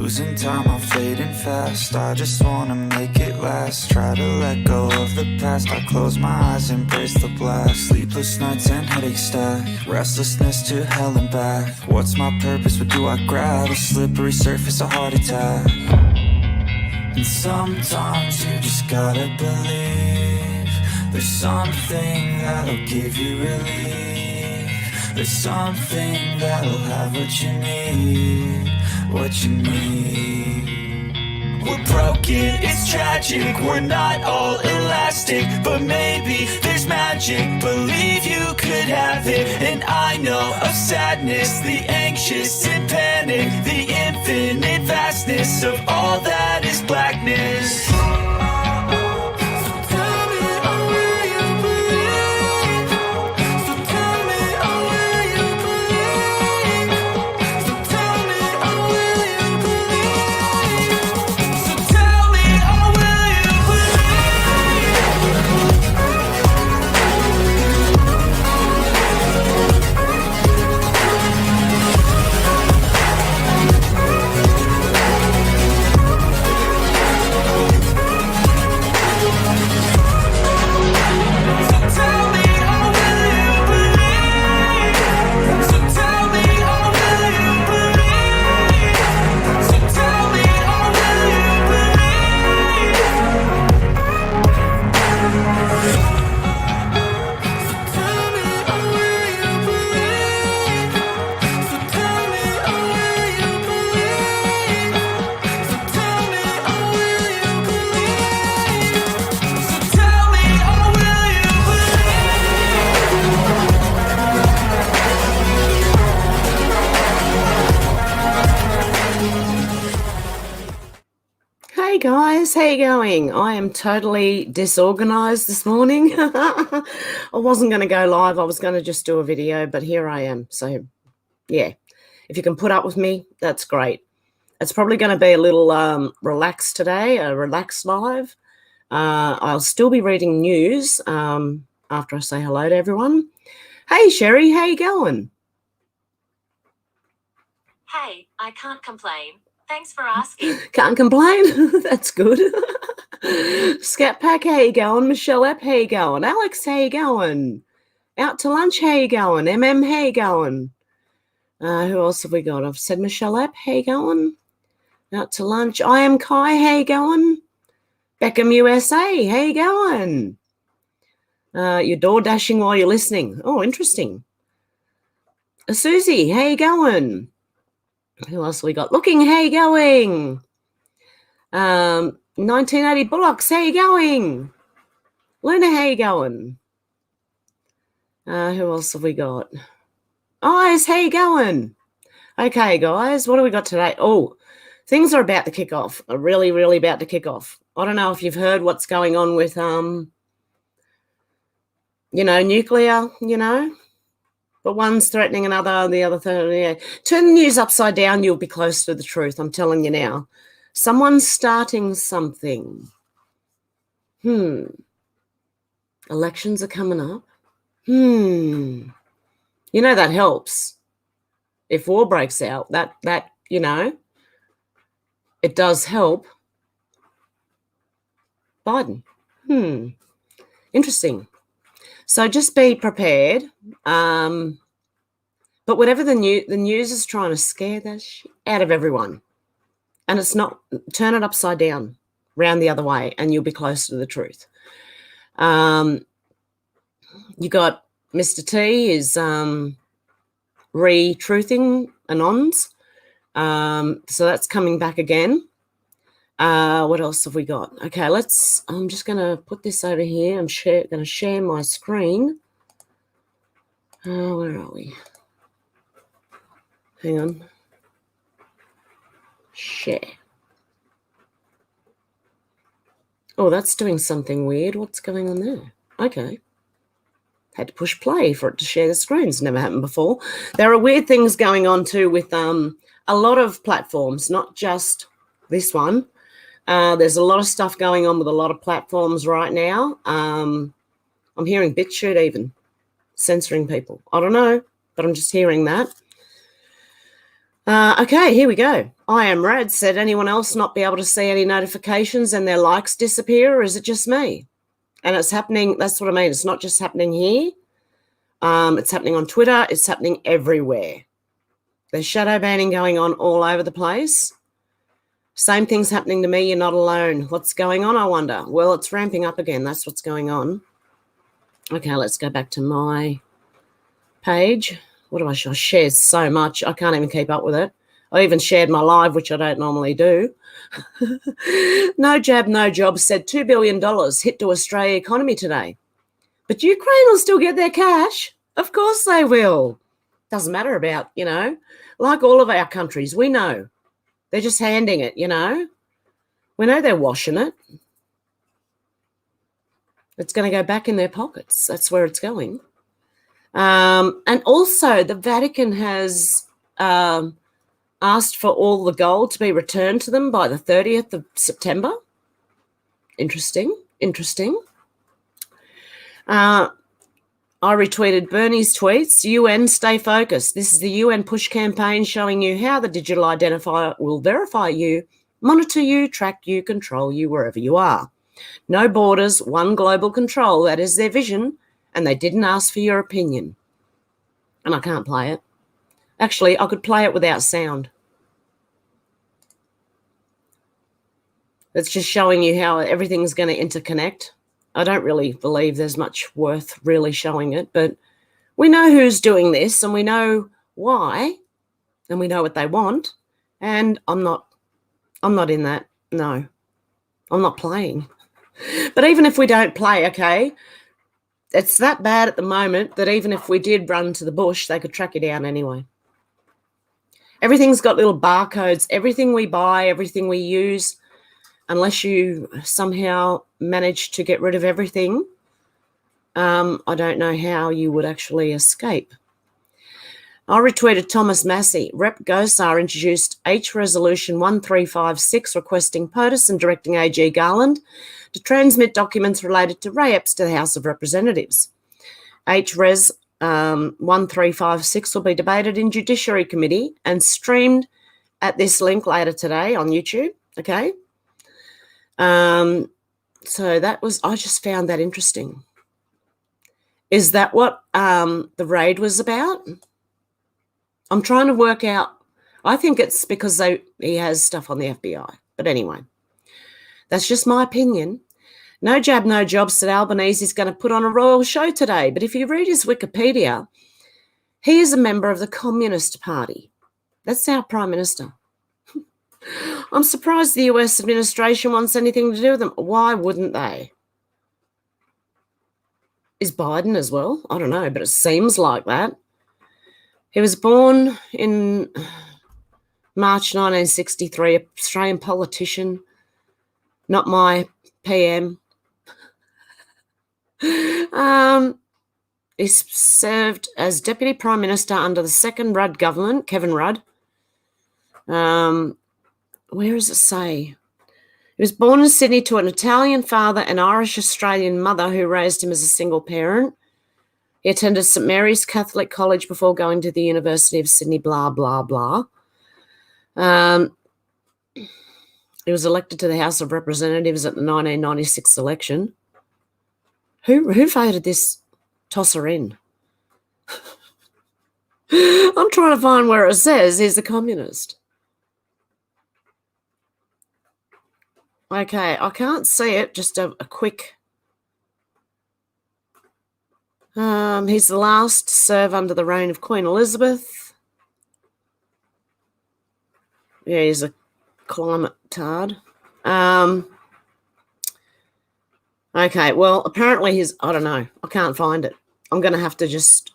Losing time, I'm fading fast. I just wanna make it last. Try to let go of the past. I close my eyes, embrace the blast. Sleepless nights and headache stack. Restlessness to hell and back. What's my purpose, what do I grab? A slippery surface, a heart attack. And sometimes you just gotta believe there's something that'll give you relief. There's something that'll have what you need, what you need. We're broken, it's tragic, we're not all elastic, but maybe there's magic, believe you could have it. And I know of sadness, the anxious and panic, the infinite vastness of all that is blackness. Hey guys, how you going? I am totally disorganized this morning. I wasn't going to go live. I was going to just do a video, but here I am. So yeah, if you can put up with me, that's great. It's probably going to be a little relaxed today, a relaxed live. I'll still be reading news after I say hello to everyone. Hey Sherry, how you going? Hey, I can't complain. Thanks for asking. Can't complain. That's good. Scat Pack, how you going? Michelle Epp, how you going? Alex, how you going? Out to lunch, how you going? MM, how you going? Who else have we got? I've said Michelle Epp, how you going? Out to lunch. I am Kai, how you going? Beckham USA, how you going? You're door dashing while you're listening. Oh, interesting. Susie, how you going? Who else we got? Looking, how you going? 1980 Bullocks, how you going? Luna, how you going? Who else have we got? Eyes, how you going? Okay, guys, what do we got today? Oh, things are about to kick off. Are really, really about to kick off. I don't know if you've heard what's going on with, nuclear, but one's threatening another, the other thing. Yeah. Turn the news upside down, you'll be close to the truth. I'm telling you now. Someone's starting something. Elections are coming up. That helps. If war breaks out, that it does help Biden. Interesting. So just be prepared. But whatever the news is trying to scare the shit out of everyone. And it's not, turn it upside down, round the other way, and you'll be closer to the truth. You got Mr. T is re-truthing Anons. So that's coming back again. What else have we got? Okay, I'm just going to put this over here. I'm going to share my screen. Where are we? Hang on. Share. Oh, that's doing something weird. What's going on there? Okay. Had to push play for it to share the screens. Never happened before. There are weird things going on too with a lot of platforms, not just this one. There's a lot of stuff going on with a lot of platforms right now. I'm hearing Bitchute even censoring people. I don't know, but I'm just hearing that. Okay, here we go. I am Rad. Said anyone else not be able to see any notifications and their likes disappear, or is it just me? And it's happening. That's what I mean. It's not just happening here. It's happening on Twitter. It's happening everywhere. There's shadow banning going on all over the place. Same thing's happening to me. You're not alone. What's going on, I wonder? Well, it's ramping up again. That's what's going on. Okay, let's go back to my page. What do I show? I share so much. I can't even keep up with it. I even shared my live, which I don't normally do. No jab, no job said $2 billion hit to Australia economy today. But Ukraine will still get their cash. Of course they will. Doesn't matter about, like all of our countries, we know. They're just handing it, We know they're washing it. It's going to go back in their pockets. That's where it's going. And also the Vatican has asked for all the gold to be returned to them by the 30th of September. Interesting. I retweeted Bernie's tweets. UN, stay focused. This is the UN push campaign showing you how the digital identifier will verify you, monitor you, track you, control you wherever you are. No borders, one global control. That is their vision, and they didn't ask for your opinion. And I can't play it. Actually, I could play it without sound. It's just showing you how everything's going to interconnect. I don't really believe there's much worth really showing it, but we know who's doing this and we know why and we know what they want. And I'm not in that. No, I'm not playing. But even if we don't play, okay, it's that bad at the moment that even if we did run to the bush, they could track you down anyway. Everything's got little barcodes. Everything we buy, everything we use, unless you somehow manage to get rid of everything, I don't know how you would actually escape. I retweeted Thomas Massey. Rep Gosar introduced H Resolution 1356 requesting POTUS and directing AG Garland to transmit documents related to Ray Epps to the House of Representatives. H Res 1356 will be debated in Judiciary Committee and streamed at this link later today on YouTube. Okay. So that was, I just found that interesting. Is that what the raid was about? I'm trying to work out. I think it's because he has stuff on the FBI. But anyway, that's just my opinion. No jab, no job, said Albanese is going to put on a royal show today. But if you read his Wikipedia, he is a member of the Communist Party. That's our Prime Minister. I'm surprised the US administration wants anything to do with them. Why wouldn't they? Is Biden as well? I don't know, but it seems like that. He was born in March 1963, Australian politician, not my PM. He served as Deputy Prime Minister under the second Rudd government, Kevin Rudd. Where does it say? He was born in Sydney to an Italian father and Irish-Australian mother who raised him as a single parent. He attended St Mary's Catholic College before going to the University of Sydney, blah, blah, blah. He was elected to the House of Representatives at the 1996 election. Who voted this tosser in? I'm trying to find where it says he's a communist. Okay, I can't see it. Just a quick. He's the last to serve under the reign of Queen Elizabeth. Yeah, he's a climate tard. Okay, well, apparently I don't know. I can't find it. I'm going to have to just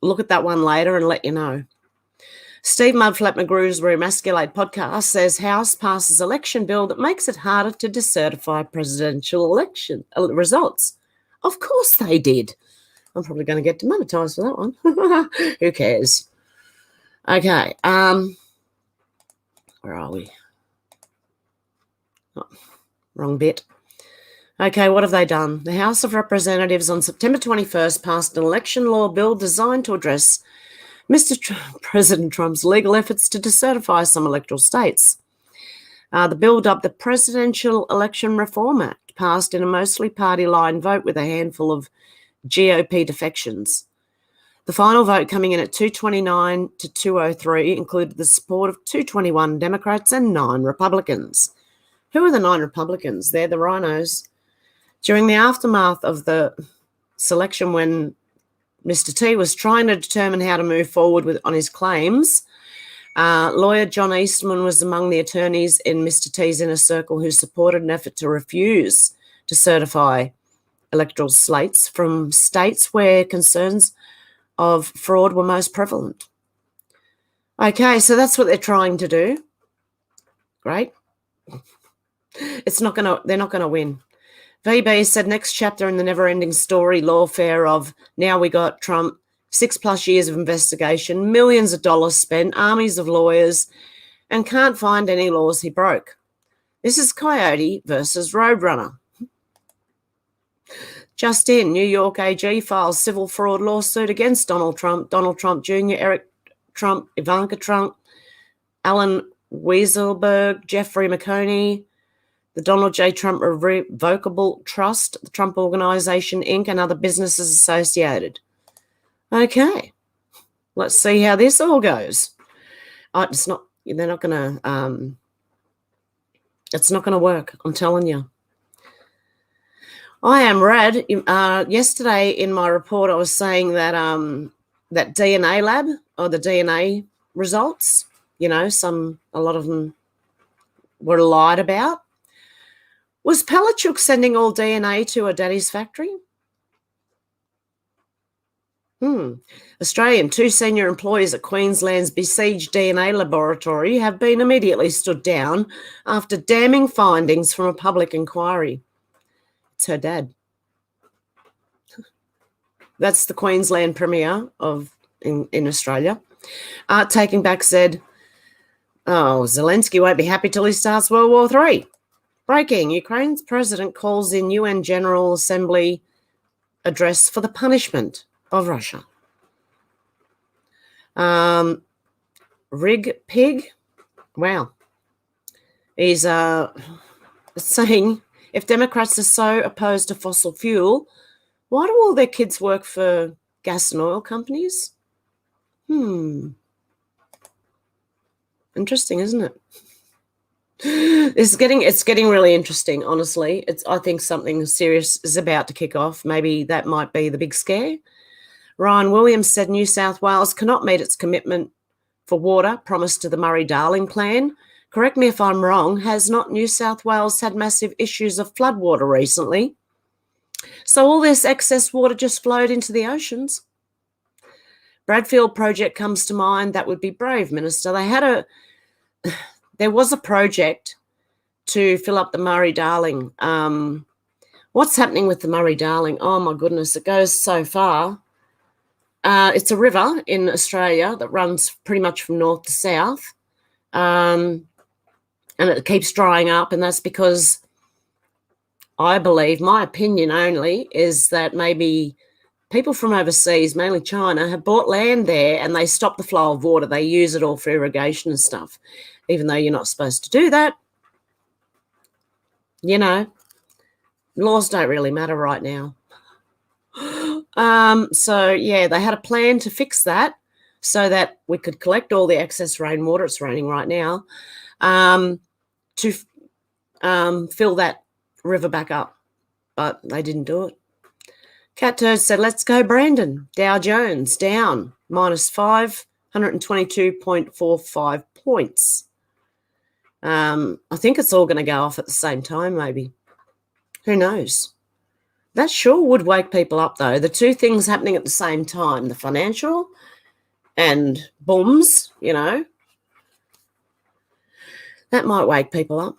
look at that one later and let you know. Steve Mudflap McGrew's Remasculate podcast says House passes election bill that makes it harder to decertify presidential election results. Of course they did. I'm probably going to get demonetized for that one. Who cares? Okay. Where are we? Oh, wrong bit. Okay, what have they done? The House of Representatives on September 21st passed an election law bill designed to address President Trump's legal efforts to decertify some electoral states. The bill, dubbed the Presidential Election Reform Act, passed in a mostly party-line vote with a handful of GOP defections. The final vote, coming in at 229 to 203, included the support of 221 Democrats and 9 Republicans. Who are the 9 Republicans? They're the rhinos. During the aftermath of the selection, when Mr. T was trying to determine how to move forward on his claims, lawyer John Eastman was among the attorneys in Mr. T's inner circle who supported an effort to refuse to certify electoral slates from states where concerns of fraud were most prevalent. Okay, so that's what they're trying to do. Great. They're not gonna win. VB said, next chapter in the never-ending story lawfare of now we got Trump, 6+ years of investigation, millions of dollars spent, armies of lawyers, and can't find any laws he broke. This is Coyote versus Roadrunner. Just in, New York AG files civil fraud lawsuit against Donald Trump Jr., Eric Trump, Ivanka Trump, Alan Weisselberg, Jeffrey McConey, the Donald J. Trump Revocable Trust, the Trump Organization, Inc., and other businesses associated. Okay, let's see how this all goes. It's not going to work, I'm telling you. I am rad. Yesterday in my report, I was saying that that DNA lab, or the DNA results, a lot of them were lied about. Was Palachuk sending all DNA to a daddy's factory? Australian, 2 senior employees at Queensland's besieged DNA laboratory have been immediately stood down after damning findings from a public inquiry. It's her dad. That's the Queensland Premier in Australia. Taking Back said, Zelensky won't be happy till he starts World War III. Breaking, Ukraine's president calls in UN General Assembly address for the punishment of Russia. Rig Pig, wow. He's saying, if Democrats are so opposed to fossil fuel, why do all their kids work for gas and oil companies? Interesting, isn't it? It's getting really interesting, honestly. I think something serious is about to kick off. Maybe that might be the big scare. Ryan Williams said New South Wales cannot meet its commitment for water promised to the Murray-Darling plan. Correct me if I'm wrong, has not New South Wales had massive issues of floodwater recently? So all this excess water just flowed into the oceans. Bradfield project comes to mind. That would be brave, Minister. There was a project to fill up the Murray-Darling. What's happening with the Murray-Darling? Oh, my goodness, it goes so far. It's a river in Australia that runs pretty much from north to south, and it keeps drying up, and that's because I believe, my opinion only, is that maybe people from overseas, mainly China, have bought land there and they stop the flow of water. They use it all for irrigation and stuff, even though you're not supposed to do that. Laws don't really matter right now. So, yeah, they had a plan to fix that so that we could collect all the excess rainwater, it's raining right now, to fill that river back up. But they didn't do it. Cat Turd said, let's go, Brandon. Dow Jones down minus 522.45 points. I think it's all going to go off at the same time, maybe. Who knows? That sure would wake people up, though. The two things happening at the same time, the financial and booms, that might wake people up.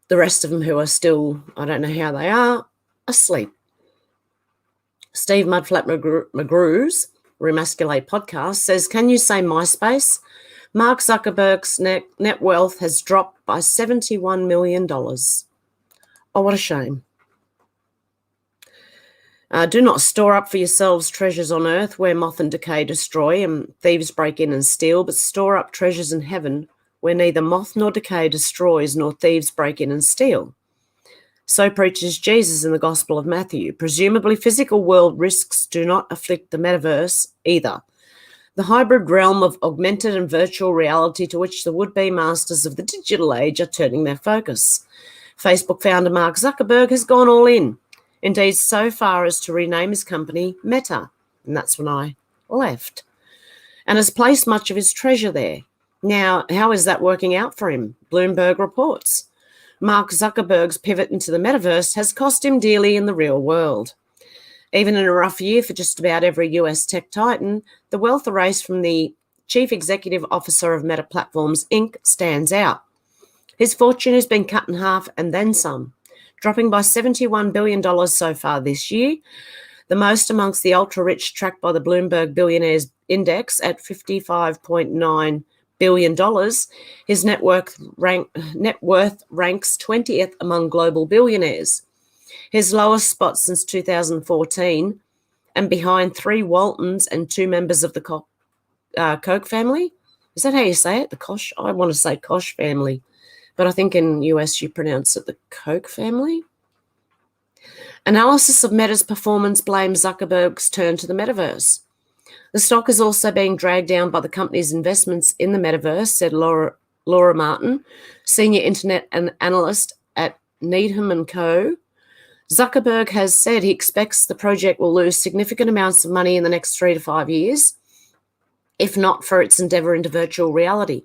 The rest of them who are still, I don't know how they are, asleep. Steve Mudflat McGrew's Remasculate podcast says, can you say MySpace? Mark Zuckerberg's net wealth has dropped by $71 million. Oh, what a shame. Do not store up for yourselves treasures on earth where moth and decay destroy and thieves break in and steal, but store up treasures in heaven where neither moth nor decay destroys nor thieves break in and steal. So preaches Jesus in the Gospel of Matthew. Presumably, physical world risks do not afflict the metaverse either. The hybrid realm of augmented and virtual reality to which the would-be masters of the digital age are turning their focus. Facebook founder Mark Zuckerberg has gone all in, indeed so far as to rename his company Meta, and that's when I left, and has placed much of his treasure there. Now, how is that working out for him? Bloomberg reports. Mark Zuckerberg's pivot into the metaverse has cost him dearly in the real world. Even in a rough year for just about every US tech titan, the wealth erased from the chief executive officer of Meta Platforms, Inc. stands out. His fortune has been cut in half and then some, dropping by $71 billion so far this year, the most amongst the ultra-rich tracked by the Bloomberg Billionaires Index at $55.9 billion. His net worth ranks 20th among global billionaires. His lowest spot since 2014, and behind 3 Waltons and 2 members of the Koch family. Is that how you say it? The Koch? I want to say Koch family, but I think in US you pronounce it the Koch family. Analysis of Meta's performance blames Zuckerberg's turn to the metaverse. The stock is also being dragged down by the company's investments in the metaverse, said Laura Martin, senior internet analyst at Needham & Co. Zuckerberg has said he expects the project will lose significant amounts of money in the next 3 to 5 years, if not for its endeavor into virtual reality.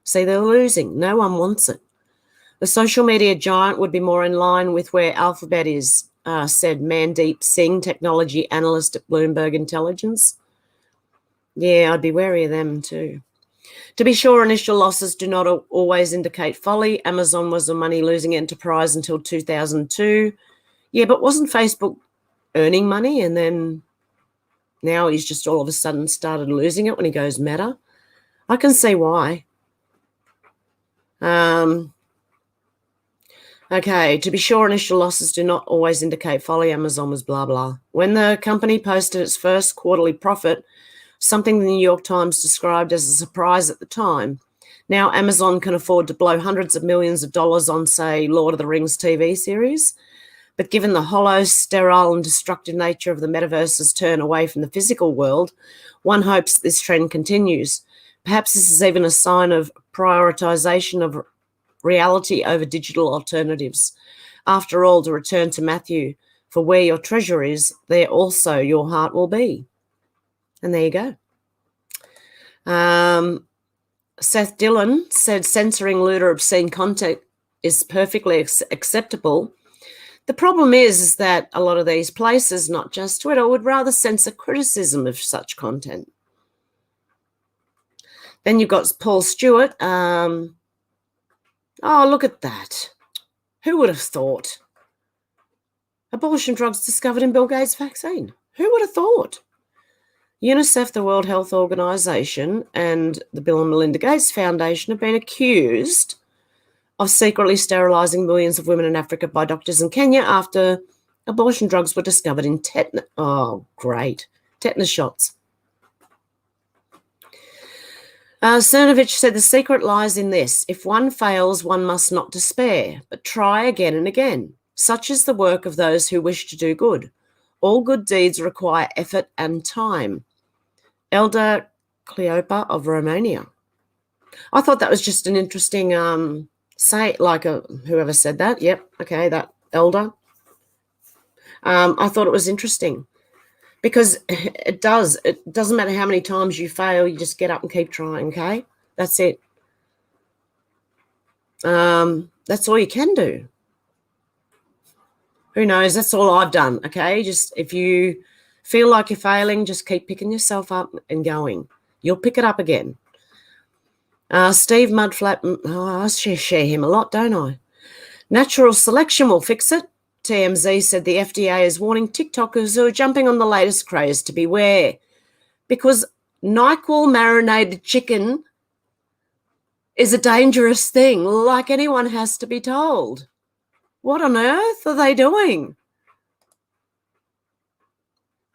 See, they're losing. No one wants it. The social media giant would be more in line with where Alphabet is, said Mandeep Singh, technology analyst at Bloomberg Intelligence. Yeah, I'd be wary of them too. To be sure, initial losses do not always indicate folly. Amazon was a money-losing enterprise until 2002. Yeah, but wasn't Facebook earning money and then now he's just all of a sudden started losing it when he goes Meta? I can see why. Okay, to be sure, initial losses do not always indicate folly. Amazon was blah, blah. When the company posted its first quarterly profit, something the New York Times described as a surprise at the time, now Amazon can afford to blow hundreds of millions of dollars on, say, Lord of the Rings TV series. But given the hollow, sterile, and destructive nature of the metaverse's turn away from the physical world, one hopes this trend continues. Perhaps this is even a sign of prioritization of reality over digital alternatives. After all, to return to Matthew, for where your treasure is, there also your heart will be. And there you go. Seth Dillon said censoring lewd or obscene content is perfectly acceptable. The problem is that a lot of these places, not just Twitter, would rather censor criticism of such content. Then you've got Paul Stewart. Oh, look at that. Who would have thought? Abortion drugs discovered in Bill Gates' vaccine. Who would have thought? UNICEF, the World Health Organization, and the Bill and Melinda Gates Foundation have been accused of secretly sterilizing millions of women in Africa by doctors in Kenya after abortion drugs were discovered in tetanus. Oh, great. Tetanus shots. Cernovich said the secret lies in this. If one fails, one must not despair, but try again and again. Such is the work of those who wish to do good. All good deeds require effort and time. Elder Cleopa of Romania. I thought that was just an interesting whoever said that. Yep, okay, that elder. I thought it was interesting because it doesn't matter how many times you fail, you just get up and keep trying, okay? That's it. That's all you can do. Who knows? That's all I've done, okay? Just if you feel like you're failing, just keep picking yourself up and going. You'll pick it up again. Steve Mudflap, I share him a lot, don't I? Natural selection will fix it. TMZ said the FDA is warning TikTokers who are jumping on the latest craze to beware because NyQuil marinated chicken is a dangerous thing, like anyone has to be told. What on earth are they doing?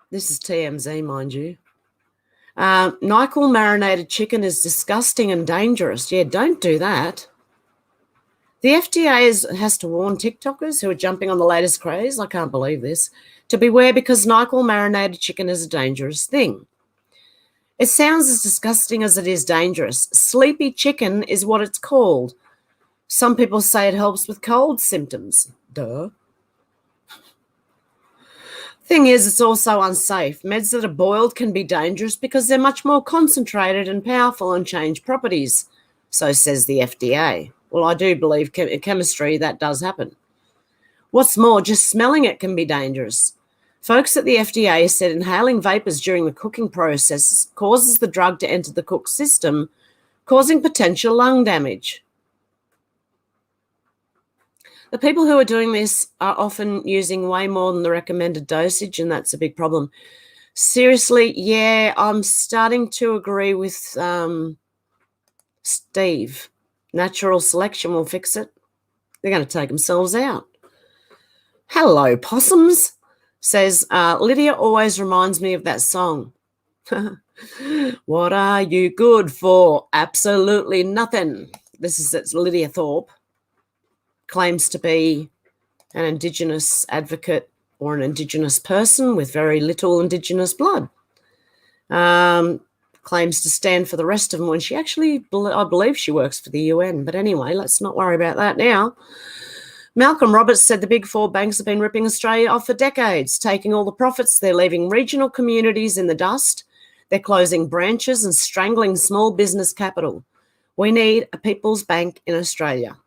This is TMZ, mind you. NyQuil marinated chicken is disgusting and dangerous. Yeah, don't do that. The FDA has to warn TikTokers who are jumping on the latest craze, I can't believe this, to beware because NyQuil marinated chicken is a dangerous thing. It sounds as disgusting as it is dangerous. Sleepy chicken is what it's called. Some people say it helps with cold symptoms. Duh. Thing is, it's also unsafe. Meds that are boiled can be dangerous because they're much more concentrated and powerful and change properties, so says the FDA. Well, I do believe in chemistry that does happen. What's more, just smelling it can be dangerous. Folks at the FDA said inhaling vapors during the cooking process causes the drug to enter the cook's system, causing potential lung damage. The people who are doing this are often using way more than the recommended dosage, and that's a big problem. Seriously, yeah, I'm starting to agree with Steve. Natural selection will fix it. They're going to take themselves out. Hello, possums, says Lydia always reminds me of that song. What are you good for? Absolutely nothing. It's Lydia Thorpe. Claims to be an Indigenous advocate or an Indigenous person with very little Indigenous blood. Claims to stand for the rest of them when she actually, I believe she works for the UN. But anyway, let's not worry about that now. Malcolm Roberts said the big four banks have been ripping Australia off for decades, taking all the profits. They're leaving regional communities in the dust. They're closing branches and strangling small business capital. We need a People's Bank in Australia.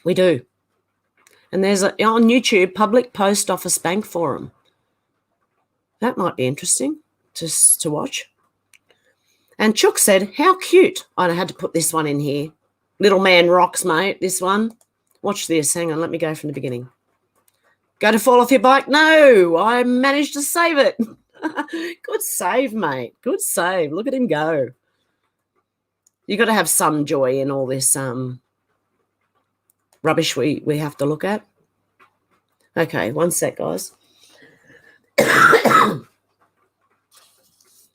We do. And there's on YouTube, Public Post Office Bank Forum. That might be interesting to watch. And Chook said, how cute. I had to put this one in here. Little man rocks, mate, this one. Watch this. Hang on, let me go from the beginning. Go to fall off your bike? No, I managed to save it. Good save, mate. Good save. Look at him go. You got to have some joy in all this rubbish we have to look at. Okay, one sec, guys.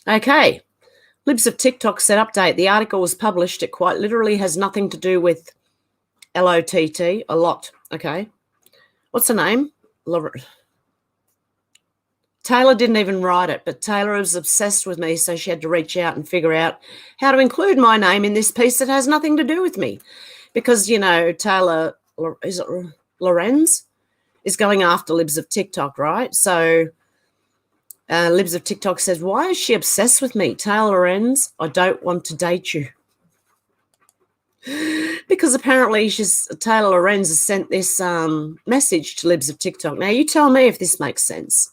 Okay. Libs of TikTok said update. The article was published. It quite literally has nothing to do with LOTT. A lot. Okay. What's her name? Taylor didn't even write it, but Taylor was obsessed with me, so she had to reach out and figure out how to include my name in this piece that has nothing to do with me. Because, you know, Taylor, is it Lorenz, is going after Libs of TikTok, right? So Libs of TikTok says, why is she obsessed with me? Taylor Lorenz, I don't want to date you. Because apparently Taylor Lorenz has sent this message to Libs of TikTok. Now, you tell me if this makes sense.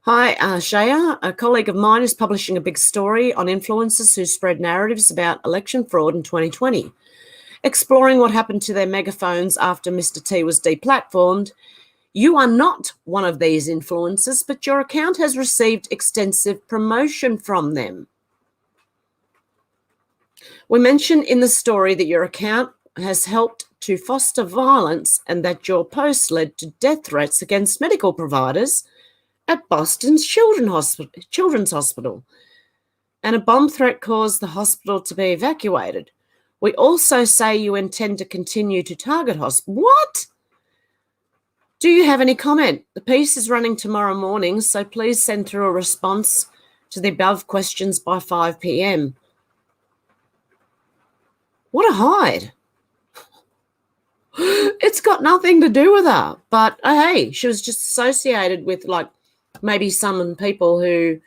Hi, Shaya. A colleague of mine is publishing a big story on influencers who spread narratives about election fraud in 2020, exploring what happened to their megaphones after Mr. T was deplatformed. You are not one of these influencers, but your account has received extensive promotion from them. We mention in the story that your account has helped to foster violence and that your posts led to death threats against medical providers at Boston's Children's Hospital, and a bomb threat caused the hospital to be evacuated. We also say you intend to continue to target hospitals. What? Do you have any comment? The piece is running tomorrow morning, so please send through a response to the above questions by 5 p.m. What a hide. It's got nothing to do with her. But, hey, she was just associated with, like, maybe some people who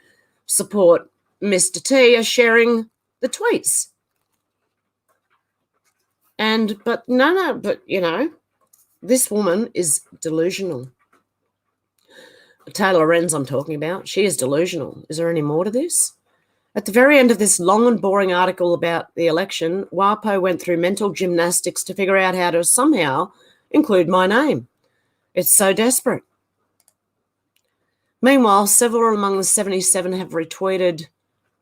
support Mr. T are sharing the tweets. But you know, this woman is delusional. Taylor Lorenz I'm talking about, she is delusional. Is there any more to this? At the very end of this long and boring article about the election, WAPO went through mental gymnastics to figure out how to somehow include my name. It's so desperate. Meanwhile, several among the 77 have retweeted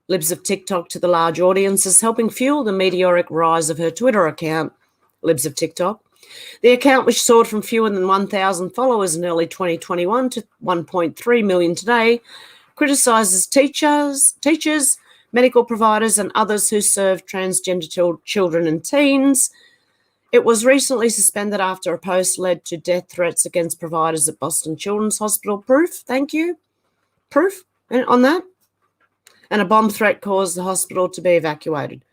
Libs of TikTok to the large audiences, helping fuel the meteoric rise of her Twitter account, Libs of TikTok. The account, which soared from fewer than 1,000 followers in early 2021 to 1.3 million today, criticises teachers, medical providers and others who serve transgender children and teens. It was recently suspended after a post led to death threats against providers at Boston Children's Hospital. Proof, thank you. Proof on that. And a bomb threat caused the hospital to be evacuated.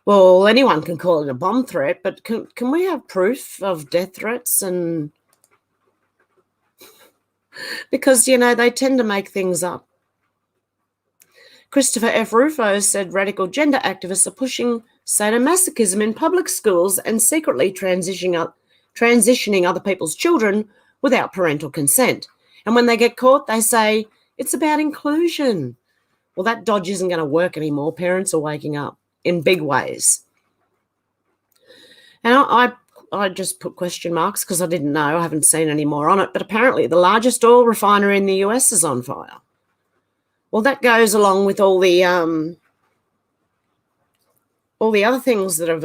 Well, anyone can call it a bomb threat, but can we have proof of death threats? And because, they tend to make things up. Christopher F. Rufo said radical gender activists are pushing sadomasochism in public schools and secretly transitioning other people's children without parental consent. And when they get caught, they say it's about inclusion. Well, that dodge isn't going to work anymore. Parents are waking up in big ways. And I just put question marks because I didn't know. I haven't seen any more on it. But apparently the largest oil refinery in the US is on fire. Well, that goes along with all the other things that have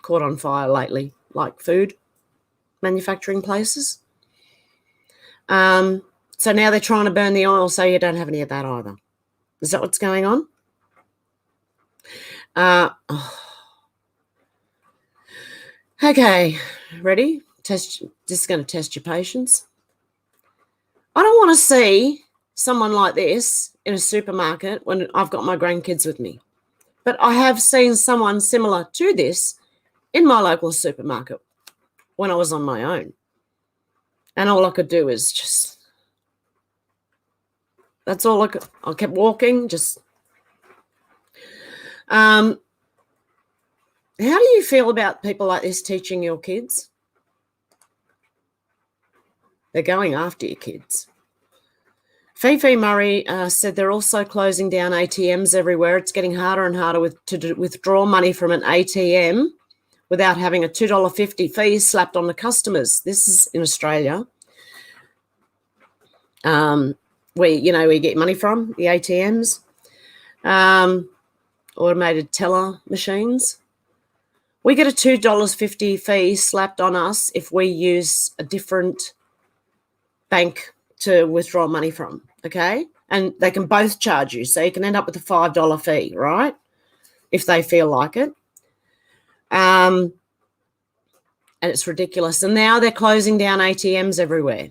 caught on fire lately, like food manufacturing places. So now they're trying to burn the oil so you don't have any of that either. Is that what's going on? Okay, ready? Just going to test your patience. I don't want to see someone like this in a supermarket when I've got my grandkids with me. But I have seen someone similar to this in my local supermarket when I was on my own. And all I could do is that's all I kept walking, how do you feel about people like this teaching your kids? They're going after your kids. Fifi Murray said they're also closing down ATMs everywhere. It's getting harder and harder to withdraw money from an ATM without having a $2.50 fee slapped on the customers. This is in Australia, where we get money from, the ATMs, automated teller machines. We get a $2.50 fee slapped on us if we use a different bank to withdraw money from, okay? And they can both charge you, so you can end up with a $5 fee, right? If they feel like it. And it's ridiculous. And now they're closing down ATMs everywhere.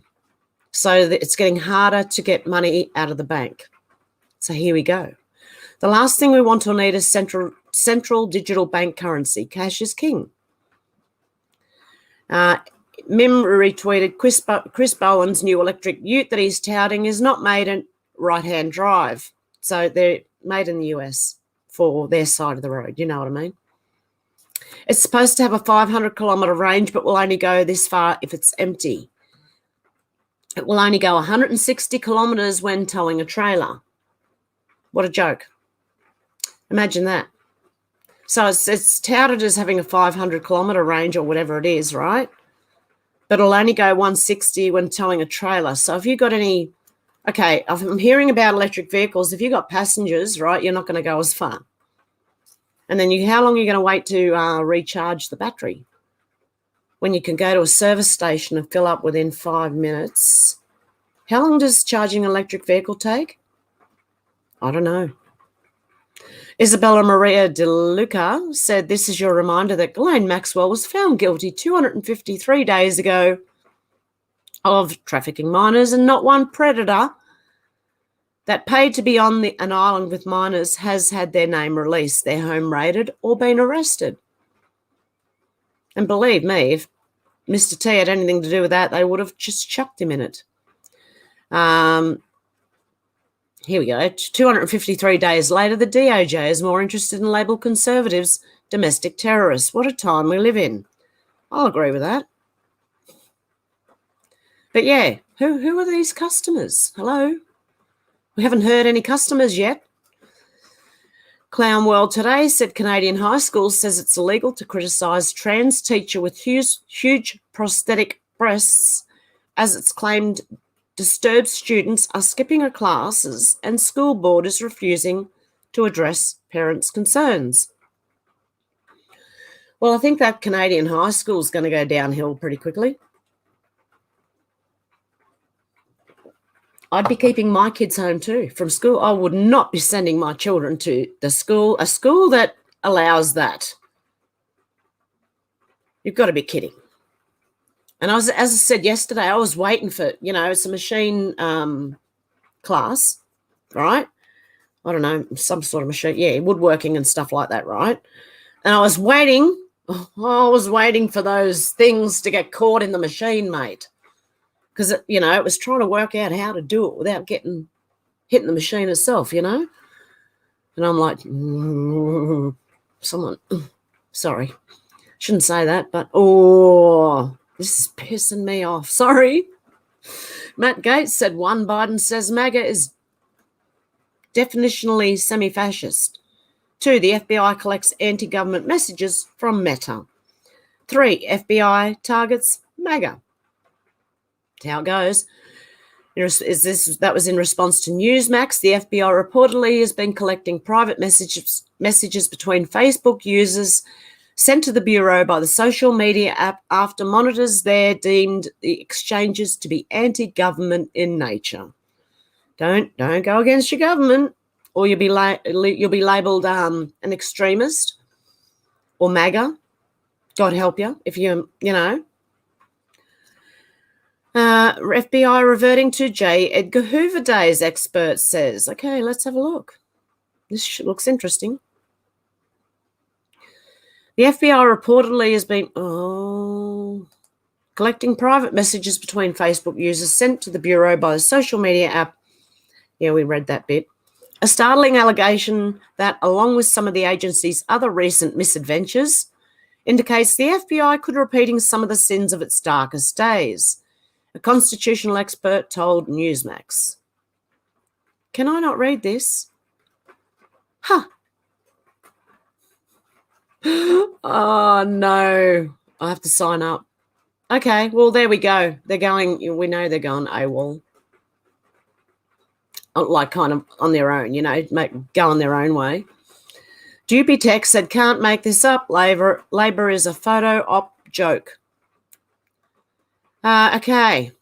So it's getting harder to get money out of the bank. So here we go. The last thing we want or need is central digital bank currency. Cash is king. Mim retweeted Chris Bowen's new electric ute that he's touting is not made in right-hand drive. So they're made in the US for their side of the road. You know what I mean? It's supposed to have a 500-kilometre range, but will only go this far if it's empty. It will only go 160 kilometres when towing a trailer. What a joke. Imagine that. So it's touted as having a 500-kilometre range or whatever it is, right? But it'll only go 160 when towing a trailer. So if you've got any, okay, I'm hearing about electric vehicles. If you've got passengers, right, you're not going to go as far. And then how long are you going to wait to recharge the battery? When you can go to a service station and fill up within 5 minutes. How long does charging an electric vehicle take? I don't know. Isabella Maria De Luca said, this is your reminder that Ghislaine Maxwell was found guilty 253 days ago of trafficking minors, and not one predator that paid to be on an island with minors has had their name released, their home raided, or been arrested. And believe me, if Mr. T had anything to do with that, they would have just chucked him in it. Here we go. 253 days later, the DOJ is more interested in label conservatives domestic terrorists. What a time we live in. I'll agree with that. But yeah, who are these customers? Hello? We haven't heard any customers yet. Clown World Today said Canadian high school says it's illegal to criticise trans teacher with huge prosthetic breasts as it's claimed disturbed students are skipping her classes and school board is refusing to address parents' concerns. Well, I think that Canadian high school is going to go downhill pretty quickly. I'd be keeping my kids home too from school. I would not be sending my children to a school that allows that. You've got to be kidding. And as I said yesterday, I was waiting for, it's a machine class, right? I don't know, some sort of machine, woodworking and stuff like that, right? And I was waiting for those things to get caught in the machine, mate. Because, it was trying to work out how to do it without hitting the machine itself, And I'm like, sorry, shouldn't say that, but, this is pissing me off. Sorry. Matt Gaetz said, 1, Biden says MAGA is definitionally semi-fascist. 2, the FBI collects anti-government messages from Meta. 3, FBI targets MAGA. That's how it goes. That was in response to Newsmax. The FBI reportedly has been collecting private messages between Facebook users sent to the Bureau by the social media app after monitors there deemed the exchanges to be anti-government in nature. Don't go against your government, or you'll be labelled an extremist or MAGA. God help you if FBI reverting to J. Edgar Hoover days, expert says. Okay, let's have a look. This looks interesting. The FBI reportedly has been collecting private messages between Facebook users sent to the Bureau by the social media app. Yeah, we read that bit. A startling allegation that, along with some of the agency's other recent misadventures, indicates the FBI could be repeating some of the sins of its darkest days, a constitutional expert told Newsmax. Can I not read this? Huh. Oh, no. I have to sign up. Okay, well, there we go. We know they're going AWOL. Like kind of on their own, go on their own way. Doopy Tech said, can't make this up. Labor is a photo op joke. Okay.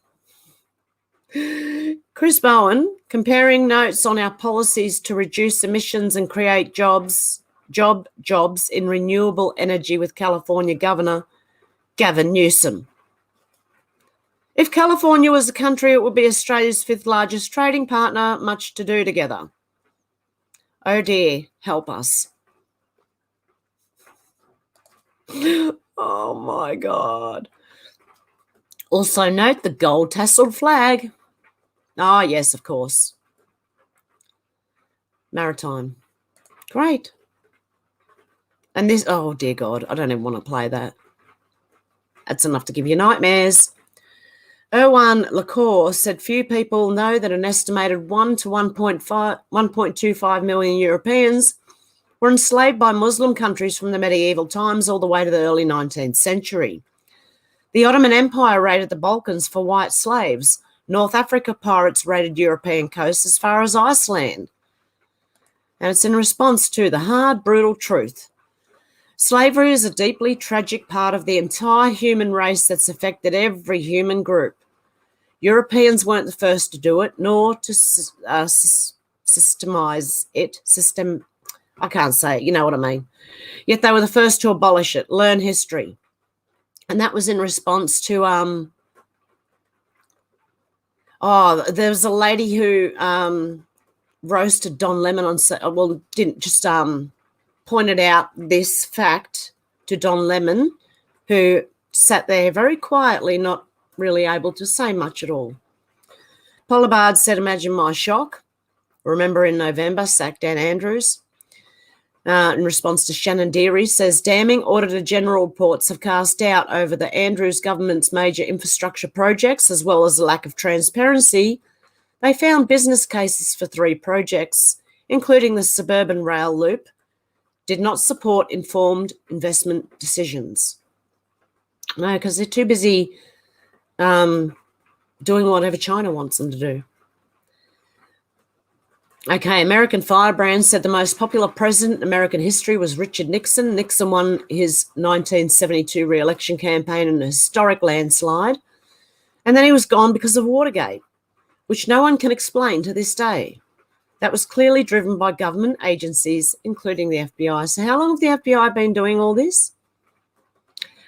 Chris Bowen, comparing notes on our policies to reduce emissions and create jobs in renewable energy with California Governor Gavin Newsom. If California was a country, it would be Australia's 5th largest trading partner, much to do together. Oh dear, help us. Oh my God. Also note the gold tasseled flag. Oh, yes, of course. Maritime. Great. And this, oh dear God, I don't even want to play that. That's enough to give you nightmares. Erwan Lacour said few people know that an estimated 1 to 1.25 million Europeans were enslaved by Muslim countries from the medieval times all the way to the early 19th century. The Ottoman Empire raided the Balkans for white slaves. North Africa pirates raided European coasts as far as Iceland. And it's in response to the hard, brutal truth. Slavery is a deeply tragic part of the entire human race that's affected every human group. Europeans weren't the first to do it, nor to systemize it. I can't say it, you know what I mean. Yet they were the first to abolish it, learn history. And that was in response to, there was a lady who roasted Don Lemon pointed out this fact to Don Lemon, who sat there very quietly, not really able to say much at all. Pollard said, imagine my shock. Remember in November, sacked Dan Andrews. In response to Shannon Deary, says, damning Auditor General reports have cast doubt over the Andrews government's major infrastructure projects, as well as a lack of transparency. They found business cases for 3 projects, including the suburban rail loop, did not support informed investment decisions. No, because they're too busy doing whatever China wants them to do. Okay, American Firebrand said the most popular president in American history was Richard Nixon. Nixon won his 1972 re-election campaign in a historic landslide, and then he was gone because of Watergate, which no one can explain to this day. That was clearly driven by government agencies, including the FBI. So how long have the FBI been doing all this?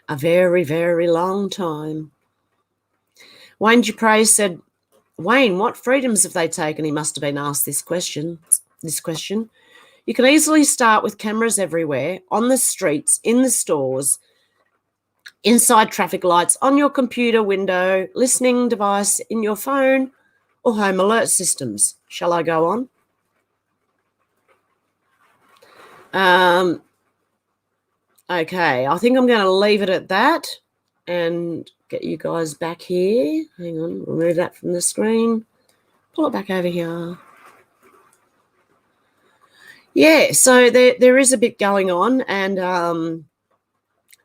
A very, very long time. Wayne Dupre said, Wayne, what freedoms have they taken? He must have been asked this question. You can easily start with cameras everywhere, on the streets, in the stores, inside traffic lights, on your computer window, listening device, in your phone, or home alert systems. Shall I go on? Okay, I think I'm going to leave it at that and get you guys back here. Hang on, remove that from the screen. Pull it back over here. Yeah, so there is a bit going on, and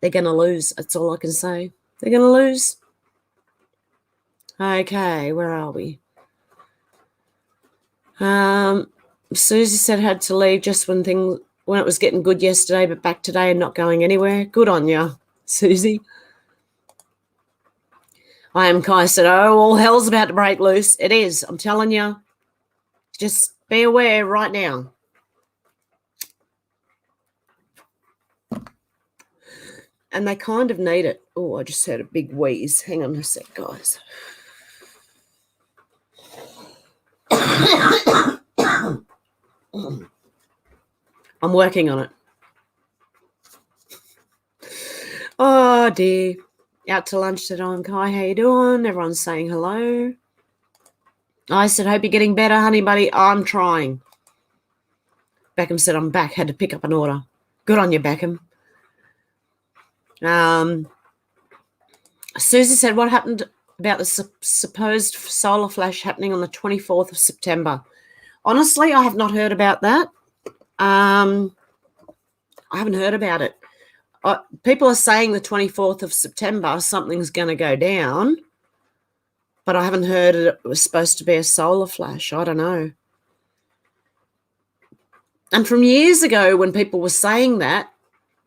they're going to lose. That's all I can say. They're going to lose. Okay, where are we? Susie said had to leave just when it was getting good yesterday, but back today and not going anywhere. Good on you, Susie. I am Kai said, oh, all hell's about to break loose. It is, I'm telling you. Just be aware right now. And they kind of need it. Oh, I just heard a big wheeze. Hang on a sec, guys. I'm working on it. Oh, dear. Out to lunch today. I'm Kai. How you doing? Everyone's saying hello. I said, hope you're getting better, honey buddy. I'm trying. Beckham said, I'm back. Had to pick up an order. Good on you, Beckham. Susie said, what happened about the supposed solar flash happening on the 24th of September? Honestly, I have not heard about that. I haven't heard about it. People are saying the 24th of September something's going to go down, but I haven't heard it was supposed to be a solar flash. I don't know. And from years ago when people were saying that,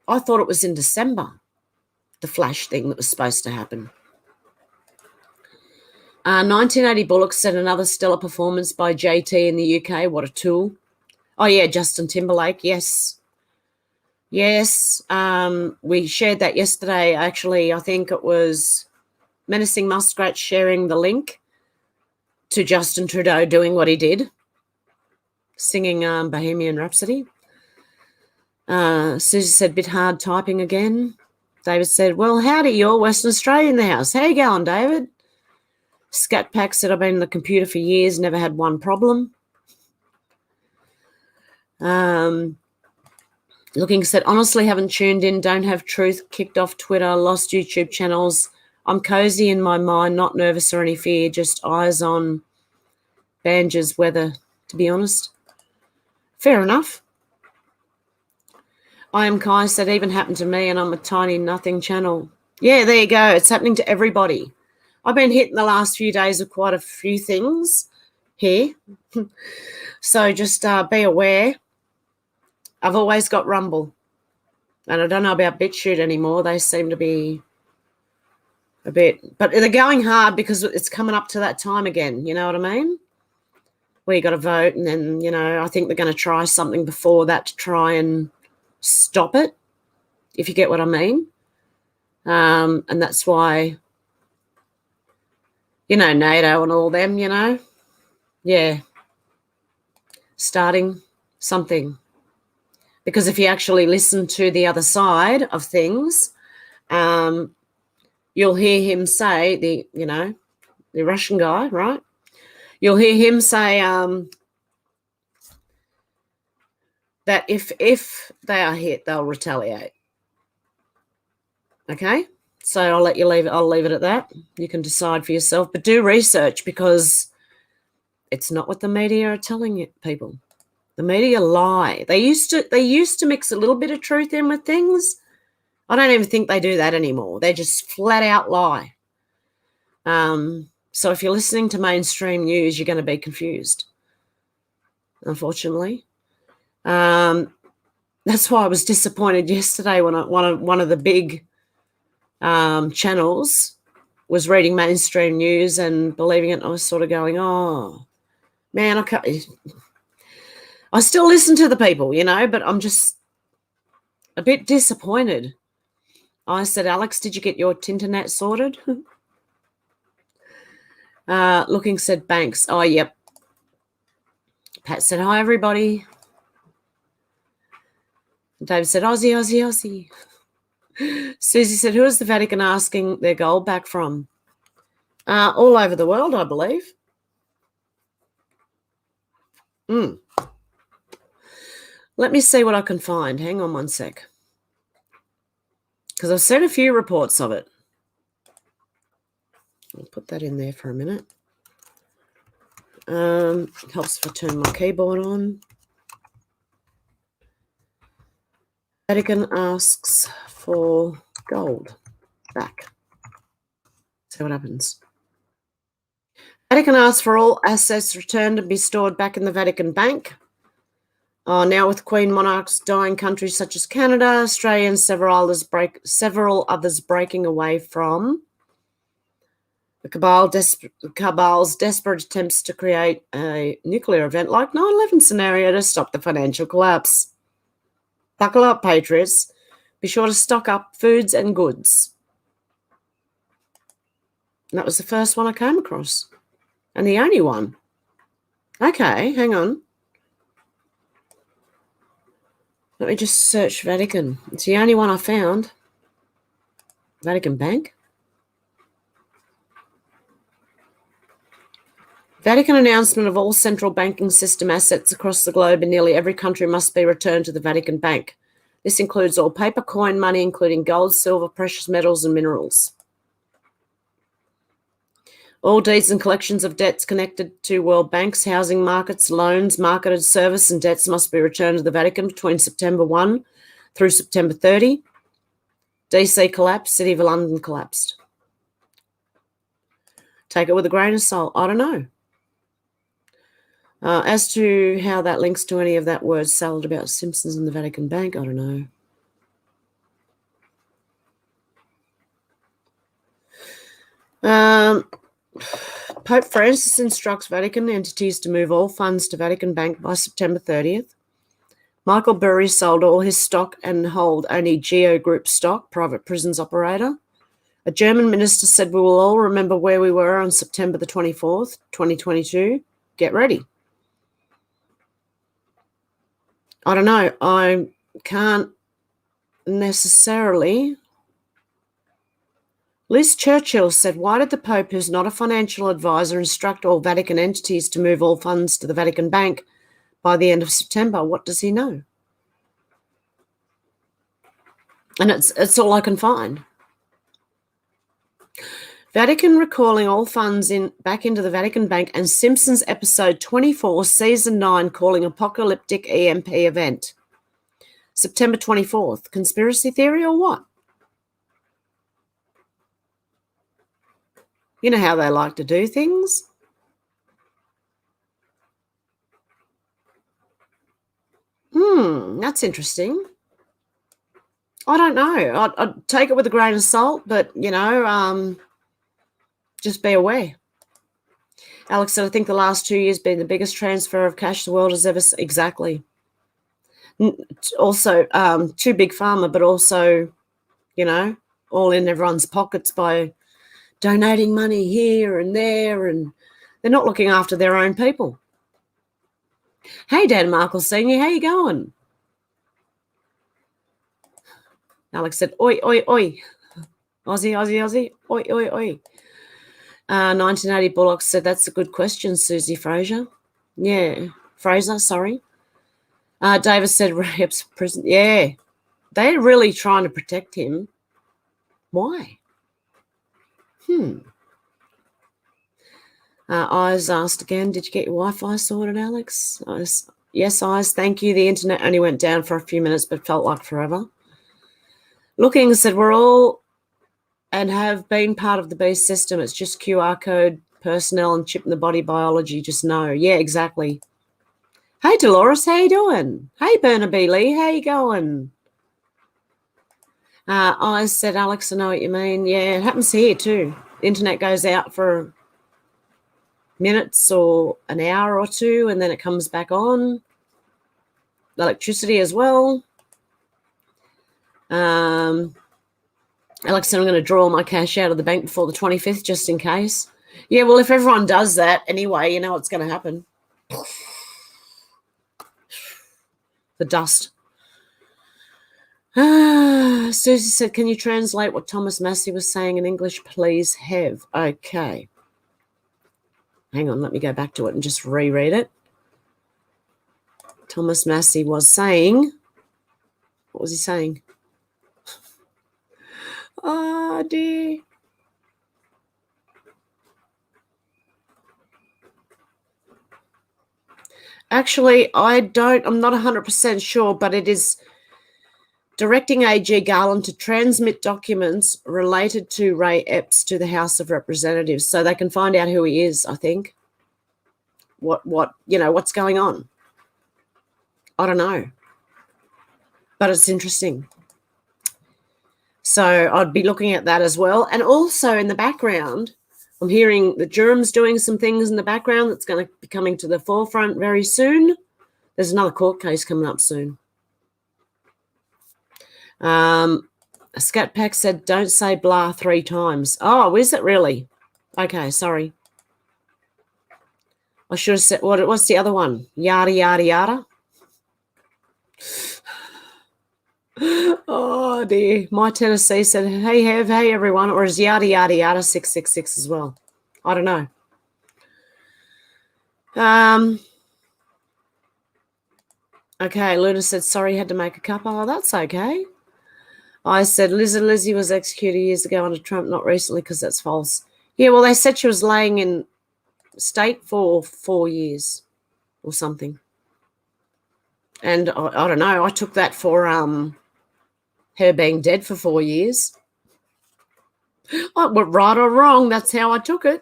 I thought it was in December, the flash thing that was supposed to happen. 1980 Bullock said another stellar performance by JT in the UK. What a tool. Oh, yeah, Justin Timberlake, yes. Yes, we shared that yesterday. Actually, I think it was Menacing Muskrat sharing the link to Justin Trudeau doing what he did, singing Bohemian Rhapsody. Susie said, bit hard typing again. David said, well, howdy, you're Western Australia in the house. How you going, David? Scat Pack said, I've been on the computer for years, never had one problem. Looking said, honestly, haven't tuned in, don't have truth, kicked off Twitter, lost YouTube channels. I'm cozy in my mind, not nervous or any fear, just eyes on Banger's weather, to be honest. Fair enough. I am Kai said, even happened to me and I'm a tiny nothing channel. Yeah, there you go. It's happening to everybody. I've been hit in the last few days with quite a few things here. So just be aware. I've always got Rumble. And I don't know about Bitchute anymore. They seem to be a bit. But they're going hard because it's coming up to that time again. You know what I mean? Where you got to vote. And then, I think they're going to try something before that to try and stop it, if you get what I mean. And that's why, NATO and all them, yeah, starting something. Because if you actually listen to the other side of things, you'll hear him say, the Russian guy, right? You'll hear him say that if they are hit, they'll retaliate. Okay? So I'll leave it at that. You can decide for yourself, but do research because it's not what the media are telling people. The media lie. They used to mix a little bit of truth in with things. I don't even think they do that anymore. They just flat out lie. So if you're listening to mainstream news, you're going to be confused. unfortunately. That's why I was disappointed yesterday when one of the big channels was reading mainstream news and believing it. And I was sort of going, oh, man, I still listen to the people, but I'm just a bit disappointed. I said, Alex, did you get your Tinternet sorted? Looking said, Banks. Oh, yep. Pat said, hi, everybody. Dave said, Aussie, Aussie, Aussie. Susie said, who is the Vatican asking their gold back from? All over the world, I believe. Let me see what I can find. Hang on one sec. Because I've seen a few reports of it. I'll put that in there for a minute. Helps if I turn my keyboard on. Vatican asks for gold back. See what happens. Vatican asks for all assets returned and be stored back in the Vatican Bank. Now with Queen monarchs dying, countries such as Canada, Australia, and several others breaking away from the cabal's desperate attempts to create a nuclear event like 9/11 scenario to stop the financial collapse. Buckle up, patriots. Be sure to stock up foods and goods. And that was the first one I came across. And the only one. Okay, hang on. Let me just search Vatican. It's the only one I found. Vatican Bank. Vatican announcement of all central banking system assets across the globe in nearly every country must be returned to the Vatican Bank. This includes all paper coin money, including gold, silver, precious metals, and minerals. All deeds and collections of debts connected to world banks, housing markets, loans, marketed service, and debts must be returned to the Vatican between September 1 through September 30. DC collapsed, City of London collapsed. Take it with a grain of salt. I don't know. As to how that links to any of that word salad about Simpsons and the Vatican Bank, I don't know. Pope Francis instructs Vatican entities to move all funds to Vatican Bank by September 30th. Michael Burry sold all his stock and hold only Geo Group stock, private prisons operator. A German minister said we will all remember where we were on September the 24th, 2022. Get ready. I don't know. I can't necessarily. Liz Churchill said, why did the Pope, who's not a financial advisor, instruct all Vatican entities to move all funds to the Vatican Bank by the end of September? What does he know? And it's all I can find. Vatican recalling all funds back into the Vatican Bank, and Simpsons episode 24, season 9, calling apocalyptic EMP event. September 24th. Conspiracy theory or what? You know how they like to do things. That's interesting. I don't know. I'd take it with a grain of salt, but, just be aware. Alex said, I think the last 2 years been the biggest transfer of cash the world has ever seen. Exactly. Also, too big pharma, but also, all in everyone's pockets by donating money here and there, and they're not looking after their own people. Hey, Dan Markle Senior, how you going? Alex said, oi, oi, oi. Aussie, Aussie, Aussie. Oi, oi, oi. 1980 Bullock said, that's a good question, Susie Fraser. Yeah, Fraser, sorry. Davis said, Rep's prison. Yeah, they're really trying to protect him. Why? Eyes asked again, did you get your Wi-Fi sorted, Alex? Yes, Eyes, thank you. The internet only went down for a few minutes, but felt like forever. Looking said, we're all and have been part of the beast system. It's just QR code, personnel, and chip in the body biology. Just know. Yeah, exactly. Hey, Dolores, how you doing? Hey, Burnaby Lee, how you going? I said, Alex, I know what you mean. Yeah, it happens here too. The internet goes out for minutes or an hour or two, and then it comes back on. Electricity as well. Alex said, I'm going to draw my cash out of the bank before the 25th, just in case. Yeah, well, if everyone does that anyway, you know what's going to happen. The dust. Susie said, can you translate what Thomas Massey was saying in English, please, Hev? Okay. Hang on, let me go back to it and just reread it. Thomas Massey was saying, what was he saying? Oh, dear. Actually, I'm not 100% sure, but it is directing A.G. Garland to transmit documents related to Ray Epps to the House of Representatives so they can find out who he is, I think. What's going on? I don't know. But it's interesting. So I'd be looking at that as well. And also in the background, I'm hearing the Durham's doing some things in the background that's going to be coming to the forefront very soon. There's another court case coming up soon. A Scat Pack said, don't say blah 3 times. Oh, is it really? Okay, sorry. I should have said, what's the other one? Yada, yada, yada. Oh, dear. My Tennessee said, hey, Hev, hey, everyone. Or is yada, yada, yada 666 as well? I don't know. Okay, Luna said, sorry, had to make a cup. Oh, that's okay. I said, Lizzie was executed years ago under Trump, not recently, because that's false. Yeah, well, they said she was laying in state for 4 years or something. And I don't know, I took that for her being dead for 4 years. Right or wrong, that's how I took it.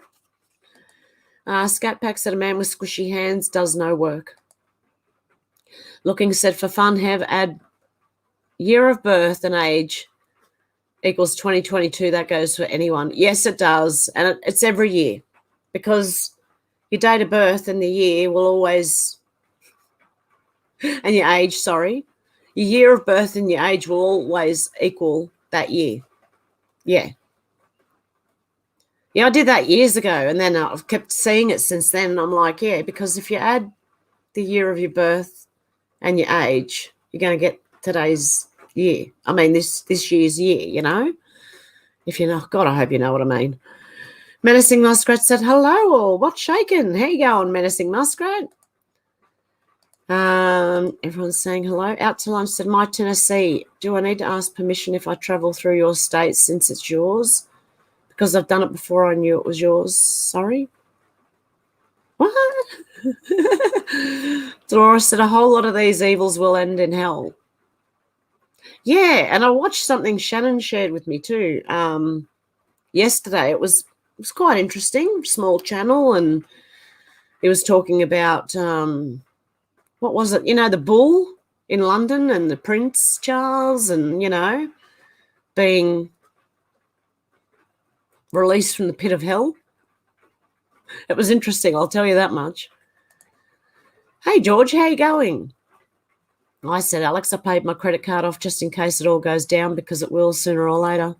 Scat Pack said, a man with squishy hands does no work. Looking said, for fun, Hev, add year of birth and age equals 2022. That goes for anyone. Yes, it does. And it's every year because your date of birth and the year will always, and your age, sorry, your year of birth and your age will always equal that year. Yeah. Yeah, I did that years ago, and then I've kept seeing it since then. And I'm like, yeah, because if you add the year of your birth and your age, you're going to get today's year. I mean, this year's year, you know? If you're not, God, I hope you know what I mean. Menacing Muskrat said, hello, all. What's shaking? How you going, Menacing Muskrat? Everyone's saying hello. Out to lunch said, my Tennessee, do I need to ask permission if I travel through your state since it's yours? Because I've done it before, I knew it was yours. Sorry. What? Dolores said, a whole lot of these evils will end in hell. Yeah, and I watched something Shannon shared with me too yesterday. It was quite interesting, small channel, and he was talking about, what was it, the bull in London and the Prince Charles and, being released from the pit of hell. It was interesting, I'll tell you that much. Hey, George, how you going? I said, Alex, I paid my credit card off just in case it all goes down because it will sooner or later.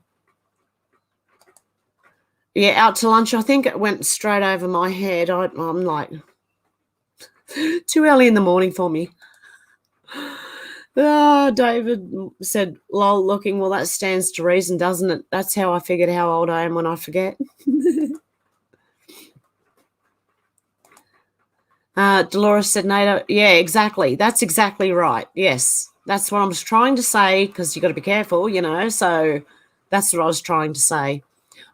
Yeah, out to lunch. I think it went straight over my head. I'm like, too early in the morning for me. Oh, David said, lol, looking, well, that stands to reason, doesn't it? That's how I figured how old I am when I forget. Dolores said, NATO, yeah, exactly. That's exactly right. Yes, that's what I was trying to say because you got to be careful, so that's what I was trying to say.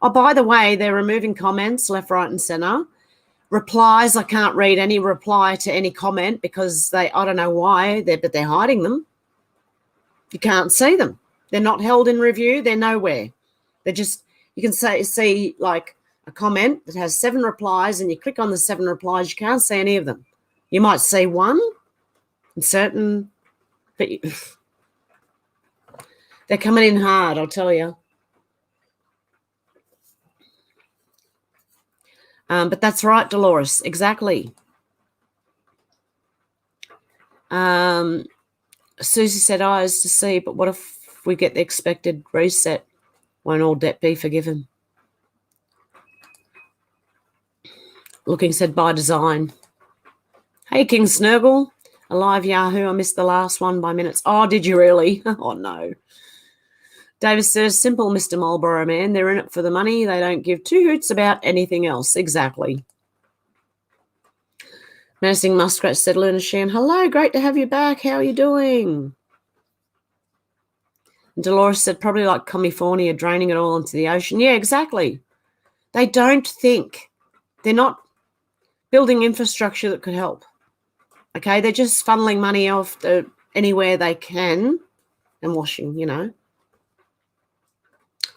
Oh, by the way, they're removing comments left, right, and center. Replies, I can't read any reply to any comment because I don't know why, but they're hiding them. You can't see them. They're not held in review. They're nowhere. They're just, you can see like a comment that has 7 replies and you click on the 7 replies, you can't see any of them. You might see one, And certain, but they're coming in hard, I'll tell you. But that's right, Dolores, exactly. Susie said, eyes to see, but what if we get the expected reset? Won't all debt be forgiven? Looking said, by design. Hey, King Snurgle. Alive Yahoo, I missed the last one by minutes. Oh, did you really? Oh, no. Davis says, simple, Mr. Marlborough man. They're in it for the money. They don't give two hoots about anything else. Exactly. Menacing Muskrat said, Luna Shan, hello, great to have you back. How are you doing? And Dolores said, probably like California, draining it all into the ocean. Yeah, exactly. They don't think. They're not building infrastructure that could help. Okay, they're just funneling money off anywhere they can and washing,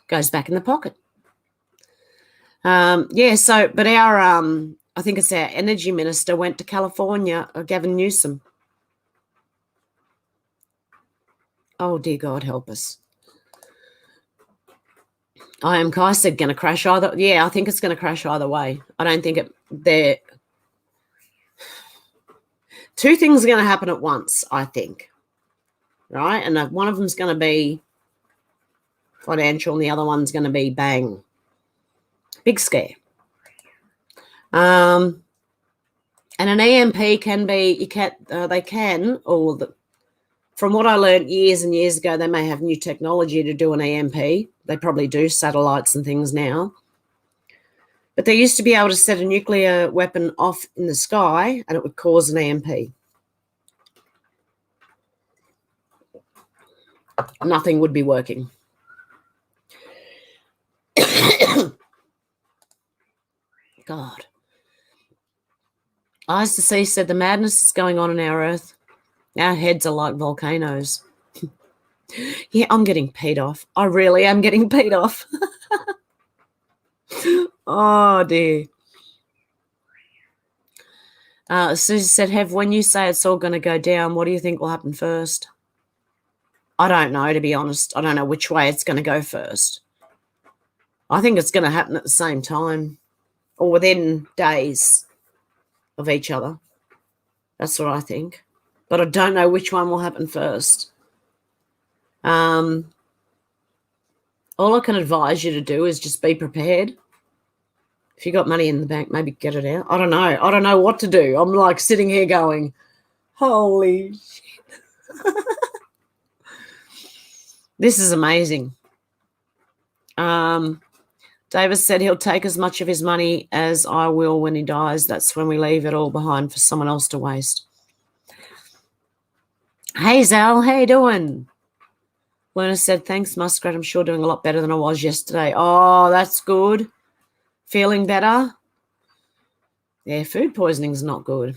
goes back in the pocket. But our, I think it's our energy minister went to California, Gavin Newsom. Oh, dear God, help us. I am Kai said going to crash either. Yeah, I think it's going to crash either way. I don't think they're. Two things are going to happen at once, I think. Right? And one of them's going to be financial and the other one's going to be bang. Big scare. And an EMP can be, from what I learned years and years ago, they may have new technology to do an EMP. They probably do satellites and things now. But they used to be able to set a nuclear weapon off in the sky and it would cause an EMP. Nothing would be working. God. Eyes to See said the madness is going on in our Earth. Our heads are like volcanoes. Yeah, I'm getting peed off. I really am getting peed off. Oh, dear. Susie said, Hev, when you say it's all going to go down, what do you think will happen first? I don't know, to be honest. I don't know which way it's going to go first. I think it's going to happen at the same time or within days of each other. That's what I think. But I don't know which one will happen first. All I can advise you to do is just be prepared. If you got money in the bank, maybe get it out. I don't know. I don't know what to do. I'm like sitting here going, holy shit. This is amazing. Davis said he'll take as much of his money as I will when he dies. That's when we leave it all behind for someone else to waste. Hey, Zal, how you doing? Luna said, thanks, Muskrat. I'm sure doing a lot better than I was yesterday. Oh, that's good. Feeling better? Yeah, food poisoning's not good.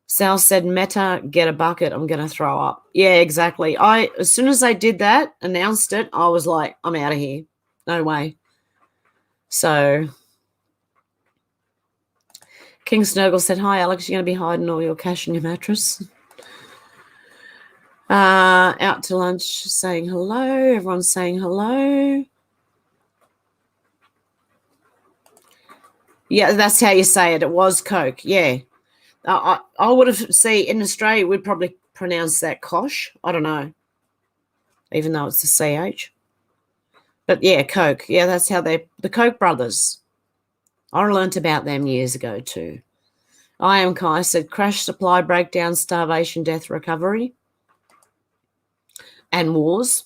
Sal said, Meta, get a bucket. I'm going to throw up. Yeah, exactly. As soon as they did that, announced it, I was like, I'm out of here. No way. So King Snurgle said, hi, Alex, you're going to be hiding all your cash in your mattress. Out to lunch saying hello. Everyone's saying hello. Yeah, that's how you say it. It was Coke. Yeah. I would have, in Australia, we'd probably pronounce that Kosh. I don't know. Even though it's a CH. But yeah, Coke. Yeah, that's how the Koch brothers. I learnt about them years ago too. I am Kai said crash, supply, breakdown, starvation, death, recovery, and wars.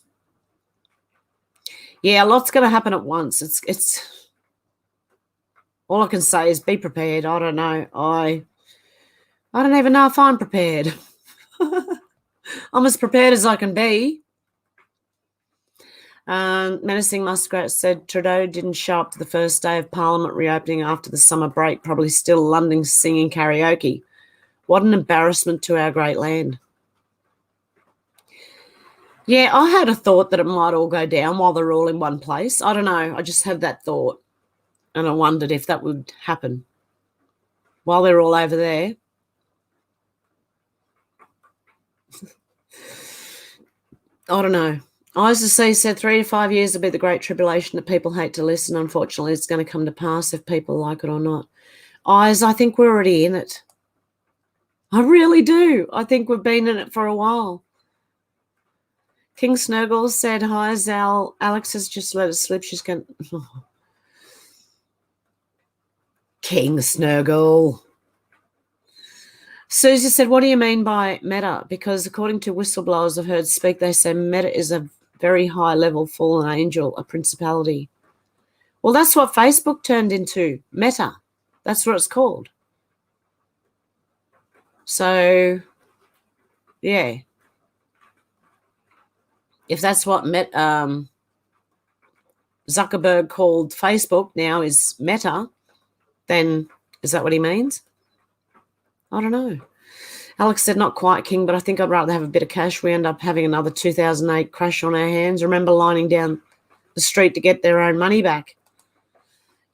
Yeah, a lot's going to happen at once. It's all I can say is be prepared. I don't know. I don't even know if I'm prepared. I'm as prepared as I can be. Menacing Muskrat said Trudeau didn't show up to the first day of Parliament reopening after the summer break, probably still London singing karaoke. What an embarrassment to our great land. Yeah, I had a thought that it might all go down while they're all in one place. I don't know. I just had that thought, and I wondered if that would happen while they're all over there. I don't know. Odysee said 3 to 5 years will be the great tribulation that people hate to listen. Unfortunately, it's going to come to pass if people like it or not. I think we're already in it. I really do. I think we've been in it for a while. King Snurgle said, hi, Zal. Alex has just let it slip. She's going to... King Snurgle. Susie said, what do you mean by meta? Because according to whistleblowers I've heard speak, they say meta is a very high-level fallen angel, a principality. Well, that's what Facebook turned into, meta. That's what it's called. So, yeah. If that's what Zuckerberg called Facebook now is meta, then is that what he means? I don't know. Alex said, not quite, King, but I think I'd rather have a bit of cash. We end up having another 2008 crash on our hands. Remember lining down the street to get their own money back?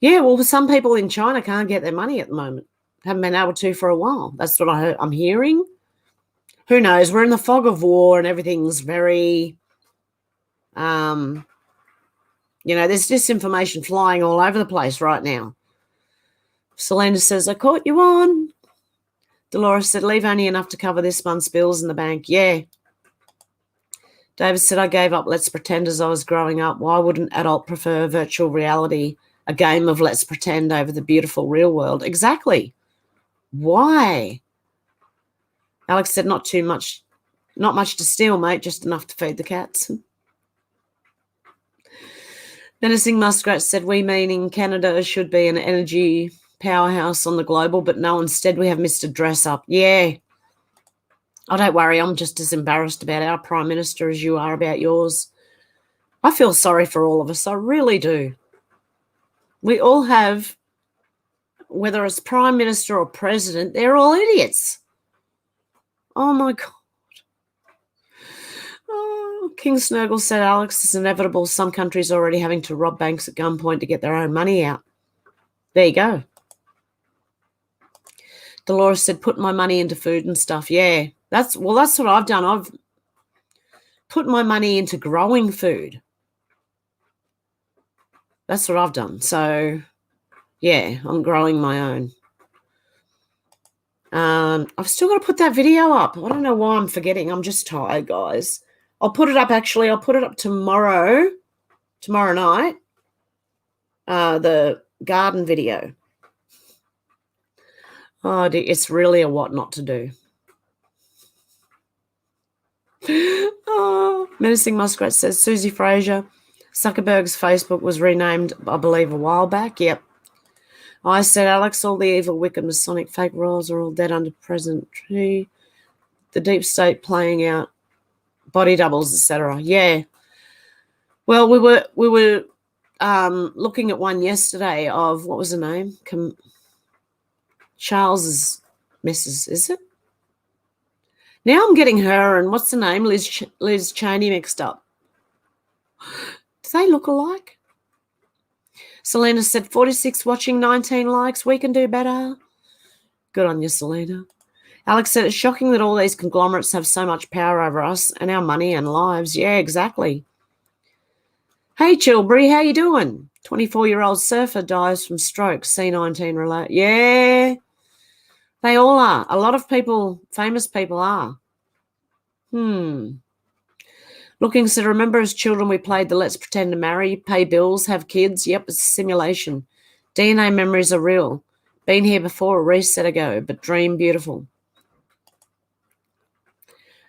Yeah, well, some people in China can't get their money at the moment. Haven't been able to for a while. That's what I'm hearing. Who knows? We're in the fog of war and everything's very, there's disinformation flying all over the place right now. Selena says, I caught you on. Dolores said, leave only enough to cover this month's bills in the bank. Yeah. David said, I gave up Let's Pretend as I was growing up. Why wouldn't adult prefer virtual reality, a game of Let's Pretend over the beautiful real world? Exactly. Why? Alex said, not much to steal, mate, just enough to feed the cats. Menacing Muskrat said, we meaning Canada should be an energy powerhouse on the global, but no, instead we have Mr. Dress Up. Yeah. Oh, don't worry, I'm just as embarrassed about our Prime Minister as you are about yours. I feel sorry for all of us. I really do. We all have, whether it's Prime Minister or President, they're all idiots. Oh, my God. Oh, King Snurgle said, Alex, it's inevitable. Some countries are already having to rob banks at gunpoint to get their own money out. There you go. Dolores said, put my money into food and stuff. Yeah, that's what I've done. I've put my money into growing food. That's what I've done. So, yeah, I'm growing my own. I've still got to put that video up. I don't know why I'm forgetting. I'm just tired, guys. I'll put it up, actually. I'll put it up tomorrow night, the garden video. Oh, it's really a what not to do. Oh, Menacing Muskrat says, Susie Fraser, Zuckerberg's Facebook was renamed, I believe, a while back. Yep. I said, Alex, all the evil, wicked, Masonic fake royals are all dead under President Tree. The deep state playing out body doubles, etc. Yeah. Well, we were looking at one yesterday of, what was her name? Charles's missus, is it? Now I'm getting her and what's the name? Liz Cheney mixed up. Do they look alike? Selena said 46 watching, 19 likes. We can do better. Good on you, Selena. Alex said it's shocking that all these conglomerates have so much power over us and our money and lives. Yeah, exactly. Hey, Chilbury, how you doing? 24-year-old surfer dies from stroke. C19 relate. Yeah, they all are. A lot of people, famous people are. Looking said, remember as children we played the Let's Pretend to Marry, pay bills, have kids. Yep, it's a simulation. DNA memories are real. Been here before, a reset ago, but dream beautiful.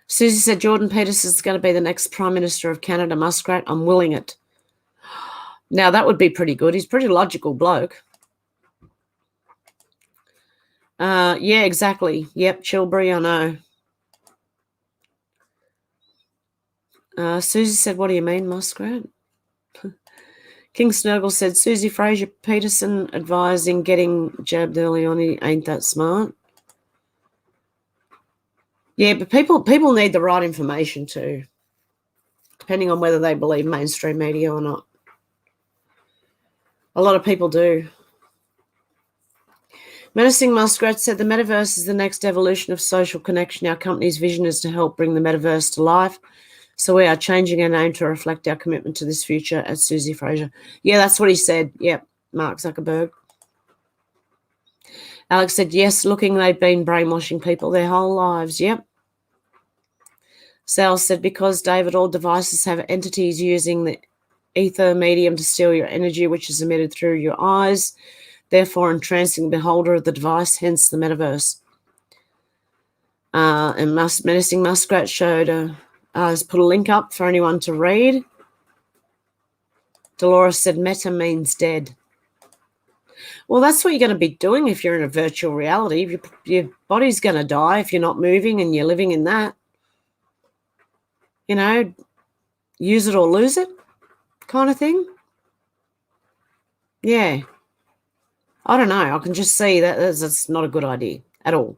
Susie said, Jordan Peterson is going to be the next Prime Minister of Canada. Muskrat, I'm willing it. Now, that would be pretty good. He's a pretty logical bloke. Yeah, exactly. Yep, Chilbury, I know. Susie said, what do you mean, Muskrat? King Snurgle said, Susie Fraser Peterson advising getting jabbed early on. He ain't that smart. Yeah, but people need the right information too, depending on whether they believe mainstream media or not. A lot of people do. Menacing Muskrat said the metaverse is the next evolution of social connection. Our company's vision is to help bring the metaverse to life. So we are changing our name to reflect our commitment to this future at Susie Fraser. Yeah, that's what he said. Yep, Mark Zuckerberg. Alex said, yes, looking, they've been brainwashing people their whole lives. Yep. Sal said, because, David, all devices have entities using the ether medium to steal your energy, which is emitted through your eyes, therefore entrancing the beholder of the device, hence the metaverse. And Menacing Muskrat showed, has put a link up for anyone to read. Dolores said, meta means dead. Well, that's what you're going to be doing if you're in a virtual reality. Your body's going to die if you're not moving and you're living in that. You know, use it or lose it kind of thing. Yeah. I don't know. I can just see that that's not a good idea at all.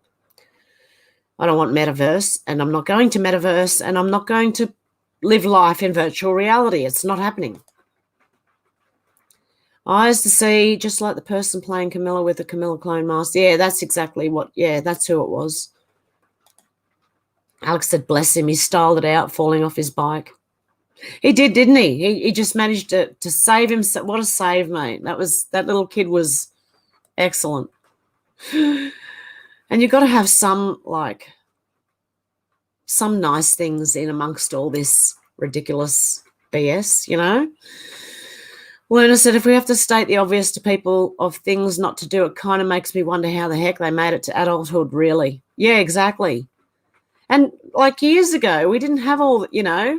I don't want metaverse, and I'm not going to metaverse, and I'm not going to live life in virtual reality. It's not happening. Eyes to see, just like the person playing Camilla with the Camilla clone mask. Yeah, that's exactly what, yeah, that's who it was. Alex said, bless him, he styled it out, falling off his bike. He did, didn't he? He just managed to save himself. What a save, mate. That little kid was excellent. And you've got to have some nice things in amongst all this ridiculous BS, you know? Luna said, if we have to state the obvious to people of things not to do, it kind of makes me wonder how the heck they made it to adulthood, really. Yeah, exactly. And like years ago, we didn't have all, you know,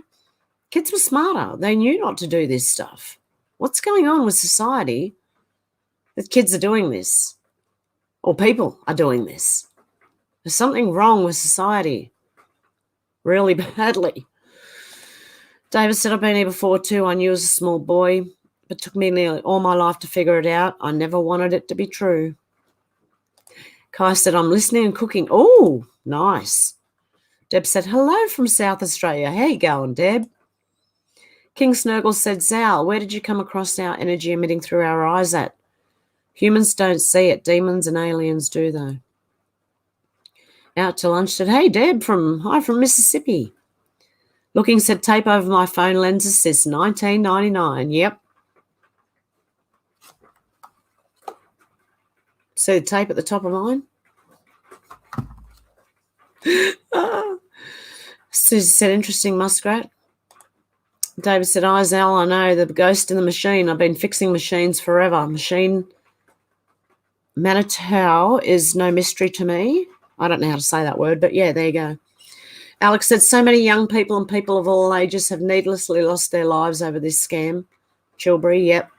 kids were smarter. They knew not to do this stuff. What's going on with society that kids are doing this? Or people are doing this? There's something wrong with society. Really badly. David said, I've been here before too. I knew as a small boy. It took me nearly all my life to figure it out. I never wanted it to be true. Kai said, I'm listening and cooking. Oh, nice. Deb said, hello from South Australia. How you going, Deb? King Snurgle said, Zal, where did you come across our energy emitting through our eyes at? Humans don't see it. Demons and aliens do, though. Out to lunch said, hey, Deb, hi from Mississippi. Looking said, tape over my phone lenses since 1999. Yep. See the tape at the top of mine? Susie said, interesting, Muskrat. David said, Zal, I know, the ghost in the machine. I've been fixing machines forever. Machine Manitou is no mystery to me. I don't know how to say that word, but yeah, there you go. Alex said, so many young people and people of all ages have needlessly lost their lives over this scam. Chilbury, yep.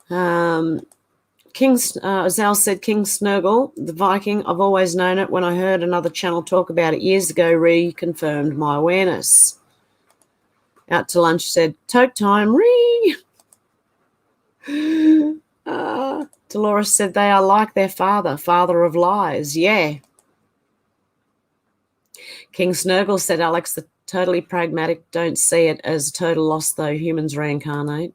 Zal said, King Snurgle, the Viking, I've always known it. When I heard another channel talk about it years ago, reconfirmed my awareness. Out to lunch said, tote time, Dolores said, they are like their father of lies. Yeah. King Snurgle said, Alex, the totally pragmatic don't see it as a total loss, though humans reincarnate.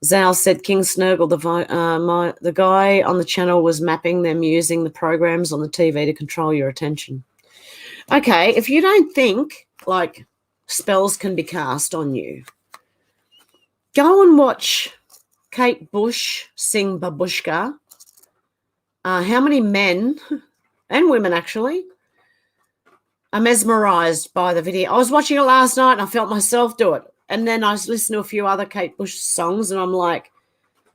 Zal said, King Snurgle, the guy on the channel was mapping them using the programs on the TV to control your attention. Okay, if you don't think like spells can be cast on you, go and watch Kate Bush sing Babushka. How many men and women actually are mesmerized by the video? I was watching it last night and I felt myself do it. And then I listened to a few other Kate Bush songs and I'm like,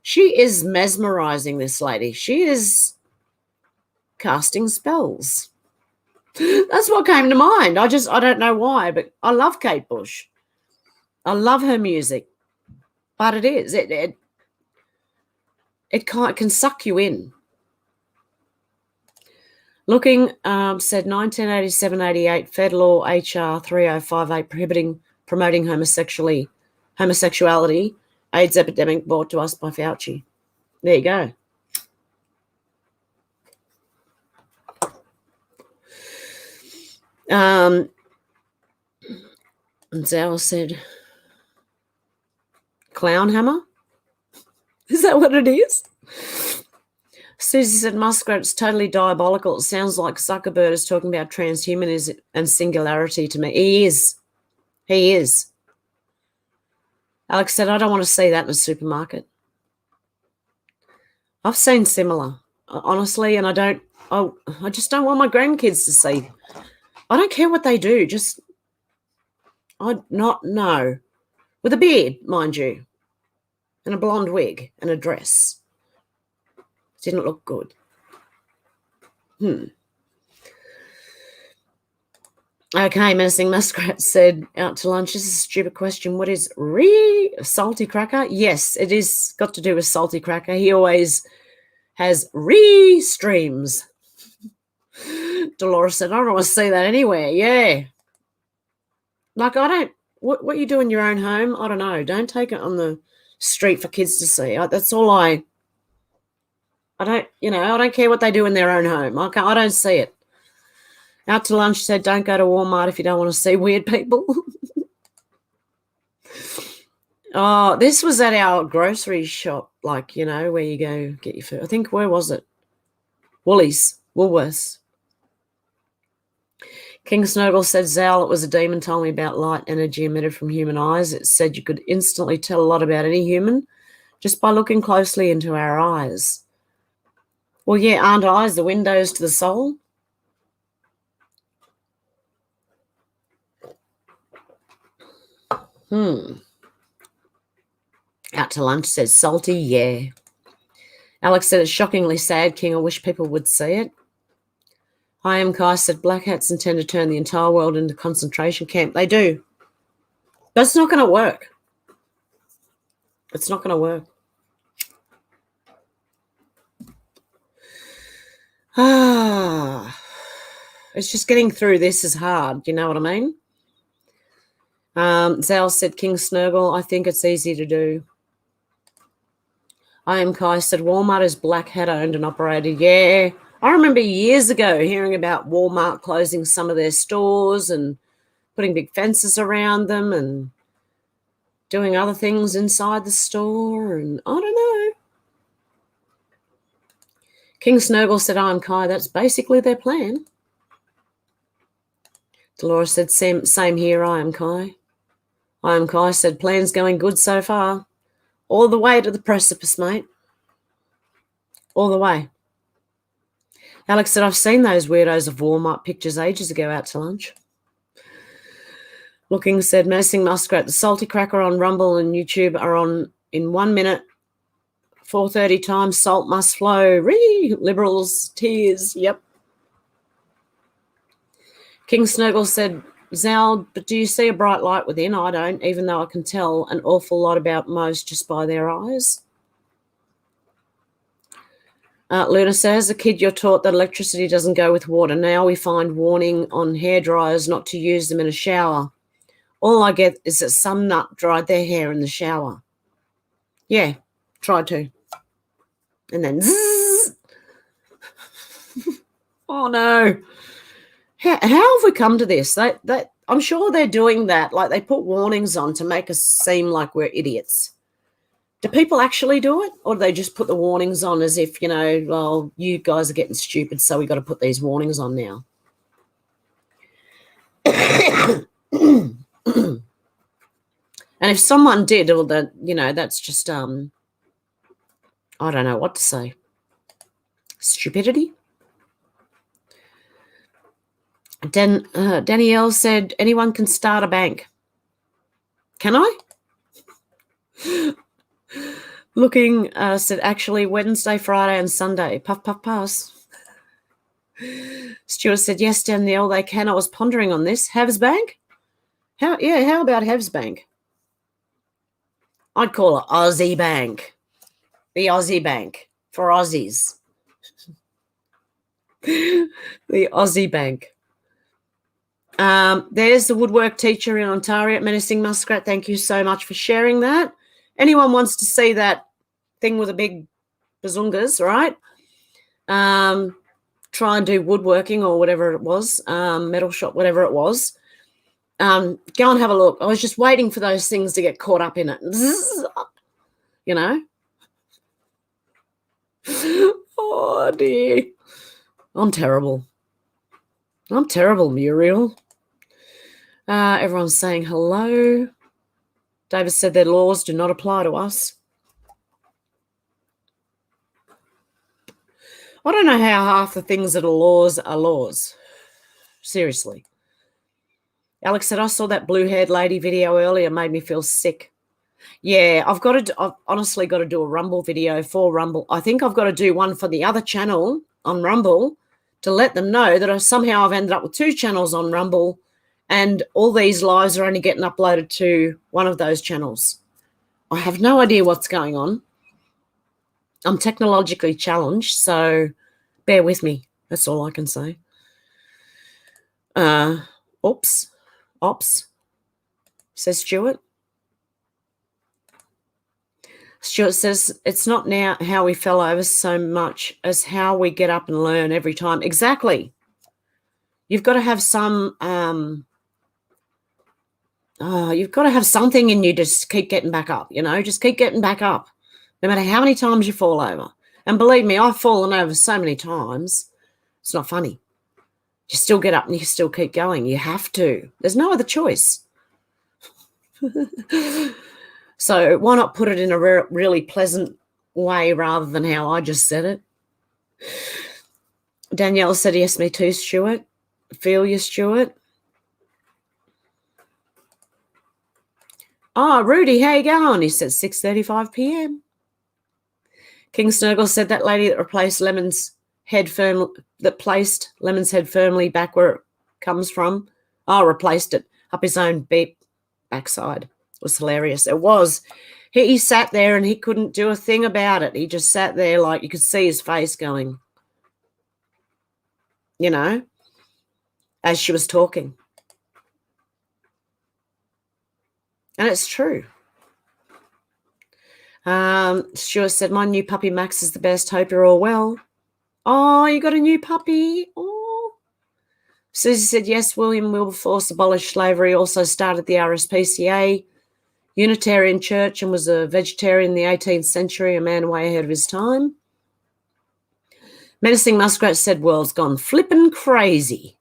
she is mesmerizing, this lady. She is casting spells. That's what came to mind. I don't know why, but I love Kate Bush. I love her music. But it is. It can suck you in. Looking said 1987-88 Fed Law HR 3058 promoting homosexuality, AIDS epidemic brought to us by Fauci. There you go. And Zal said, clown hammer? Is that what it is? Susie said, Muskrat's totally diabolical. It sounds like Zuckerberg is talking about transhumanism and singularity to me. He is. He is. Alex said, I don't want to see that in a supermarket. I've seen similar, honestly, and I just don't want my grandkids to see. I don't care what they do, just I'd not know. With a beard, mind you, and a blonde wig and a dress. Didn't look good. Okay, Menacing Muskrat said, out to lunch. This is a stupid question. What is salty cracker? Yes, it is got to do with salty cracker. He always has streams. Dolores said, I don't want to see that anywhere. Yeah. Like, I don't, what you do in your own home, I don't know. Don't take it on the street for kids to see. That's all I don't care what they do in their own home. I don't see it. Out to lunch said, don't go to Walmart if you don't want to see weird people. Oh, this was at our grocery shop, like, where you go get your food. I think, where was it? Woolworths. King Snowball said, Zal, it was a demon told me about light energy emitted from human eyes. It said you could instantly tell a lot about any human just by looking closely into our eyes. Well, yeah, aren't eyes the windows to the soul? Out to lunch says salty, yeah. Alex said it's shockingly sad, King. I wish people would see it. I am Kai said black hats intend to turn the entire world into concentration camp. They do. But it's not going to work. It's not going to work. It's just getting through this is hard. You know what I mean? Zal said, King Snurgle, I think it's easy to do. I am Kai said, Walmart is black hat owned and operated. Yeah. I remember years ago hearing about Walmart closing some of their stores and putting big fences around them and doing other things inside the store, and I don't know. King Snurgle said, I'm Kai. That's basically their plan. Dolores said, same here, I am Kai. I am Kai said, plan's going good so far. All the way to the precipice, mate. All the way. Alex said, I've seen those weirdos of Walmart pictures ages ago out to lunch. Looking said, Menacing Muskrat, the salty cracker on Rumble and YouTube are on in 1 minute, 4:30 times, salt must flow. Liberals, tears, yep. King Snuggle said, Zal, but do you see a bright light within? I don't, even though I can tell an awful lot about most just by their eyes. Luna says, as a kid, you're taught that electricity doesn't go with water. Now we find warning on hair dryers not to use them in a shower. All I get is that some nut dried their hair in the shower. Yeah, tried to. And then zzz. Oh, no. How have we come to this? I'm sure they're doing that. Like, they put warnings on to make us seem like we're idiots. Do people actually do it? Or do they just put the warnings on as if, well, you guys are getting stupid, so we got to put these warnings on now? And if someone did, well, that's just, I don't know what to say. Stupidity? Danielle said, anyone can start a bank. Can I? Looking said, actually, Wednesday, Friday, and Sunday. Puff, puff, pass. Stuart said, yes, Danielle, they can. I was pondering on this. Hev's Bank? How about Hev's Bank? I'd call it Aussie Bank. The Aussie Bank for Aussies. The Aussie Bank. There's the woodwork teacher in Ontario at Menacing Muskrat. Thank you so much for sharing that. Anyone wants to see that thing with the big bazungas, right? Try and do woodworking or whatever it was, metal shop, whatever it was. Go and have a look. I was just waiting for those things to get caught up in it. Oh, dear. I'm terrible. I'm terrible, Muriel. Everyone's saying hello. David said their laws do not apply to us. I don't know how half the things that are laws. Seriously. Alex said, I saw that blue-haired lady video earlier, made me feel sick. Yeah, I've honestly got to do a Rumble video for Rumble. I think I've got to do one for the other channel on Rumble to let them know that I've ended up with 2 channels on Rumble and all these lives are only getting uploaded to one of those channels. I have no idea what's going on. I'm technologically challenged, so bear with me. That's all I can say. Ops, says Stuart. Stuart says, it's not now how we fell over so much as how we get up and learn every time. Exactly. You've got to have some, you've got to have something in you to just keep getting back up, just keep getting back up, no matter how many times you fall over. And believe me, I've fallen over so many times. It's not funny. You still get up and you still keep going. You have to. There's no other choice. So why not put it in a really pleasant way rather than how I just said it? Danielle said, yes, me too, Stuart. Feel you, Stuart. Oh, Rudy, how you going? He said 6:35 p.m. King Snurgle said that lady that placed Lemon's head firmly back where it comes from. Oh, replaced it up his own beep backside. It was hilarious. It was. He sat there and he couldn't do a thing about it. He just sat there like you could see his face going, as she was talking. And it's true. Stuart said, my new puppy Max is the best. Hope you're all well. Oh, you got a new puppy. Oh. Susie said, yes, William Wilberforce abolished slavery, also started the RSPCA, Unitarian Church, and was a vegetarian in the 18th century, a man way ahead of his time. Menacing Muskrat said, world's gone flippin' crazy.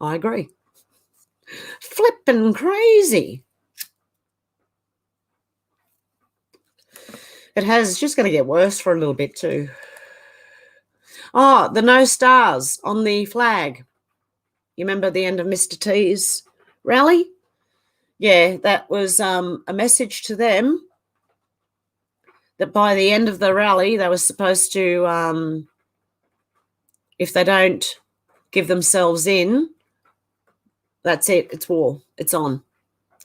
I agree. Flippin' crazy. It has. It's just going to get worse for a little bit too. Oh, the no stars on the flag. You remember the end of Mr. T's rally? Yeah, that was a message to them that by the end of the rally, they were supposed to, if they don't give themselves in, that's it. It's war. It's on.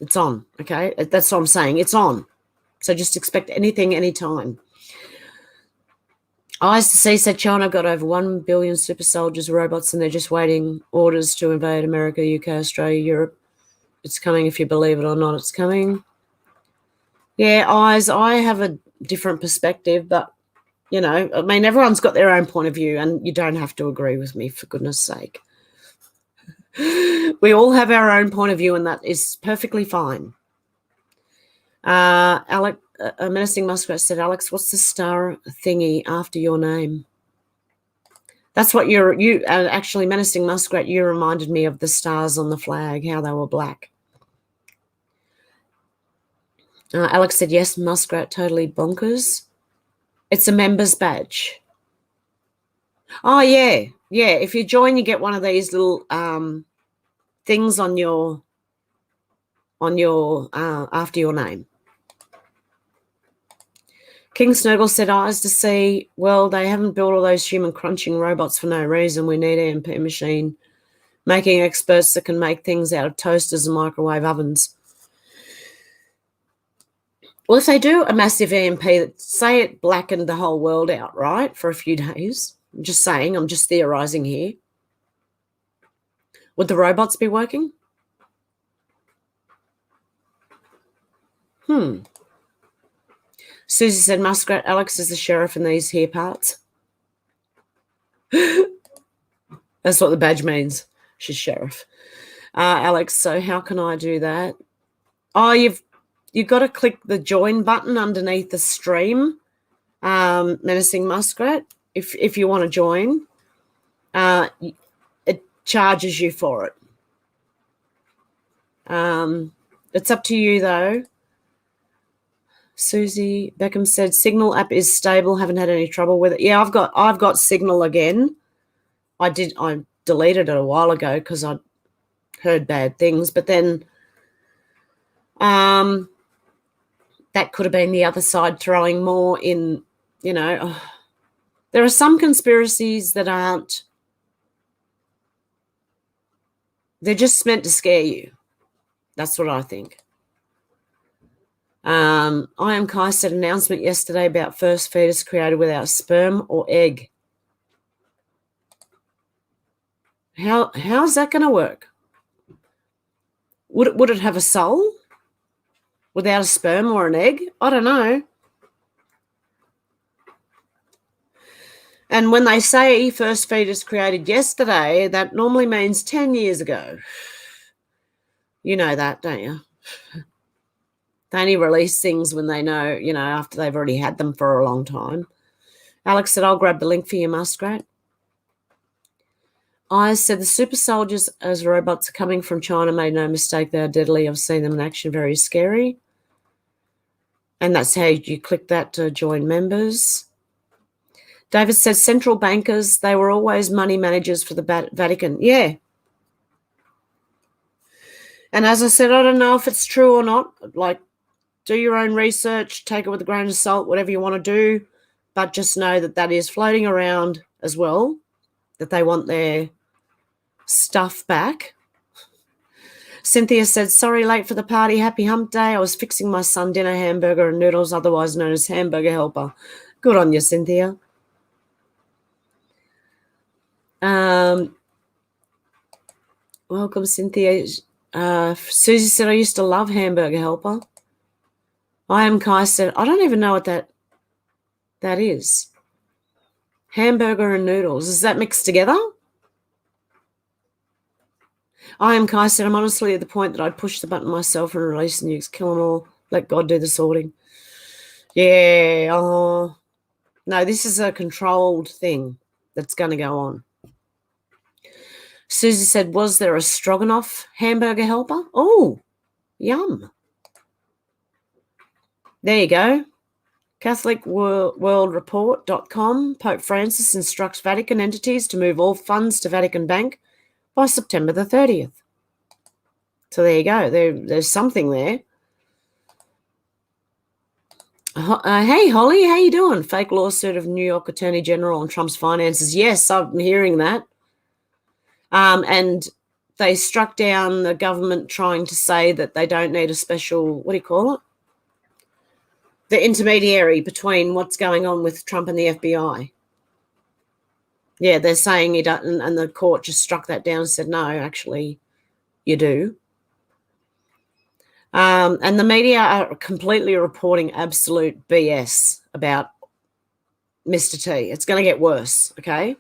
It's on, okay? That's what I'm saying. It's on. So just expect anything, anytime. Eyes to See said China got over 1 billion super soldiers, robots, and they're just waiting orders to invade America, UK, Australia, Europe. It's coming, if you believe it or not, it's coming. Yeah, Eyes, I have a different perspective, but, everyone's got their own point of view, and you don't have to agree with me, for goodness sake. We all have our own point of view, and that is perfectly fine. Alex, Menacing Muskrat said, Alex, what's the star thingy after your name? That's what actually, Menacing Muskrat, you reminded me of the stars on the flag, how they were black. Alex said, yes, Muskrat, totally bonkers. It's a member's badge. Oh, yeah. Yeah, if you join, you get one of these little things on your after your name. King Snurgle said, Eyes to See, well, they haven't built all those human crunching robots for no reason. We need an EMP machine, making experts that can make things out of toasters and microwave ovens. Well, if they do a massive EMP, say it blackened the whole world out, right, for a few days. I'm just saying, I'm just theorising here. Would the robots be working? Susie said, Muskrat, Alex is the sheriff in these here parts. That's what the badge means. She's sheriff. Alex, so how can I do that? Oh, you've got to click the join button underneath the stream, Menacing Muskrat. if you want to join. It charges you for it. It's up to you though. Susie Beckham said Signal app is stable. Haven't had any trouble with it. Yeah, I've got Signal again. I deleted it a while ago because I'd heard bad things, but then that could have been the other side throwing more in. There are some conspiracies that aren't. They're just meant to scare you. That's what I think. I Am Kai said announcement yesterday about first fetus created without sperm or egg. How's that going to work? Would it have a soul without a sperm or an egg? I don't know. And when they say first fetus created yesterday, that normally means 10 years ago. You know that, don't you? They only release things when they know, after they've already had them for a long time. Alex said, I'll grab the link for you, Muskrat. I said, the super soldiers as robots are coming from China. Made no mistake, they are deadly. I've seen them in action, very scary. And that's how you click that to join members. David says, central bankers, they were always money managers for the Vatican. Yeah. And as I said, I don't know if it's true or not. Like, do your own research, take it with a grain of salt, whatever you want to do, but just know that is floating around as well, that they want their stuff back. Cynthia said, sorry, late for the party. Happy hump day. I was fixing my son dinner, hamburger and noodles, otherwise known as hamburger helper. Good on you, Cynthia. Welcome, Cynthia. Susie said, I used to love hamburger helper. I Am Kai said, I don't even know what that is. Hamburger and noodles. Is that mixed together? I Am Kai said, I'm honestly at the point that I'd push the button myself and release the nukes, kill them all, let God do the sorting. Yeah. No, this is a controlled thing that's going to go on. Susie said, was there a stroganoff hamburger helper? Oh, yum. There you go. CatholicWorldReport.com. Pope Francis instructs Vatican entities to move all funds to Vatican Bank by September the 30th. So there you go. There's something there. Hey, Holly, how you doing? Fake lawsuit of New York Attorney General on Trump's finances. Yes, I'm hearing that. And they struck down the government trying to say that they don't need a special, what do you call it? The intermediary between what's going on with Trump and the FBI. Yeah, they're saying he doesn't, and the court just struck that down and said, no, actually, you do. And the media are completely reporting absolute BS about Mr. T. It's going to get worse, okay?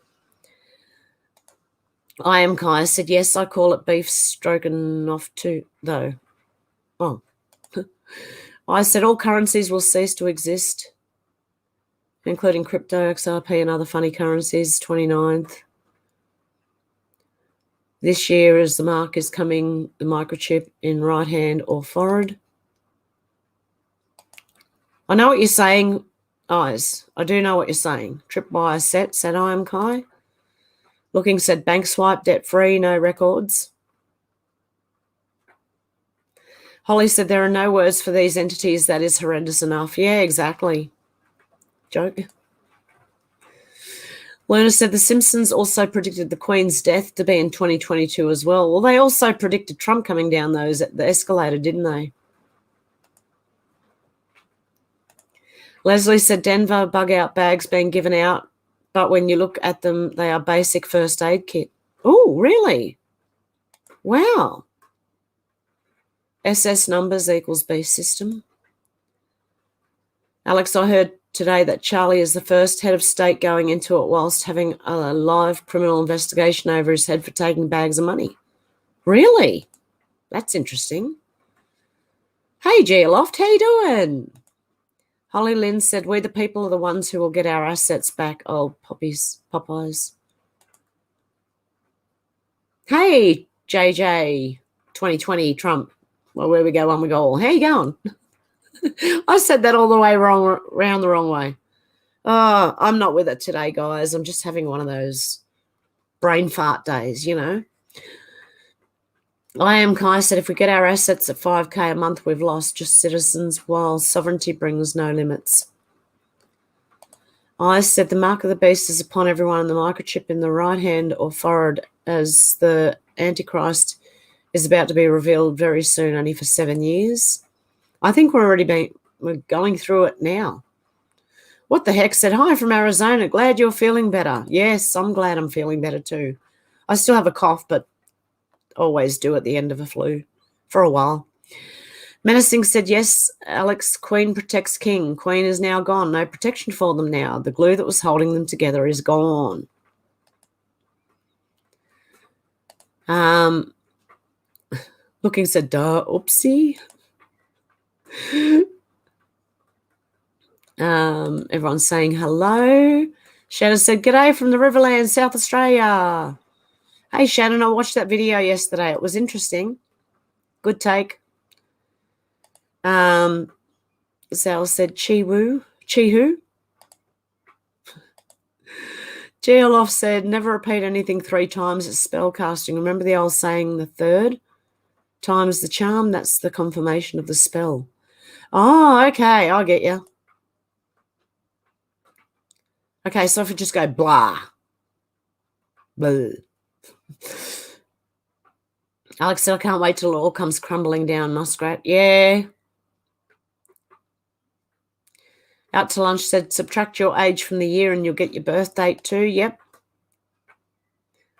I Am Kai said, yes, I call it beef stroganoff too, though. Oh. I said all currencies will cease to exist, including crypto, XRP, and other funny currencies, 29th. This year, as the mark is coming, the microchip in right hand or forehead. I know what you're saying, Eyes. I do know what you're saying. Tripwire Sept, said I Am Kai. Looking said bank swipe, debt-free, no records. Holly said there are no words for these entities. That is horrendous enough. Yeah, exactly. Joke. Luna said the Simpsons also predicted the Queen's death to be in 2022 as well. Well, they also predicted Trump coming down the escalator, didn't they? Leslie said Denver bug-out bags being given out, but when you look at them, they are basic first aid kit. Oh, really? Wow. SS numbers equals beast system. Alex, I heard today that Charlie is the first head of state going into it whilst having a live criminal investigation over his head for taking bags of money. Really? That's interesting. Hey, G-Loft, how you doing? Holly Lynn said, we the people are the ones who will get our assets back, old Popeyes. Hey, JJ, 2020 Trump. Well, where we go, one we go all. How you going? I said that all the way around the wrong way. Oh, I'm not with it today, guys. I'm just having one of those brain fart days, you know. I am Kai said, if we get our assets at 5K a month, we've lost just citizens, while sovereignty brings no limits. I said, the mark of the beast is upon everyone, and the microchip in the right hand or forehead as the Antichrist is about to be revealed very soon, only for 7 years. I think we're going through it now. What the heck said, hi from Arizona. Glad you're feeling better. Yes, I'm glad I'm feeling better too. I still have a cough, but always do at the end of a flu for a while. Menacing said, yes, Alex, Queen protects King. Queen is now gone. No protection for them now. The glue that was holding them together is gone. Looking said, duh, oopsie. Everyone's saying hello. Shannon said, g'day from the Riverlands, South Australia. Hey, Shannon, I watched that video yesterday. It was interesting. Good take. Sal said, Chi-woo. Chi-who? Geoloff said, never repeat anything 3 times. It's spell casting. Remember the old saying, the third time's the charm? That's the confirmation of the spell. Oh, okay. I get you. Okay, so if we just go blah. Blah. Alex said, I can't wait till it all comes crumbling down, Muskrat. Yeah. Out to lunch said, subtract your age from the year and you'll get your birth date too. Yep.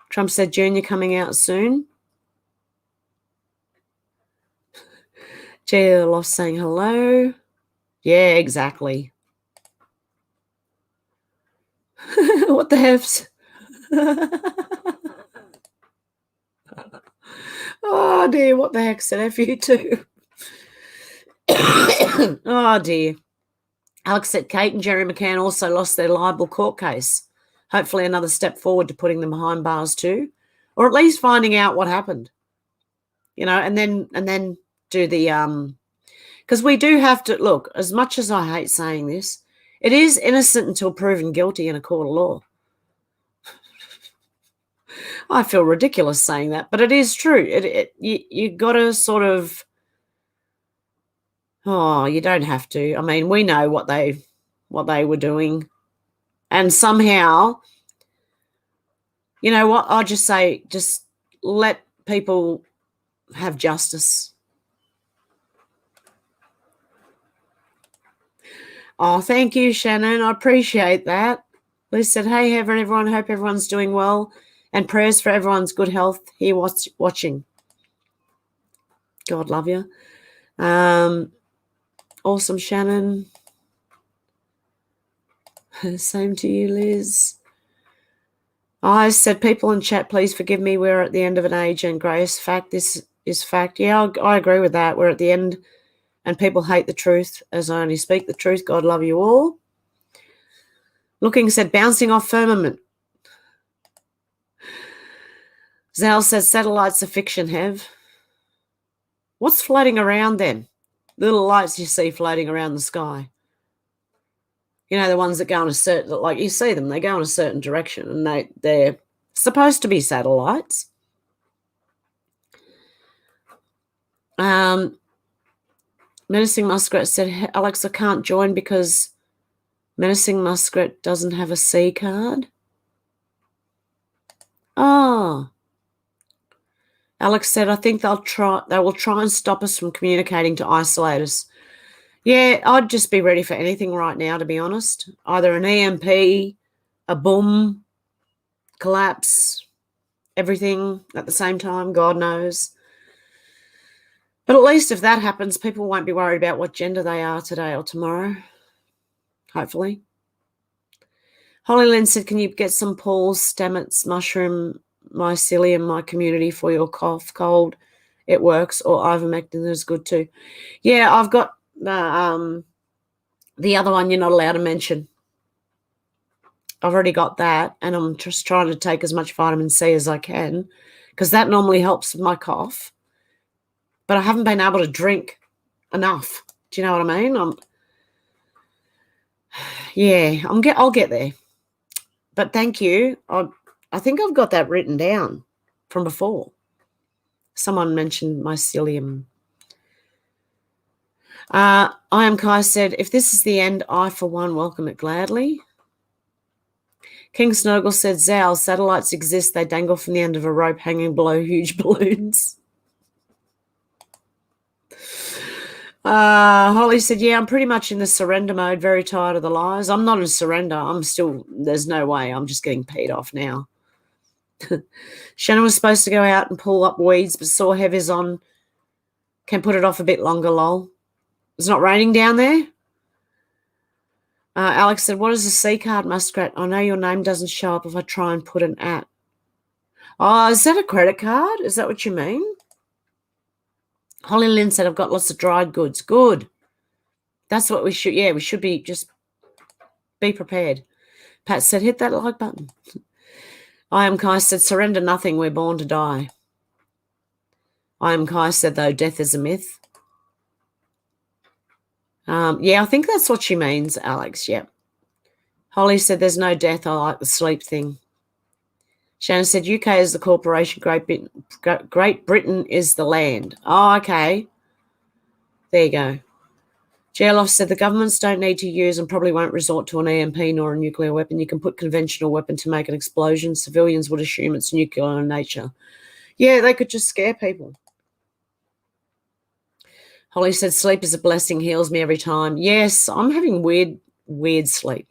Trump said, Junior coming out soon. Geoloff saying hello. Yeah, exactly. What the hefs? Oh, dear. What the heck said F you too? Oh, dear. Alex said Kate and Jerry McCann also lost their libel court case. Hopefully another step forward to putting them behind bars too, or at least finding out what happened. You know, and then do the because we do have to look, as much as I hate saying this, it is innocent until proven guilty in a court of law. I feel ridiculous saying that, but it is true. You got to sort of, you don't have to. I mean, we know what they were doing, and somehow, you know what? I'll just say, just let people have justice. Oh, thank you, Shannon. I appreciate that. Liz said, hey, everyone. Hope everyone's doing well. And prayers for everyone's good health here watching. God love you. Awesome, Shannon. Same to you, Liz. I said, people in chat, please forgive me. We're at the end of an age and grace. Fact, this is fact. Yeah, I agree with that. We're at the end and people hate the truth as I only speak the truth. God love you all. Looking said, bouncing off firmament. Zal says, satellites are fiction, Hev. What's floating around then? Little lights you see floating around the sky. You know, the ones that go in a certain, like you see them, they go in a certain direction and they're supposed to be satellites. Menacing Muskrat said, Alex, I can't join because Menacing Muskrat doesn't have a C card. Oh. Alex said, I think they will try and stop us from communicating to isolate us. Yeah, I'd just be ready for anything right now, to be honest. Either an EMP, a boom, collapse, everything at the same time, God knows. But at least if that happens, people won't be worried about what gender they are today or tomorrow, hopefully. Holly Lynn said, can you get some Paul's Stamets mushroom mycelium, my community, for your cough, cold? It works. Or ivermectin is good too. Yeah, I've got The other one you're not allowed to mention. I've already got that, and I'm just trying to take as much vitamin C as I can because that normally helps with my cough. But I haven't been able to drink enough. Do you know what I mean? I'll get there. But thank you. I think I've got that written down from before. Someone mentioned mycelium. I am Kai said, if this is the end, I for one welcome it gladly. King Snurgle said, Zow, satellites exist. They dangle from the end of a rope hanging below huge balloons. Holly said, yeah, I'm pretty much in the surrender mode. Very tired of the lies. I'm not in surrender. There's no way. I'm just getting paid off now. Shannon was supposed to go out and pull up weeds, but saw Hev is on. Can put it off a bit longer, lol. It's not raining down there? Alex said, what is a C card, Muskrat? I know your name doesn't show up if I try and put an at. Oh, is that a credit card? Is that what you mean? Holly Lynn said, I've got lots of dried goods. Good. That's what we should be just be prepared. Pat said, hit that like button. I am Kai said, surrender nothing. We're born to die. I am Kai said, though, death is a myth. I think that's what she means, Alex. Yep. Holly said, there's no death. I like the sleep thing. Shannon said, UK is the corporation. Great Britain is the land. Oh, okay. There you go. Gerloff said, the governments don't need to use and probably won't resort to an EMP nor a nuclear weapon. You can put conventional weapon to make an explosion. Civilians would assume it's nuclear in nature. Yeah, they could just scare people. Holly said, sleep is a blessing, heals me every time. Yes, I'm having weird sleep.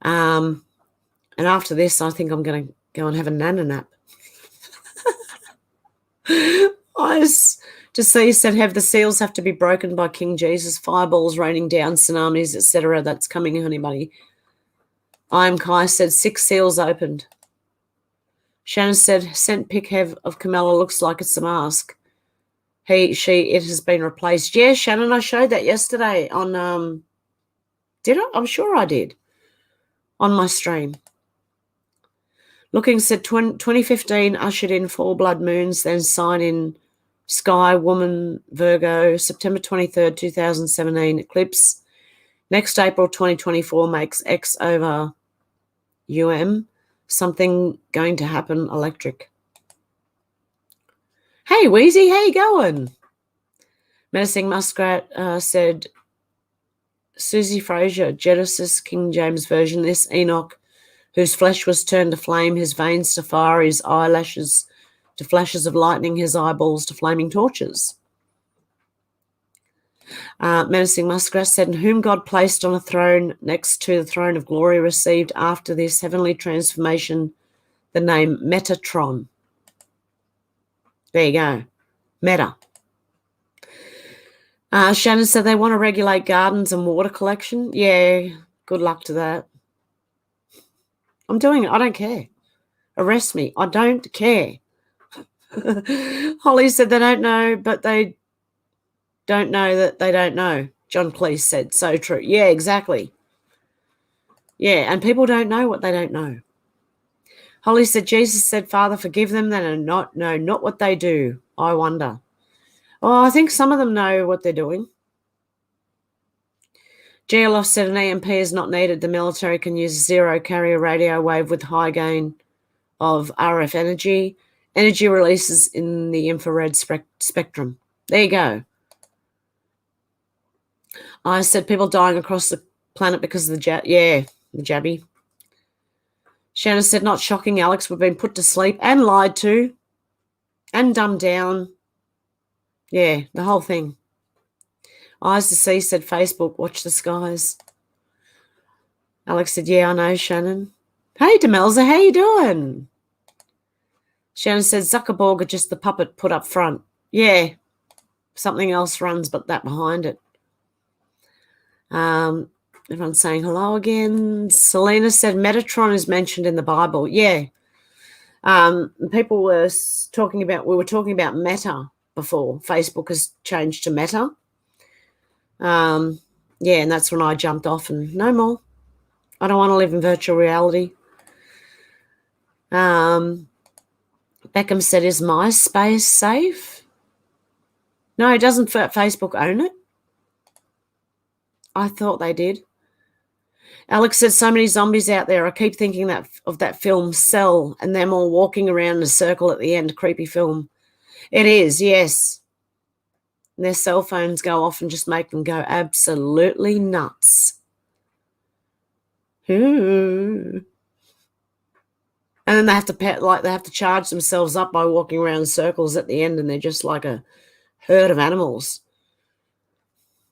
And after this, I think I'm going to go and have a nana nap. Odysee said, have the seals have to be broken by King Jesus, fireballs raining down, tsunamis, etc. That's coming, honey bunny. I am Kai said, 6 seals opened. Shannon said, sent pic Hev of Camilla, looks like it's a mask. It has been replaced. Yeah, Shannon, I showed that yesterday on, did I? I'm sure I did, on my stream. Looking said 2015 ushered in 4 blood moons, then sign in Sky, Woman, Virgo, September 23rd, 2017, eclipse. Next April 2024 makes X over something going to happen electric. Hey, Wheezy, how you going? Menacing Muskrat said, Susie Fraser, Genesis, King James Version, this Enoch, whose flesh was turned to flame, his veins to fire, his eyelashes to flashes of lightning, his eyeballs to flaming torches. Menacing Muskrat said, whom God placed on a throne next to the throne of glory received after this heavenly transformation the name Metatron. There you go. Meta. Shannon said they want to regulate gardens and water collection. Yeah, good luck to that. I'm doing it. I don't care. Arrest me. I don't care. Holly said they don't know, but they don't know that they don't know. John Cleese said, so true. Yeah, exactly. Yeah, and people don't know what they don't know. Holly said, Jesus said, Father, forgive them. They know not what they do. I wonder. Oh, I think some of them know what they're doing. GLF said an EMP is not needed. The military can use a zero carrier radio wave with high gain of RF energy. Energy releases in the infrared spectrum. There you go. I said people dying across the planet because of the jabby. Shannon said, not shocking, Alex. We've been put to sleep and lied to and dumbed down. Yeah, the whole thing. Eyes to see said, Facebook, watch the skies. Alex said, yeah, I know, Shannon. Hey, Demelza, how you doing? Shannon said, Zuckerberg are just the puppet put up front. Yeah, something else runs but that behind it. Everyone's saying hello again. Selena said, Metatron is mentioned in the Bible. Yeah. People were talking about, we were talking about Meta before. Facebook has changed to Meta. Yeah, and that's when I jumped off and no more. I don't want to live in virtual reality. Beckham said, is MySpace safe? No, doesn't Facebook own it? I thought they did. Alex said, so many zombies out there. I keep thinking of that film Cell and them all walking around in a circle at the end. Creepy film. It is, yes. And their cell phones go off and just make them go absolutely nuts. And then they have to charge themselves up by walking around in circles at the end, and they're just like a herd of animals.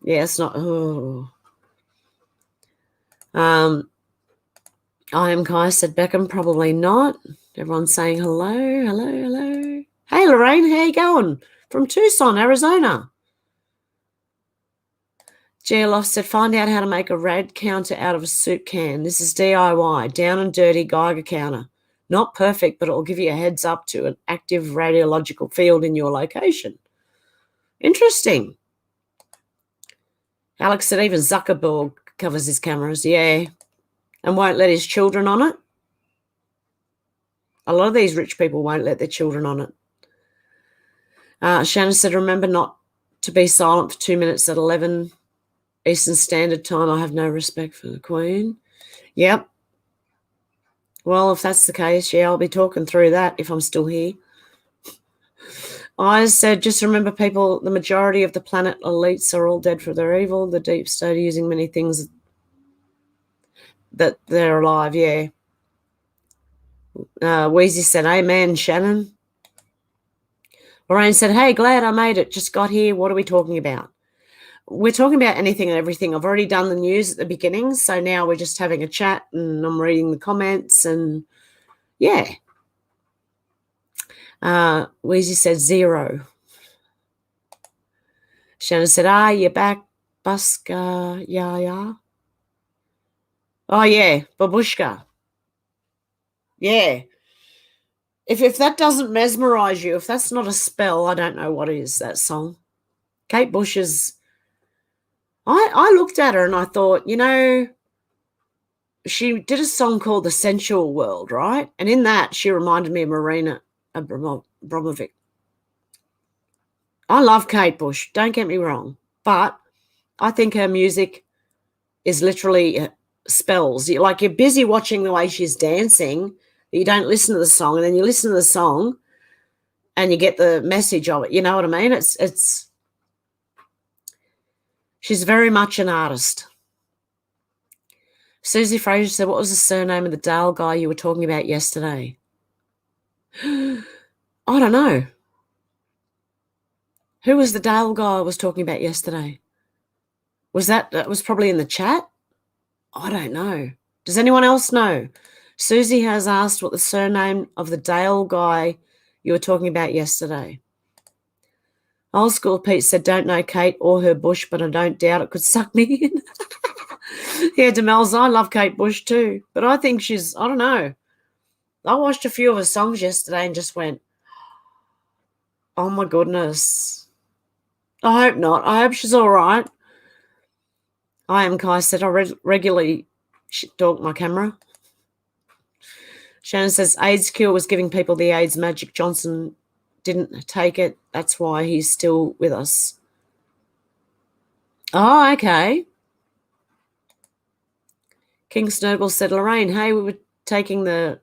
Yeah, it's not. Oh. I am Kai said Beckham, probably not. Everyone's saying hello. Hey Lorraine, how you going? From Tucson, Arizona. Geoloff said, find out how to make a rad counter out of a soup can. This is DIY, down and dirty Geiger counter. Not perfect, but it will give you a heads up to an active radiological field in your location. Interesting. Alex said even Zuckerberg covers his cameras, yeah, and won't let his children on it. A lot of these rich people won't let their children on it. Shannon said, remember not to be silent for 2 minutes at 11 Eastern Standard Time. I have no respect for the Queen. Yep. Well, if that's the case, yeah, I'll be talking through that if I'm still here. I said, just remember, people, the majority of the planet elites are all dead for their evil. The deep state are using many things that they're alive, yeah. Wheezy said, amen, Shannon. Lorraine said, hey, glad I made it. Just got here. What are we talking about? We're talking about anything and everything. I've already done the news at the beginning, so now we're just having a chat and I'm reading the comments and, yeah. Wheezy said 0. Shannon said, you're back, Buska, yeah. Oh, yeah, Babushka. Yeah. If that doesn't mesmerize you, if that's not a spell, I don't know what is, that song. Kate Bush is... I looked at her and I thought, she did a song called The Sensual World, right? And in that, she reminded me of Marina Abramovic. I love Kate Bush, don't get me wrong, but I think her music is literally spells. You're busy watching the way she's dancing, you don't listen to the song, and then you listen to the song and you get the message of it. You know what I mean? It's she's very much an artist. Susie Fraser said, what was the surname of the Dale guy you were talking about yesterday? I don't know. Who was the Dale guy I was talking about yesterday? That was probably in the chat? I don't know. Does anyone else know? Susie has asked what the surname of the Dale guy you were talking about yesterday. Old School Pete said, don't know Kate or her Bush, but I don't doubt it could suck me in. Yeah, Demel's, I love Kate Bush too, but I think I don't know. I watched a few of her songs yesterday and just went, oh my goodness. I hope not. I hope she's all right. I am Kai said, I regularly talk my camera. Shannon says, AIDS cure was giving people the AIDS. Magic Johnson didn't take it. That's why he's still with us. Oh, okay. King Snurgle said, Lorraine, hey, we were taking the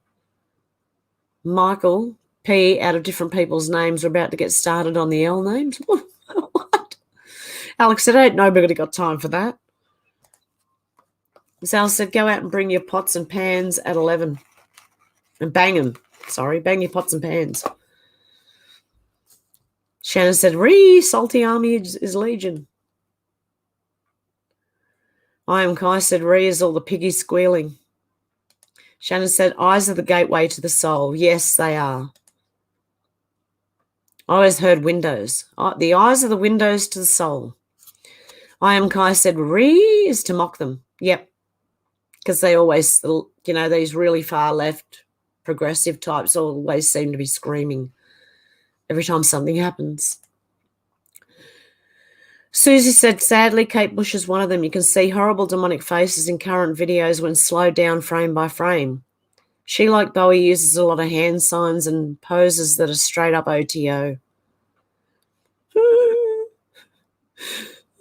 Michael P out of different people's names. We're about to get started on the L names. What? Alex said, ain't nobody got time for that. Sal said, go out and bring your pots and pans at 11. And bang them. Sorry, bang your pots and pans. Shannon said, salty army is legion. I am Kai said, is all the piggies squealing. Shannon said, eyes are the gateway to the soul. Yes, they are. I always heard windows. The eyes are the windows to the soul. I am Kai said, is to mock them. Yep. Because they always, these really far left progressive types always seem to be screaming every time something happens. Susie said, sadly, Kate Bush is one of them. You can see horrible demonic faces in current videos when slowed down frame by frame. She, like Bowie, uses a lot of hand signs and poses that are straight up OTO.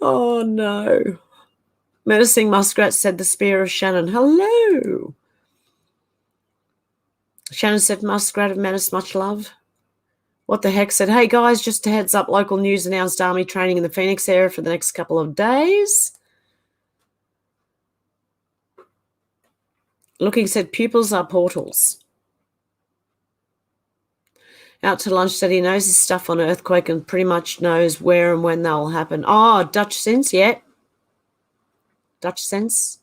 Oh, no. Menacing Muskrat said, the spear of Shannon. Hello. Shannon said, Muskrat of Menace, much love. What the heck said, hey, guys, just a heads up, local news announced army training in the Phoenix area for the next couple of days. Looking said, pupils are portals. Out to lunch said he knows his stuff on earthquake and pretty much knows where and when they'll happen. Oh, Dutch sense, yeah. Dutch sense.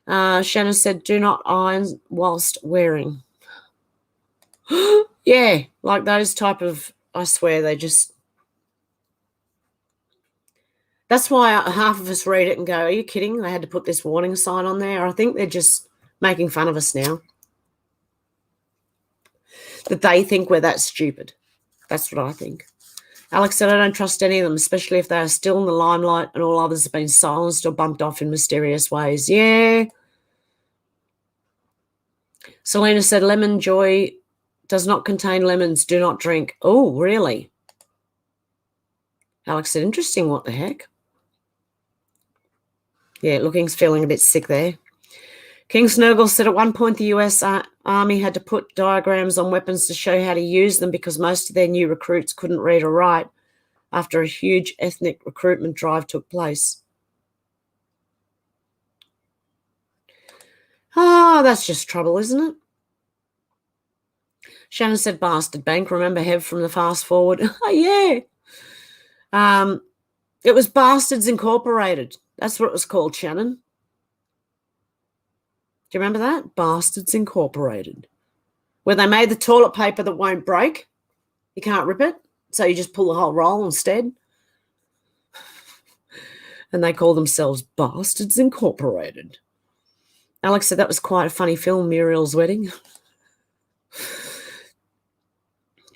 Shannon said, do not iron whilst wearing. Yeah, like those type of, I swear, they just... That's why half of us read it and go, are you kidding? They had to put this warning sign on there. I think they're just making fun of us now. That they think we're that stupid. That's what I think. Alex said, I don't trust any of them, especially if they are still in the limelight and all others have been silenced or bumped off in mysterious ways. Yeah. Selena said, lemon joy does not contain lemons. Do not drink. Oh, really? Alex said, interesting. What the heck? Yeah, Looking's feeling a bit sick there. King Snurgle said at one point the US Army had to put diagrams on weapons to show how to use them because most of their new recruits couldn't read or write after a huge ethnic recruitment drive took place. Oh, that's just trouble, isn't it? Shannon said, bastard bank. Remember Hev from the Fast Forward? Oh, yeah. It was Bastards Incorporated. That's what it was called, Shannon. Do you remember that? Bastards Incorporated. Where they made the toilet paper that won't break. You can't rip it. So you just pull the whole roll instead. And they call themselves Bastards Incorporated. Alex said that was quite a funny film, Muriel's Wedding.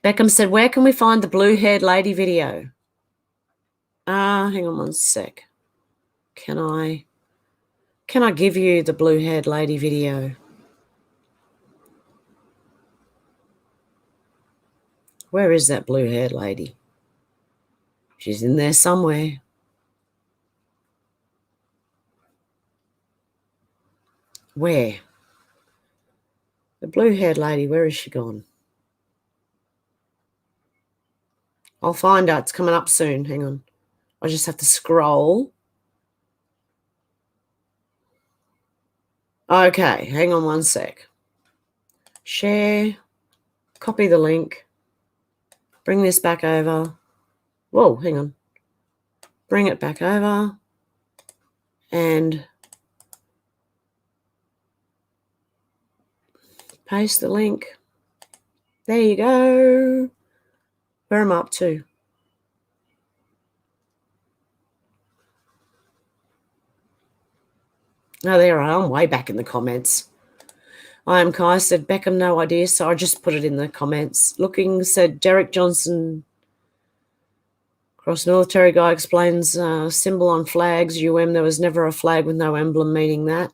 Beckham said, where can we find the blue-haired lady video? Hang on one sec. Can I give you the blue-haired lady video? Where is that blue-haired lady? She's in there somewhere. Where? The blue-haired lady, where is she gone? I'll find out. It's coming up soon. Hang on. I just have to scroll. Okay, hang on one sec. Share. Copy the link. Bring this back over. Whoa, hang on. Bring it back over. And paste the link. There you go. Where am I up to? Oh, there I am. I'm way back in the comments. I am Kai said, Beckham, no idea, so I just put it in the comments. Looking said, Derek Johnson, cross-military guy, explains symbol on flags, there was never a flag with no emblem meaning that.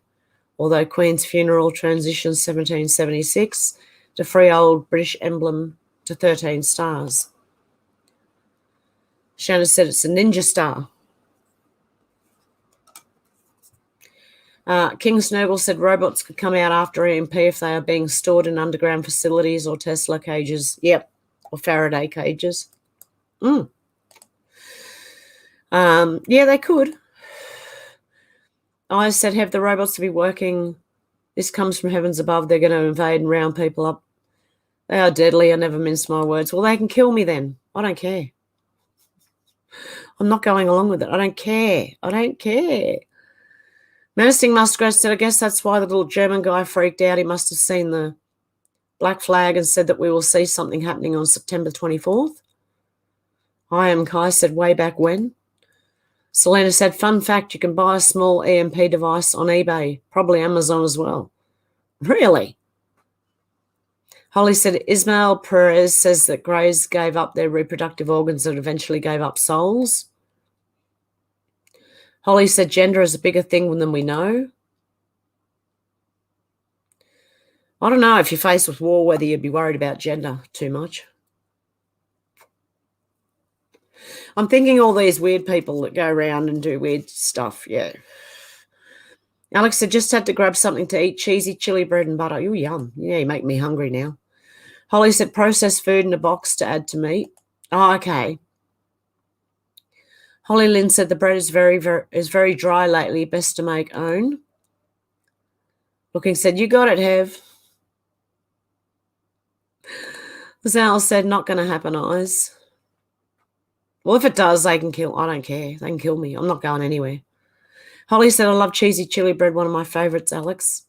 Although Queen's funeral transitioned 1776 to free old British emblem to 13 stars. Shannon said it's a ninja star. King Snurgle said robots could come out after EMP if they are being stored in underground facilities or Tesla cages. Yep, or Faraday cages. Yeah, they could. I said have the robots to be working. This comes from heavens above. They're going to invade and round people up. They are deadly. I never mince my words. Well, they can kill me then. I don't care. I'm not going along with it. I don't care. I don't care. Menacing Muskrat said, I guess that's why the little German guy freaked out. He must have seen the black flag and said that we will see something happening on September 24th. I am Kai said, way back when. Selena said, fun fact, you can buy a small EMP device on eBay, probably Amazon as well. Really? Holly said, Ismail Perez says that greys gave up their reproductive organs and eventually gave up souls. Holly said gender is a bigger thing than we know. I don't know if you're faced with war whether you'd be worried about gender too much. I'm thinking all these weird people that go around and do weird stuff, yeah. Alex said, just had to grab something to eat, cheesy chili bread and butter. Ooh, yum. Yeah, you make me hungry now. Holly said, processed food in a box to add to meat. Oh, okay. Holly Lynn said, the bread is very dry lately, best to make own. Looking said, you got it, Hev. Zal said, not going to happen, eyes. Well, if it does, they can kill. I don't care. They can kill me. I'm not going anywhere. Holly said, I love cheesy chili bread, one of my favourites, Alex.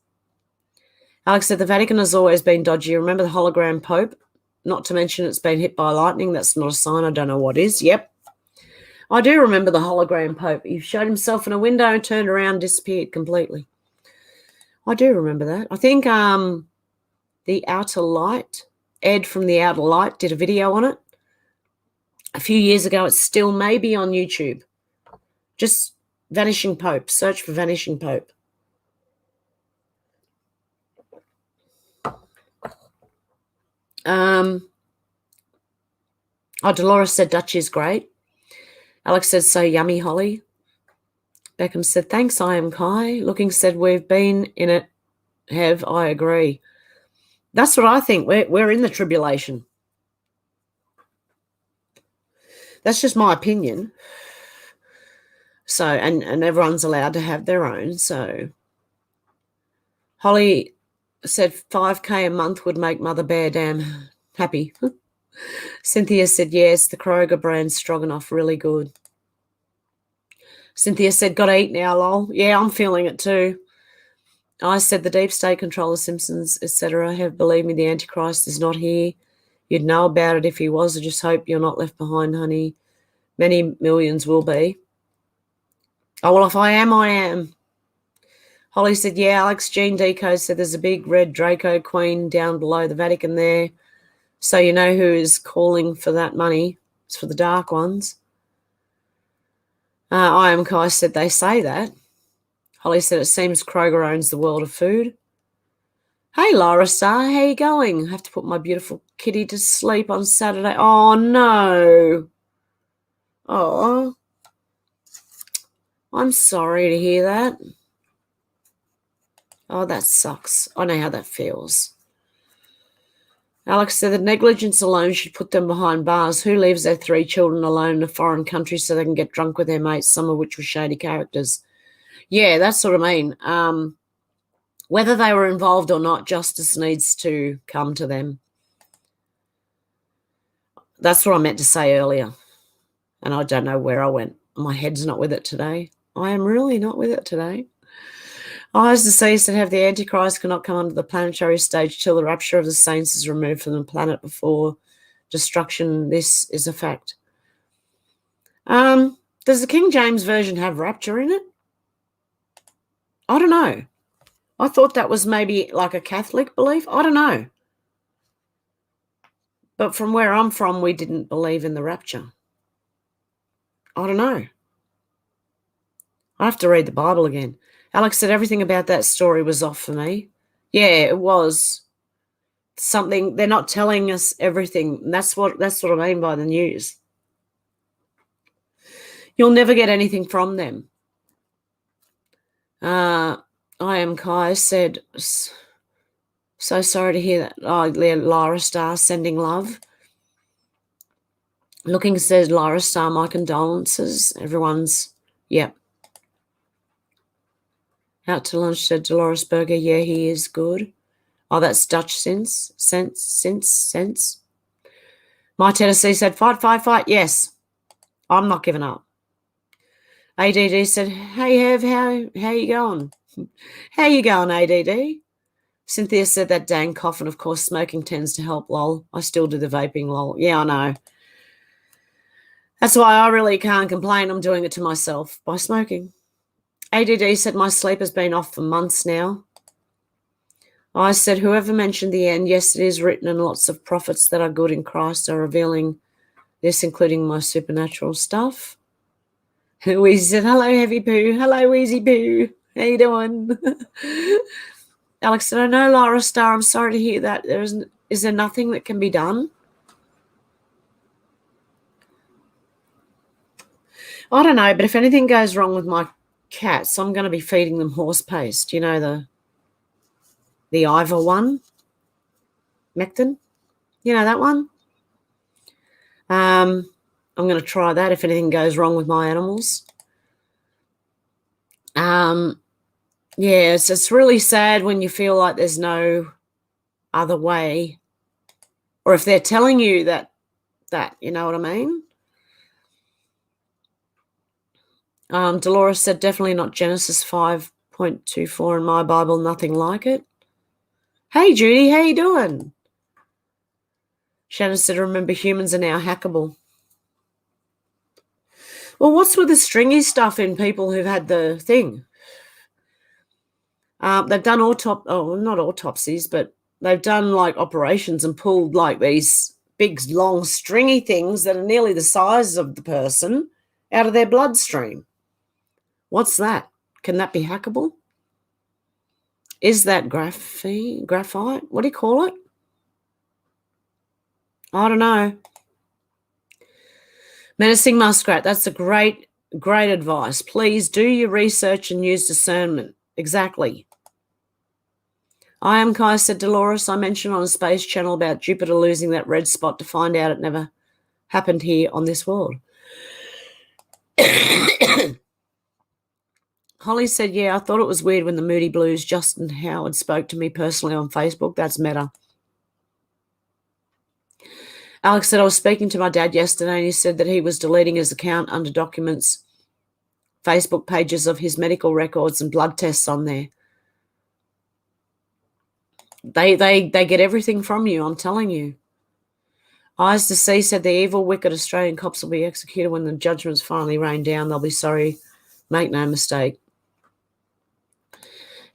Alex said, the Vatican has always been dodgy. Remember the hologram Pope? Not to mention it's been hit by lightning. That's not a sign. I don't know what is. Yep. I do remember the hologram Pope. He showed himself in a window and turned around and disappeared completely. I do remember that. I think the Outer Light, Ed from the Outer Light did a video on it a few years ago. It's still maybe on YouTube. Just Vanishing Pope. Search for Vanishing Pope. Dolores said Dutch is great. Alex said, so yummy, Holly. Beckham said, thanks, I am Kai. Looking said, we've been in it, Hev. I agree. That's what I think. We're in the tribulation. That's just my opinion. So, and everyone's allowed to have their own. So, Holly said 5K a month would make Mother Bear damn happy. Cynthia said, yes, the Kroger brand stroganoff, really good. Cynthia said, gotta eat now, lol. Yeah, I'm feeling it too. I said, the deep state control the Simpsons, etc. Have believe me, the Antichrist is not here. You'd know about it if he was. I just hope you're not left behind, honey. Many millions will be. Oh, well, if I am, I am. Holly said, yeah, Alex Jean Deco said there's a big red Draco queen down below the Vatican there. So you know who is calling for that money. It's for the dark ones. I am Kai said they say that. Holly said it seems Kroger owns the world of food. Hey, Laura Star, how you going? I have to put my beautiful kitty to sleep on Saturday. Oh, no. Oh, I'm sorry to hear that. Oh, that sucks. I know how that feels. Alex said the negligence alone should put them behind bars. Who leaves their 3 children alone in a foreign country so they can get drunk with their mates, some of which were shady characters? Yeah, that's what I mean. Whether they were involved or not, justice needs to come to them. That's what I meant to say earlier. And I don't know where I went. My head's not with it today. I am really not with it today. Eyes deceased that have the Antichrist cannot come under the planetary stage till the rapture of the saints is removed from the planet before destruction. This is a fact. Does the King James Version have rapture in it? I don't know. I thought that was maybe like a Catholic belief. I don't know. But from where I'm from, we didn't believe in the rapture. I don't know. I have to read the Bible again. Alex said everything about that story was off for me. Yeah, it was something. They're not telling us everything. That's what I mean by the news. You'll never get anything from them. I am Kai said, so sorry to hear that. Oh, Lara Star sending love. Looking says Lara Star, my condolences. Everyone's, yep. Out to lunch said Dolores Berger, yeah, he is good. Oh, that's Dutch sense. My Tennessee said, fight. Yes, I'm not giving up. ADD said, hey, Hev, how you going? How you going, ADD? Cynthia said that dang cough, and of course smoking tends to help, lol. I still do the vaping, lol. Yeah, I know. That's why I really can't complain. I'm doing it to myself by smoking. ADD said my sleep has been off for months now. I said, whoever mentioned the end, yes, it is written, and lots of prophets that are good in Christ are revealing this, including my supernatural stuff. Wheezy said, hello, Heavy Poo. Hello, Wheezy Poo. How you doing? Alex said, I know, Lara Star. I'm sorry to hear that. Is there nothing that can be done? I don't know, but if anything goes wrong with my cats, I'm going to be feeding them horse paste. You know, the Ivor one? Mectin? You know that one? I'm going to try that if anything goes wrong with my animals. Yeah, it's really sad when you feel like there's no other way, or if they're telling you that you know what I mean. Dolores said definitely not Genesis 5.24 in my Bible, nothing like it. Hey Judy, how you doing? Shannon said, remember, humans are now hackable. Well, what's with the stringy stuff in people who've had the thing? They've done not autopsies, but they've done like operations and pulled like these big, long, stringy things that are nearly the size of the person out of their bloodstream. What's that? Can that be hackable? Is that graphite? What do you call it? I don't know. Menacing Muskrat, that's a great advice. Please do your research and use discernment. Exactly. I am Kai, said Dolores. I mentioned on a space channel about Jupiter losing that red spot to find out it never happened here on this world. Holly said, yeah, I thought it was weird when the Moody Blues, Justin Howard, spoke to me personally on Facebook. That's meta. Alex said, I was speaking to my dad yesterday and he said that he was deleting his account under documents, Facebook pages of his medical records and blood tests on there. They get everything from you, I'm telling you. Eyes to See said the evil, wicked Australian cops will be executed when the judgments finally rain down. They'll be sorry. Make no mistake.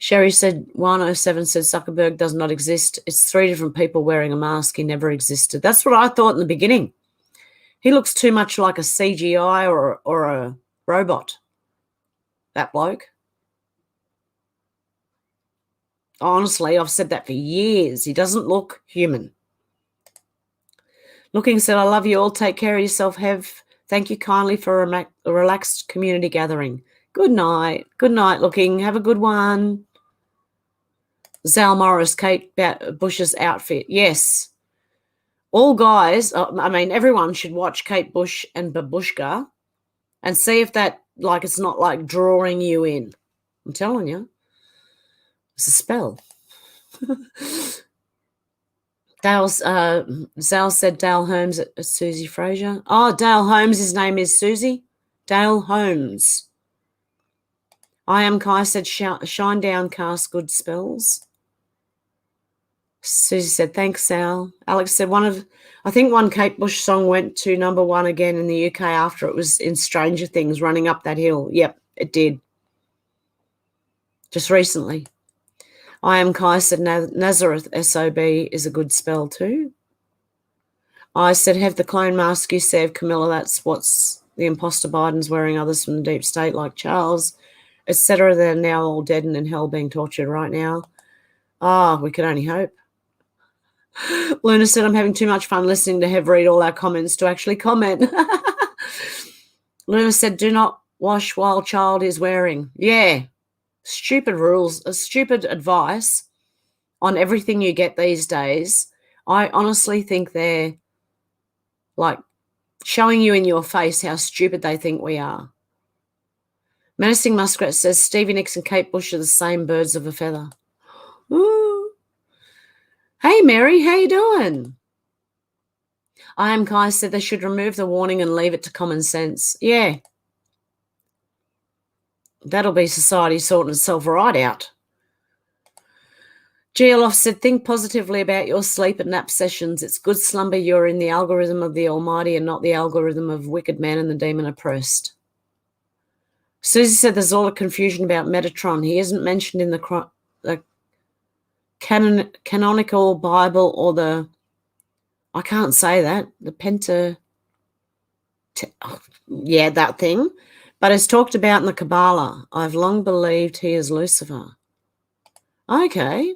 Sherry said, 107 said Zuckerberg does not exist. It's 3 different people wearing a mask. He never existed. That's what I thought in the beginning. He looks too much like a CGI or a robot, that bloke. Honestly, I've said that for years. He doesn't look human. Looking said, I love you all. Take care of yourself, Hev. Thank you kindly for a relaxed community gathering. Good night. Good night, Looking. Have a good one. Zal Morris, Kate Bush's outfit. Yes. All guys, everyone should watch Kate Bush and Babushka and see if that, like, it's not like drawing you in. I'm telling you. It's a spell. Zal said Dale Holmes at Susie Fraser. Oh, Dale Holmes, his name is Susie. Dale Holmes. I am Kai said shine down cast good spells. Susie said thanks, Sal. Alex said I think one Kate Bush song went to #1 again in the UK after it was in Stranger Things, Running Up That Hill. Yep, it did. Just recently. I am Kai said Nazareth SOB is a good spell too. I said have the clone mask you said, Camilla, that's what's the imposter Biden's wearing, others from the deep state like Charles, etc. They're now all dead and in hell being tortured right now. We could only hope. Luna said, I'm having too much fun listening to Hev read all our comments to actually comment. Luna said, do not wash while child is wearing. Yeah. Stupid rules, stupid advice on everything you get these days. I honestly think they're like showing you in your face how stupid they think we are. Menacing Muskrat says Stevie Nicks and Kate Bush are the same birds of a feather. Ooh. Hey, Mary, how you doing? I am Kai said they should remove the warning and leave it to common sense. Yeah. That'll be society sorting itself right out. Geoloff said, think positively about your sleep and nap sessions. It's good slumber. You're in the algorithm of the Almighty and not the algorithm of wicked man and the demon oppressed. Susie said there's all the confusion about Metatron. He isn't mentioned in the canonical Bible or the, I can't say that, the that thing. but is talked about in the Kabbalah. I've long believed he is Lucifer. Okay.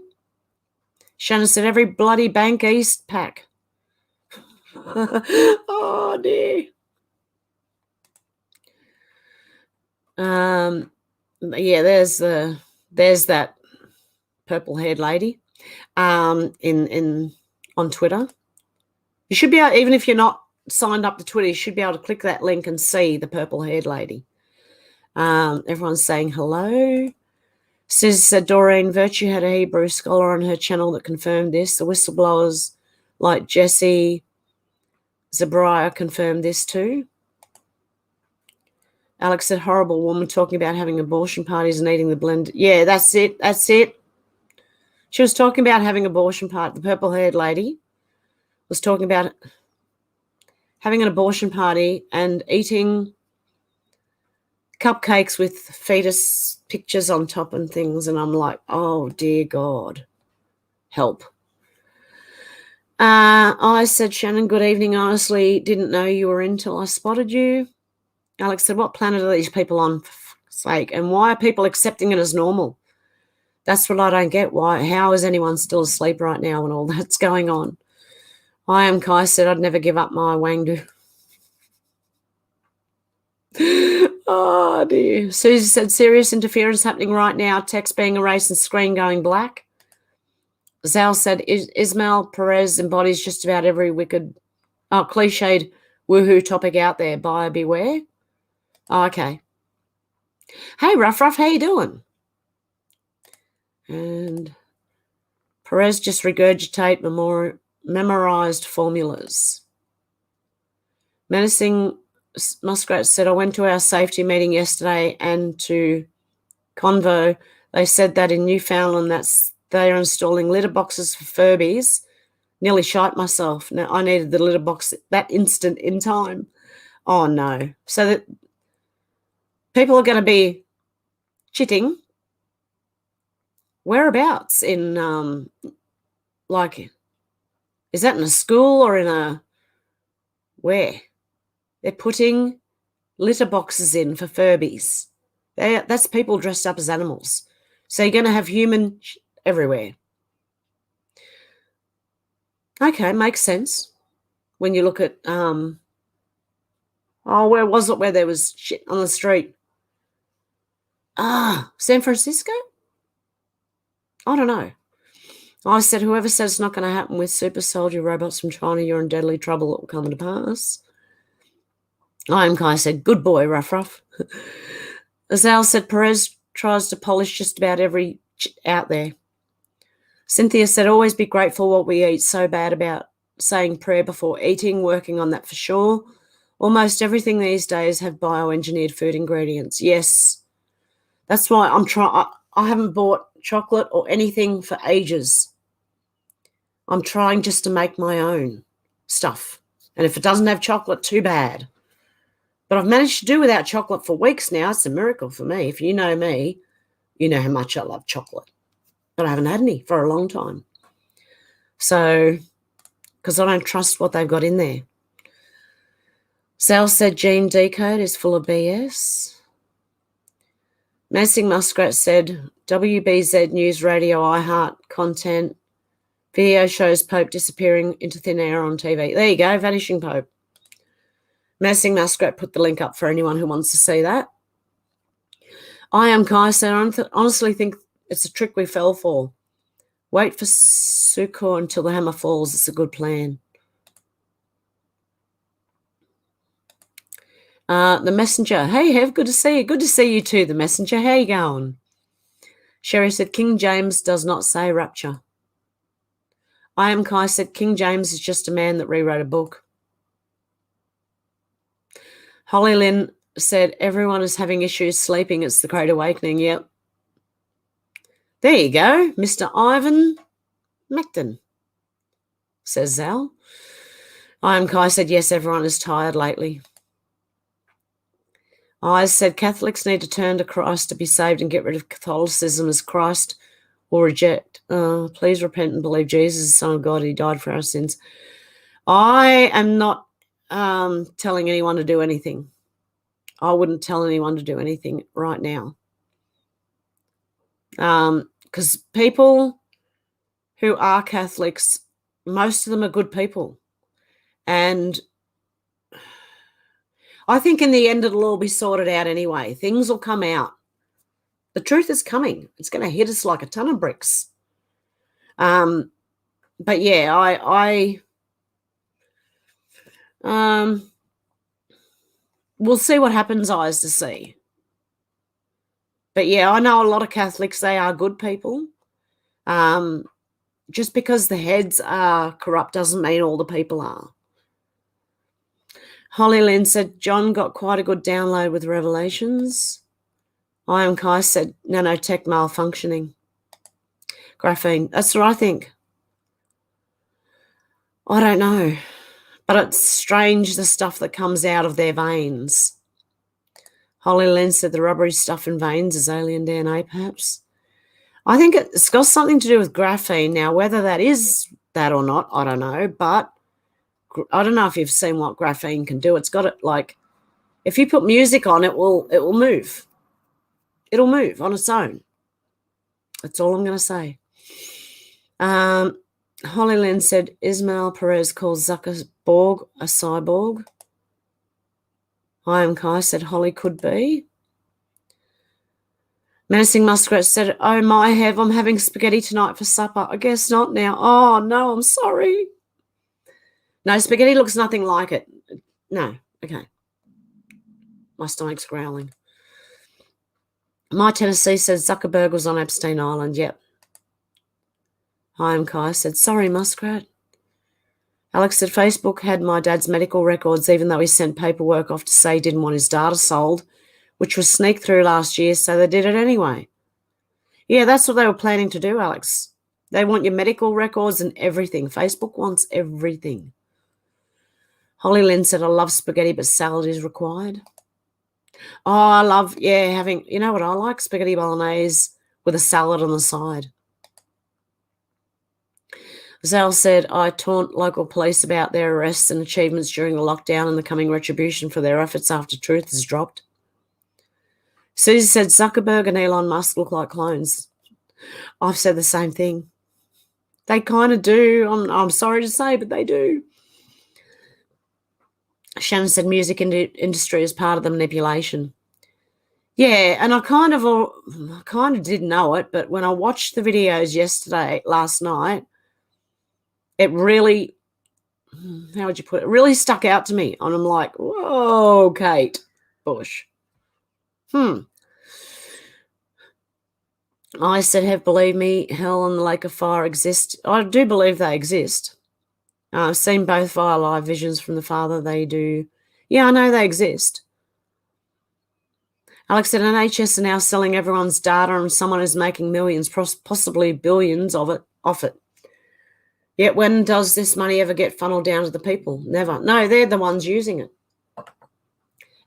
Shannon said every bloody Bank East pack. Oh, dear. Yeah, there's that purple-haired lady in on Twitter. You should be able, even if you're not signed up to Twitter, you should be able to click that link and see the purple-haired lady. Everyone's saying hello. Sis said Doreen Virtue had a Hebrew scholar on her channel that confirmed this. The whistleblowers like Jesse Zabriah confirmed this too. Alex said horrible woman talking about having abortion parties and eating the blend. Yeah, that's it. That's it. She was talking about having abortion party. The purple-haired lady was talking about having an abortion party and eating cupcakes with fetus pictures on top and things. And I'm like, oh, dear God, help. I said, Shannon, good evening. I honestly didn't know you were in till I spotted you. Alex said, what planet are these people on, for fuck's sake? And why are people accepting it as normal? That's what I don't get. Why? How is anyone still asleep right now when all that's going on? I am Kai said, I'd never give up my Wangdu. Oh, dear. Susie said, serious interference happening right now. Text being erased and screen going black. Zal said, Ismail Perez embodies just about every wicked, cliched woohoo topic out there. Buyer beware. Oh, okay. Hey, Ruff, how you doing? And Perez just regurgitate memorized formulas. Menacing Muskrat said, I went to our safety meeting yesterday and to Convo, they said that in Newfoundland they're installing litter boxes for Furbies. Nearly shite myself. Now I needed the litter box that instant in time. Oh, no. So that people are going to be chitting. Whereabouts in, is that in a school or in a, where? They're putting litter boxes in for Furbies. That's people dressed up as animals. So you're going to have human everywhere. Okay, makes sense. When you look at, where was it where there was shit on the street? San Francisco? I don't know. I said, whoever says it's not going to happen with super soldier robots from China, you're in deadly trouble. It will come to pass. I am Kai said, good boy, Ruff. Azal said, Perez tries to polish just about every out there. Cynthia said, always be grateful what we eat. So bad about saying prayer before eating, working on that for sure. Almost everything these days have bioengineered food ingredients. Yes. That's why I'm trying. I haven't bought chocolate or anything for ages. I'm trying just to make my own stuff. And if it doesn't have chocolate, too bad. But I've managed to do without chocolate for weeks now. It's a miracle for me. If you know me, you know how much I love chocolate. But I haven't had any for a long time. So, because I don't trust what they've got in there. Sal said gene decode is full of BS. Massing Muskrat said WBZ News Radio iHeart content. Video shows Pope disappearing into thin air on TV. There you go, Vanishing Pope. Massing Muskrat put the link up for anyone who wants to see that. I am Kai said, I honestly think it's a trick we fell for. Wait for Sukkot until the hammer falls. It's a good plan. The Messenger. Hey, Hev, good to see you. Good to see you too, The Messenger. How you going? Sherry said, King James does not say rapture. I am Kai said, King James is just a man that rewrote a book. Holly Lynn said, everyone is having issues sleeping. It's the Great Awakening. Yep. There you go. Mr. Ivan Macton, says Zal. I am Kai said, yes, everyone is tired lately. I said, Catholics need to turn to Christ to be saved and get rid of Catholicism as Christ will reject. Please repent and believe Jesus is the Son of God. He died for our sins. I am not telling anyone to do anything. I wouldn't tell anyone to do anything right now. Because people who are Catholics, most of them are good people. And I think in the end it'll all be sorted out anyway. Things will come out. The truth is coming. It's going to hit us like a ton of bricks. But yeah, we'll see what happens, eyes to see. But yeah, I know a lot of Catholics, they are good people. Just because the heads are corrupt doesn't mean all the people are. Holly Lynn said, John got quite a good download with Revelations. I am Kai said, nanotech malfunctioning. Graphene. That's what I think. I don't know. But it's strange, the stuff that comes out of their veins. Holly Lynn said the rubbery stuff in veins is alien DNA, perhaps. I think it's got something to do with graphene. Now, whether that is that or not, I don't know. But I don't know if you've seen what graphene can do. It's got it like, if you put music on, it will move. It'll move on its own. That's all I'm going to say. Holly Lynn said, Ismail Perez calls Zuckerberg a cyborg. I am Kai said, Holly could be. Menacing Muskrat said, oh my Hev, I'm having spaghetti tonight for supper. I guess not now. Oh no, I'm sorry. No, spaghetti looks nothing like it. No, okay. My stomach's growling. My Tennessee says Zuckerberg was on Epstein Island. Yep. I am Kai said, sorry, Muskrat. Alex said, Facebook had my dad's medical records, even though he sent paperwork off to say he didn't want his data sold, which was sneaked through last year, so they did it anyway. Yeah, that's what they were planning to do, Alex. They want your medical records and everything. Facebook wants everything. Holly Lynn said, I love spaghetti, but salad is required. Oh, I love, having, you know what I like? Spaghetti bolognese with a salad on the side. Zal said, I taunt local police about their arrests and achievements during the lockdown and the coming retribution for their efforts after truth is dropped. Susie said, Zuckerberg and Elon Musk look like clones. I've said the same thing. They kind of do. I'm sorry to say, but they do. Shannon said, music industry is part of the manipulation. Yeah, and I kind of did know it, but when I watched the videos last night, it really, how would you put it? It really stuck out to me. And I'm like, whoa, Kate Bush. I said, Hev, believe me, hell and the lake of fire exist. I do believe they exist. I've seen both via live visions from the Father. They do. Yeah, I know they exist. Alex said, NHS are now selling everyone's data and someone is making millions, possibly billions of it, off it. Yet when does this money ever get funneled down to the people? Never. No, they're the ones using it.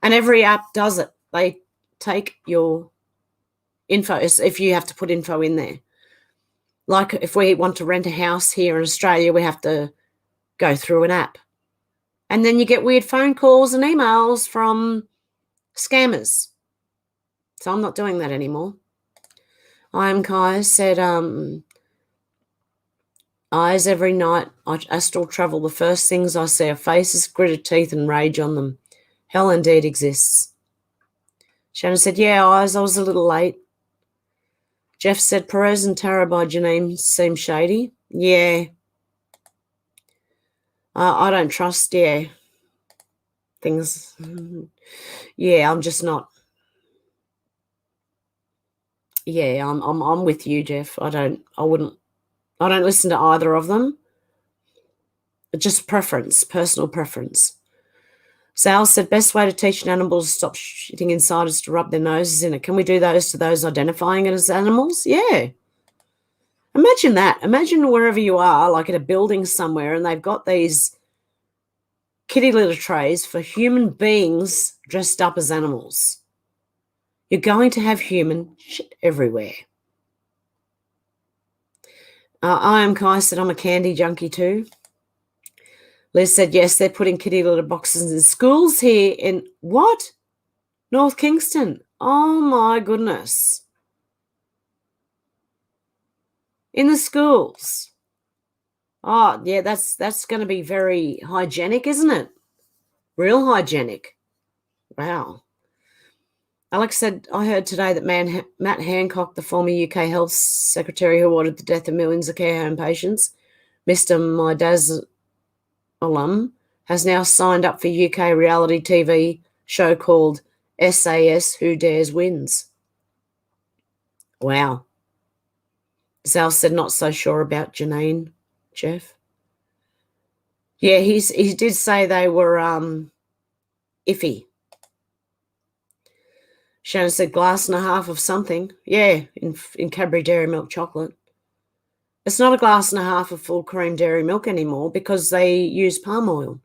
And every app does it. They take your info, if you have to put info in there. Like if we want to rent a house here in Australia, we have to go through an app. And then you get weird phone calls and emails from scammers. So I'm not doing that anymore. I am Kai said, eyes every night, I astral travel. The first things I see are faces, gritted teeth, and rage on them. Hell indeed exists. Shannon said, yeah, eyes, I was a little late. Jeff said, Perez and Tarot by Janine seem shady. Yeah. I don't trust, things. Yeah, I'm just not. Yeah, I'm with you, Jeff. I don't listen to either of them. Just preference, personal preference. Sal said, best way to teach an animal to stop shitting inside is to rub their noses in it. Can we do those to those identifying it as animals? Yeah. Imagine that. Imagine wherever you are, like at a building somewhere, and they've got these kitty litter trays for human beings dressed up as animals. You're going to have human shit everywhere. I am Kai said, I'm a candy junkie too. Liz said, yes, they're putting kitty litter boxes in schools here in what? North Kingston. Oh, my goodness. In the schools. Oh, yeah, that's going to be very hygienic, isn't it? Real hygienic. Wow. Alex said, I heard today that Matt Hancock, the former UK Health Secretary who ordered the death of millions of care home patients, Mr. Midas alum, has now signed up for UK reality TV show called SAS Who Dares Wins. Wow. Zal said, not so sure about Janine, Jeff. Yeah, he did say they were iffy. Shannon said glass and a half of something. Yeah, in Cadbury Dairy Milk chocolate. It's not a glass and a half of full cream dairy milk anymore because they use palm oil.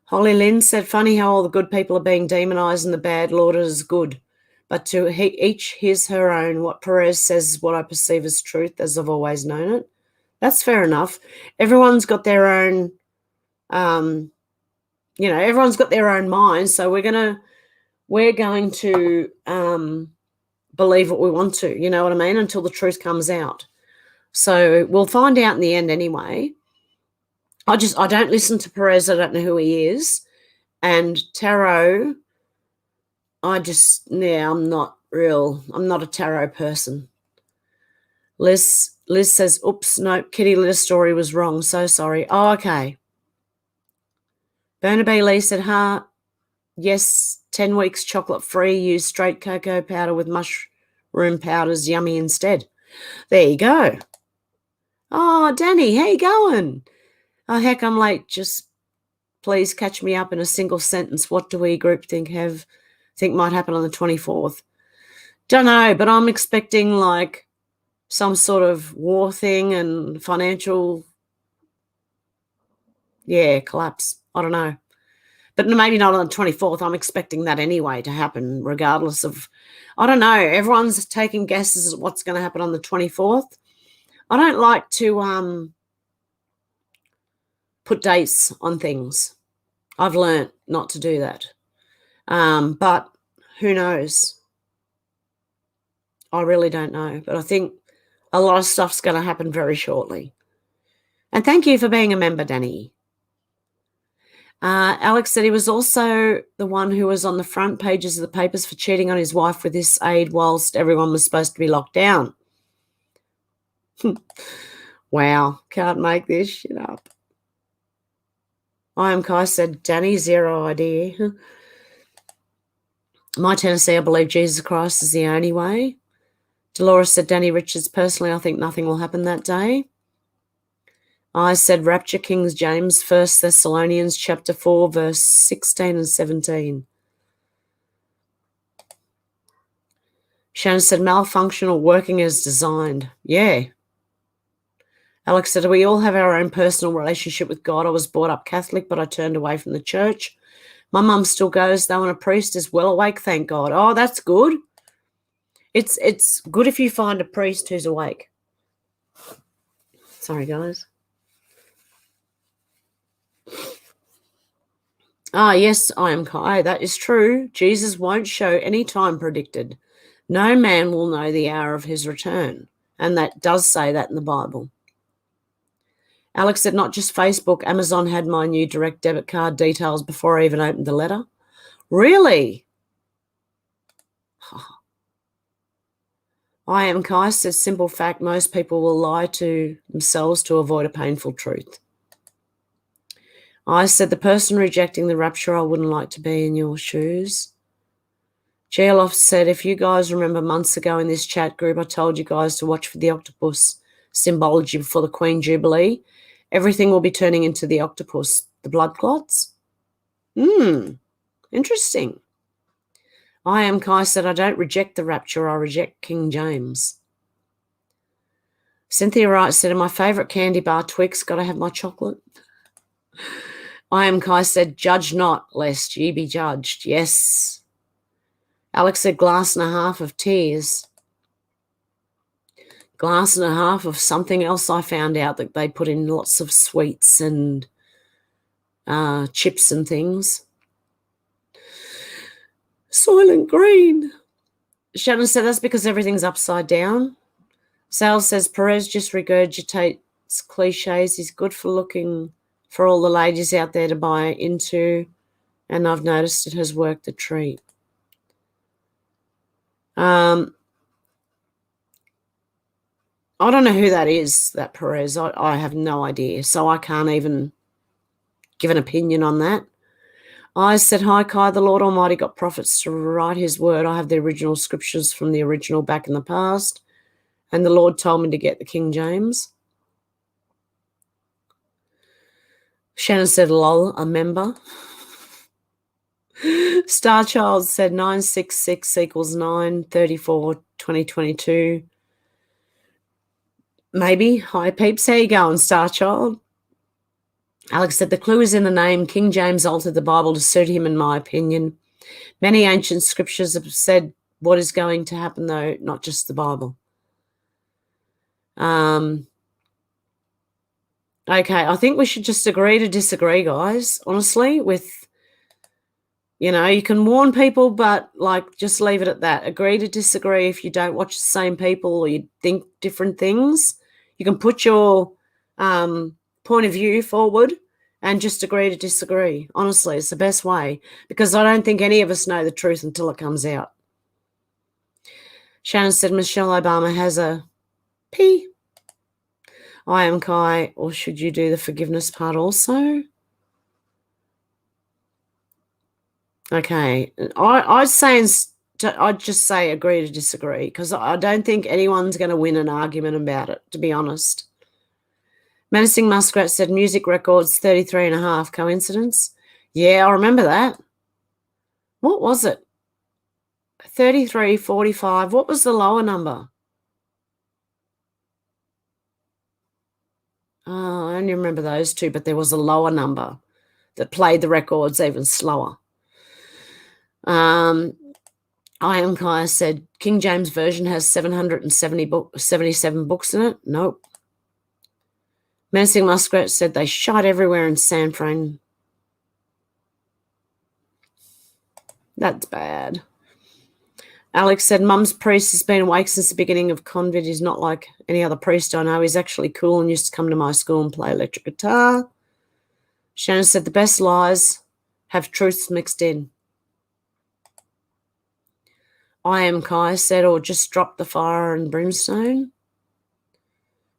Holly Lynn said, funny how all the good people are being demonised and the bad lauded as good. But to each his, her own. What Perez says is what I perceive as truth, as I've always known it. That's fair enough. Everyone's got their own, everyone's got their own mind. So we're going to believe what we want to, you know what I mean, until the truth comes out. So we'll find out in the end anyway. I don't listen to Perez. I don't know who he is. And tarot, I'm not a tarot person. Liz says, oops, no, Kitty Litter's story was wrong. So sorry. Oh, okay. Burnaby Lee said, yes, 10 weeks chocolate free, use straight cocoa powder with mushroom powders, yummy instead. There you go. Oh, Danny, how you going? Oh, heck, I'm late. Just please catch me up in a single sentence. What do we group think might happen on the 24th? Don't know, but I'm expecting like some sort of war thing and financial, collapse. I don't know. But maybe not on the 24th. I'm expecting that anyway to happen regardless of, I don't know. Everyone's taking guesses at what's going to happen on the 24th. I don't like to put dates on things. I've learnt not to do that. But who knows? I really don't know. But I think a lot of stuff's going to happen very shortly. And thank you for being a member, Danny. Alex said he was also the one who was on the front pages of the papers for cheating on his wife with this aide whilst everyone was supposed to be locked down. Wow, can't make this shit up. I am Kai said, Danny, zero idea. My Tennessee, I believe Jesus Christ is the only way. Dolores said, Danny Richards, personally, I think nothing will happen that day. I said, Rapture, King James, 1 Thessalonians chapter 4, verse 16 and 17. Shannon said, malfunctional, working as designed. Yeah. Alex said, we all have our own personal relationship with God. I was brought up Catholic, but I turned away from the church. My mum still goes, though, and a priest is well awake, thank God. Oh, that's good. It's good if you find a priest who's awake. Sorry, guys. Yes, I am Kai. That is true. Jesus won't show any time predicted. No man will know the hour of his return. And that does say that in the Bible. Alex said, not just Facebook. Amazon had my new direct debit card details before I even opened the letter. Really? I am Kai says, simple fact, most people will lie to themselves to avoid a painful truth. I said, the person rejecting the rapture, I wouldn't like to be in your shoes. Geoloff said, if you guys remember months ago in this chat group, I told you guys to watch for the octopus symbology for the Queen Jubilee. Everything will be turning into the octopus, the blood clots. Interesting. I am Kai said, I don't reject the rapture, I reject King James. Cynthia Wright said, in my favourite candy bar, Twix, got to have my chocolate. I am Kai said, judge not, lest ye be judged. Yes. Alex said, glass and a half of tears. Glass and a half of something else I found out that they put in lots of sweets and chips and things. Soylent Green. Shannon said that's because everything's upside down. Sal says Perez just regurgitates cliches. He's good for looking for all the ladies out there to buy into, and I've noticed it has worked a treat. I don't know who that is, that Perez. I have no idea, so I can't even give an opinion on that. I said, hi, Kai, the Lord Almighty got prophets to write his word. I have the original scriptures from the original back in the past, and the Lord told me to get the King James. Shannon said, lol, a member. Starchild said 966 equals 934 2022. Maybe. Hi, peeps. How you going, Starchild? Alex said the clue is in the name. King James altered the Bible to suit him, in my opinion. Many ancient scriptures have said what is going to happen, though, not just the Bible. Okay, I think we should just agree to disagree, guys, honestly, with, you can warn people, but, just leave it at that. Agree to disagree if you don't watch the same people or you think different things. You can put your point of view forward and just agree to disagree. Honestly, it's the best way, because I don't think any of us know the truth until it comes out. Shannon said Michelle Obama has a P. I am Kai, or should you do the forgiveness part also? Okay, I'd just say agree to disagree, because I don't think anyone's going to win an argument about it, to be honest. Menacing Muskrat said music records 33.5. Coincidence? Yeah, I remember that. What was it? 33, 45. What was the lower number? Oh, I only remember those two, but there was a lower number that played the records even slower. I Am Kaya said King James Version has 77 books in it. Nope. Menacing Muskrat said they shot everywhere in San Fran. That's bad. Alex said Mum's priest has been awake since the beginning of convid. He's not like any other priest I know. He's actually cool and used to come to my school and play electric guitar. Shannon said the best lies have truths mixed in. I Am Kai said, or just drop the fire and brimstone.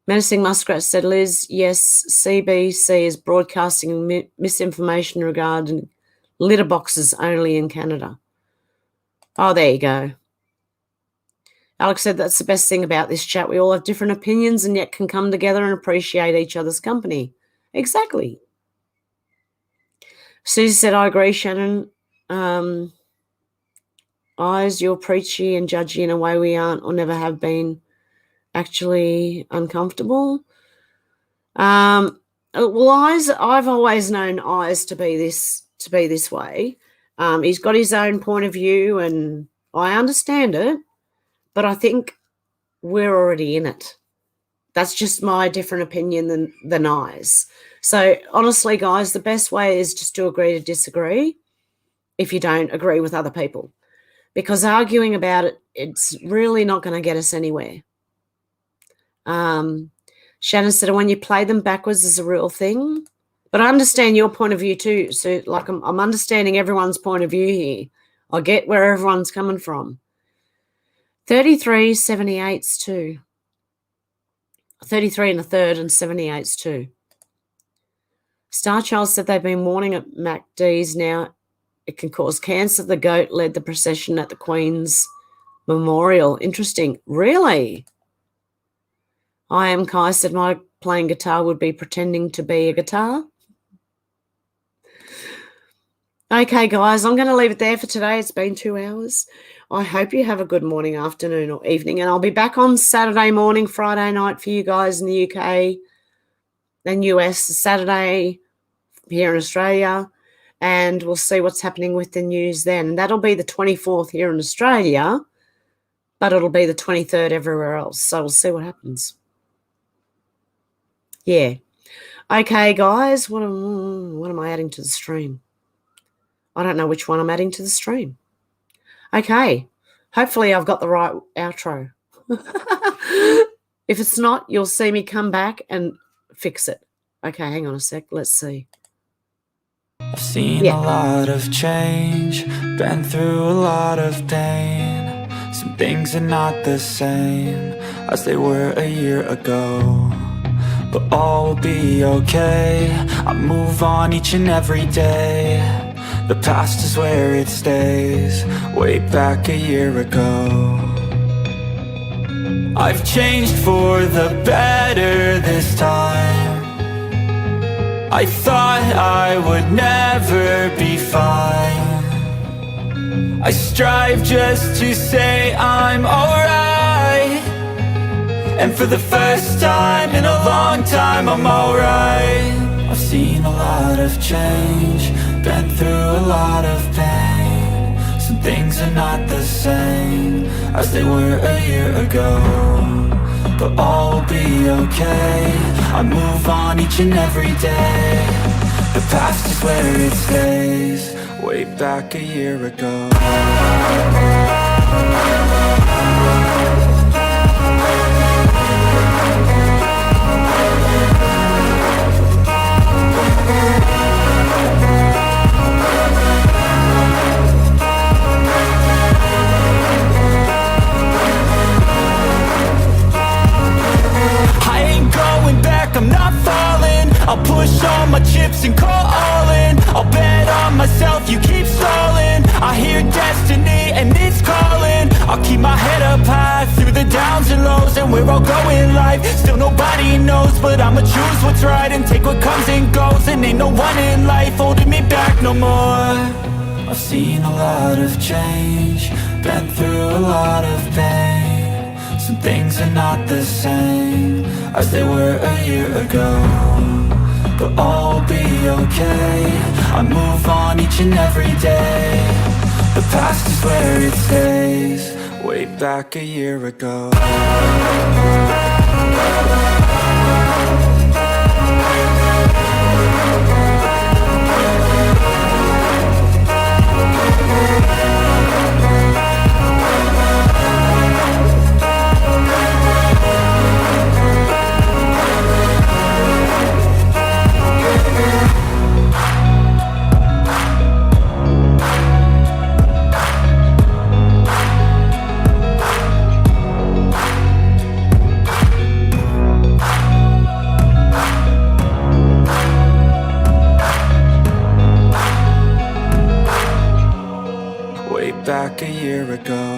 Menacing Muskrat said, Liz, yes, CBC is broadcasting misinformation regarding litter boxes only in Canada. Oh, there you go. Alex said that's the best thing about this chat. We all have different opinions and yet can come together and appreciate each other's company. Exactly. Susie said, I agree, Shannon. Eyes, you're preachy and judgy in a way we aren't or never have been actually uncomfortable. Well, Eyes, I've always known Eyes to be this way. He's got his own point of view and I understand it, but I think we're already in it. That's just my different opinion than Eyes. So honestly, guys, the best way is just to agree to disagree if you don't agree with other people, because arguing about it, it's really not going to get us anywhere. Shannon said, when you play them backwards is a real thing, but I understand your point of view too. So I'm understanding everyone's point of view here. I get where everyone's coming from. 33, 78's 2. 33 and a third and 78's 2. Starchild said they've been warning at MacD's now. It can cause cancer. The goat led the procession at the Queen's Memorial. Interesting. Really? I Am Kai said my playing guitar would be pretending to be a guitar. Okay, guys, I'm going to leave it there for today. It's been 2 hours. I hope you have a good morning, afternoon, or evening, and I'll be back on Saturday morning, Friday night for you guys in the UK and US, Saturday here in Australia, and we'll see what's happening with the news then. That'll be the 24th here in Australia, but it'll be the 23rd everywhere else, so we'll see what happens. Yeah. Okay, guys, what am I adding to the stream? I don't know which one I'm adding to the stream. Okay. Hopefully I've got the right outro. If it's not, you'll see me come back and fix it. Okay, hang on a sec. Let's see. I've seen a lot of change, been through a lot of pain. Some things are not the same as they were a year ago, but all will be okay. I move on each and every day. The past is where it stays, way back a year ago. I've changed for the better this time. I thought I would never be fine. I strive just to say I'm alright, and for the first time in a long time I'm alright. I've seen a lot of change, been through a lot of pain. Some things are not the same as they were a year ago, but all will be okay. I move on each and every day. The past is where it stays, way back a year ago. I'm not falling. I'll push all my chips and call all in. I'll bet on myself, you keep stalling. I hear destiny and it's calling. I'll keep my head up high through the downs and lows, and where I'll go in life still nobody knows, but I'ma choose what's right and take what comes and goes. And ain't no one in life holding me back no more. I've seen a lot of change, been through a lot of pain. Some things are not the same as they were a year ago, but all will be okay. I move on each and every day. The past is where it stays, way back a year ago. Back a year ago.